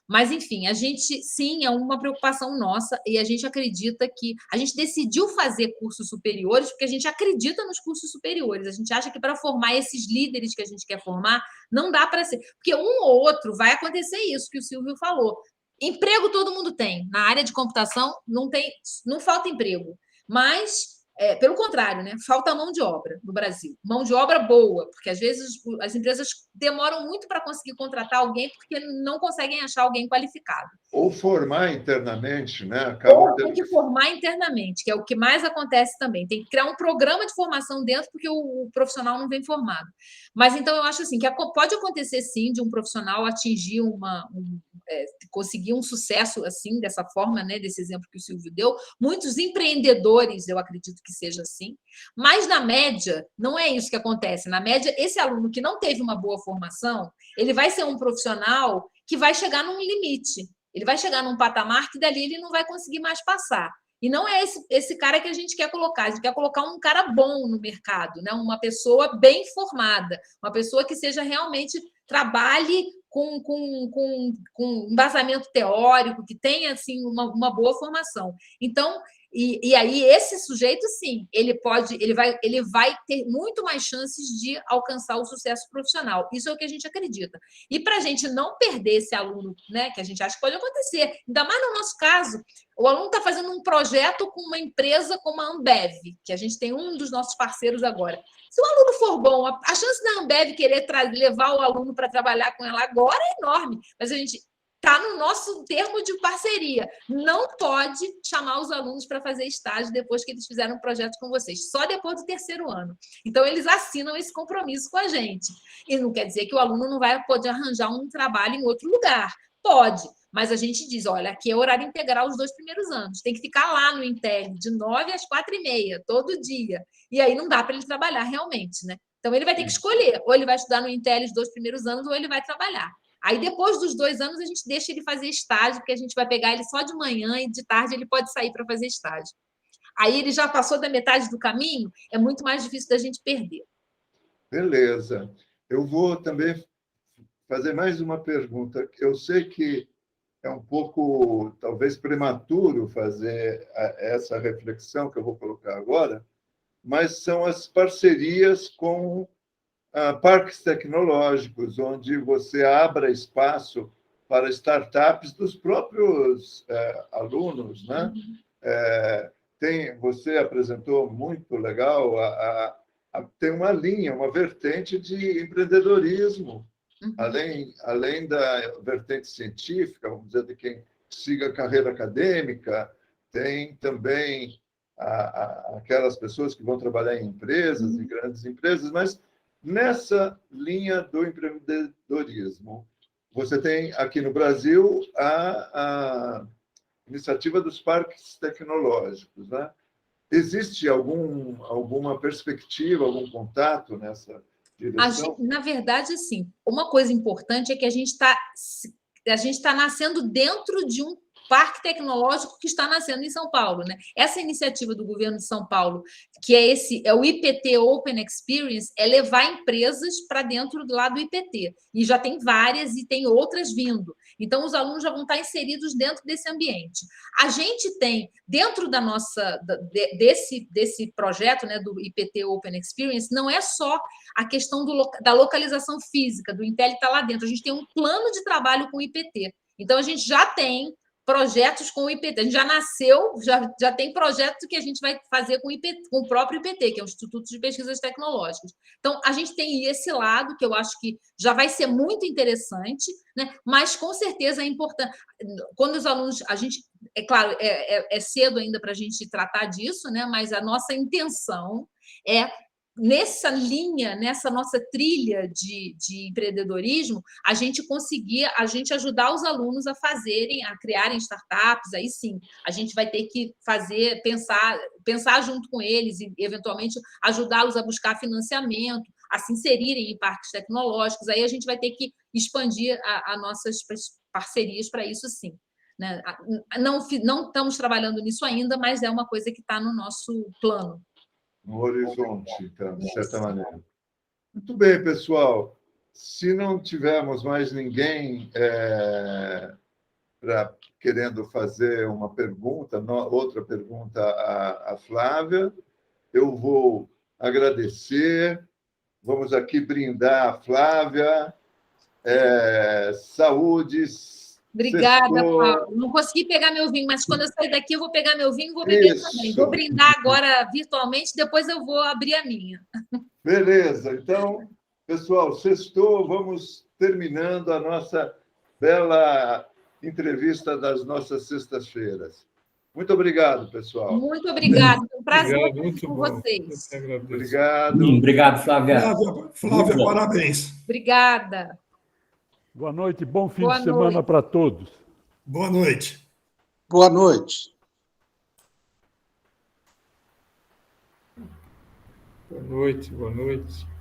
Mas, enfim, a gente, sim, é uma preocupação nossa e a gente acredita que... A gente decidiu fazer cursos superiores porque a gente acredita nos cursos superiores. A gente acha que para formar esses líderes que a gente quer formar, não dá para ser... Porque um ou outro vai acontecer isso que o Silvio falou. Emprego todo mundo tem. Na área de computação não falta emprego. Mas... pelo contrário, né? Falta mão de obra no Brasil. Mão de obra boa, porque às vezes as empresas demoram muito para conseguir contratar alguém porque não conseguem achar alguém qualificado. Ou formar internamente, né? Ou tem que formar internamente, que é o que mais acontece também. Tem que criar um programa de formação dentro, porque o profissional não vem formado. Mas então eu acho assim que pode acontecer sim de um profissional atingir conseguir um sucesso assim, dessa forma, né, desse exemplo que o Silvio deu. Muitos empreendedores, eu acredito que seja assim, mas na média, não é isso que acontece. Na média, esse aluno que não teve uma boa formação, ele vai ser um profissional que vai chegar num limite, ele vai chegar num patamar que dali ele não vai conseguir mais passar. E não é esse cara que a gente quer colocar, a gente quer colocar um cara bom no mercado, né? Uma pessoa bem formada, uma pessoa que seja realmente, trabalhe com embasamento teórico, que tenha assim, uma boa formação. Então, e aí esse sujeito, sim, ele vai ter muito mais chances de alcançar o sucesso profissional. Isso é o que a gente acredita. E para a gente não perder esse aluno, né, que a gente acha que pode acontecer, ainda mais no nosso caso, o aluno está fazendo um projeto com uma empresa como a Ambev, que a gente tem um dos nossos parceiros agora. Se o aluno for bom, a chance da Ambev querer levar o aluno para trabalhar com ela agora é enorme, mas a gente está no nosso termo de parceria. Não pode chamar os alunos para fazer estágio depois que eles fizeram um projeto com vocês, só depois do 3º ano. Então, eles assinam esse compromisso com a gente. E não quer dizer que o aluno não vai poder arranjar um trabalho em outro lugar. Pode, mas a gente diz, olha, aqui é horário integral os 2 primeiros anos, tem que ficar lá no Intel, de 9 às 4h30, todo dia. E aí não dá para ele trabalhar realmente, né? Então, ele vai ter que escolher, ou ele vai estudar no Intel os 2 primeiros anos, ou ele vai trabalhar. Aí, depois dos 2 anos, a gente deixa ele fazer estágio, porque a gente vai pegar ele só de manhã e de tarde ele pode sair para fazer estágio. Aí ele já passou da metade do caminho, é muito mais difícil da gente perder. Beleza. Eu vou também fazer mais uma pergunta. Eu sei que é um pouco, talvez, prematuro fazer essa reflexão que eu vou colocar agora, mas são as parcerias com parques tecnológicos, onde você abra espaço para startups dos próprios alunos, né? Você apresentou muito legal, tem uma linha, uma vertente de empreendedorismo, além da vertente científica, vamos dizer, de quem siga a carreira acadêmica, tem também aquelas pessoas que vão trabalhar em empresas, em grandes empresas, mas nessa linha do empreendedorismo, você tem aqui no Brasil a iniciativa dos parques tecnológicos, né? Existe alguma perspectiva, algum contato nessa direção? Na verdade, sim. Uma coisa importante é que a gente está nascendo dentro de um parque tecnológico que está nascendo em São Paulo, né? Essa iniciativa do governo de São Paulo, que é o IPT Open Experience, é levar empresas para dentro lá do IPT. E já tem várias e tem outras vindo. Então, os alunos já vão estar inseridos dentro desse ambiente. A gente tem, dentro desse projeto, né, do IPT Open Experience, não é só a questão da localização física, do Intel estar lá dentro. A gente tem um plano de trabalho com o IPT. Então, a gente já tem projetos com o IPT. A gente já nasceu, já tem projetos que a gente vai fazer com o próprio IPT, que é o Instituto de Pesquisas Tecnológicas. Então, a gente tem esse lado, que eu acho que já vai ser muito interessante, né? Mas, com certeza, é importante. Quando os alunos... é claro, é cedo ainda para a gente tratar disso, né? Mas a nossa intenção é, nessa linha, nessa nossa trilha de empreendedorismo, a gente ajudar os alunos a criarem startups. Aí sim, a gente vai ter que pensar junto com eles e, eventualmente, ajudá-los a buscar financiamento, a se inserirem em parques tecnológicos. Aí a gente vai ter que expandir as nossas parcerias para isso, sim. Né? Não estamos trabalhando nisso ainda, mas é uma coisa que está no nosso plano. No horizonte, então, de certa maneira. Muito bem, pessoal. Se não tivermos mais ninguém querendo fazer uma pergunta, outra pergunta à Flávia. Eu vou agradecer. Vamos aqui brindar a Flávia. Saúde. Obrigada, sextou. Paulo. Não consegui pegar meu vinho, mas quando eu sair daqui, eu vou pegar meu vinho e vou beber também. Vou brindar agora virtualmente, depois eu vou abrir a minha. Beleza. Então, pessoal, sextou, vamos terminando a nossa bela entrevista das nossas sextas-feiras. Muito obrigado, pessoal. Muito obrigada. Foi um prazer Obrigado, estar muito com bom. vocês. Eu que agradeço. Obrigado. Obrigado, Flávia. Flávia, Muito bom. parabéns. Obrigada. Boa noite, bom fim Boa de semana noite. para todos. Boa noite. Boa noite. Boa noite, boa noite.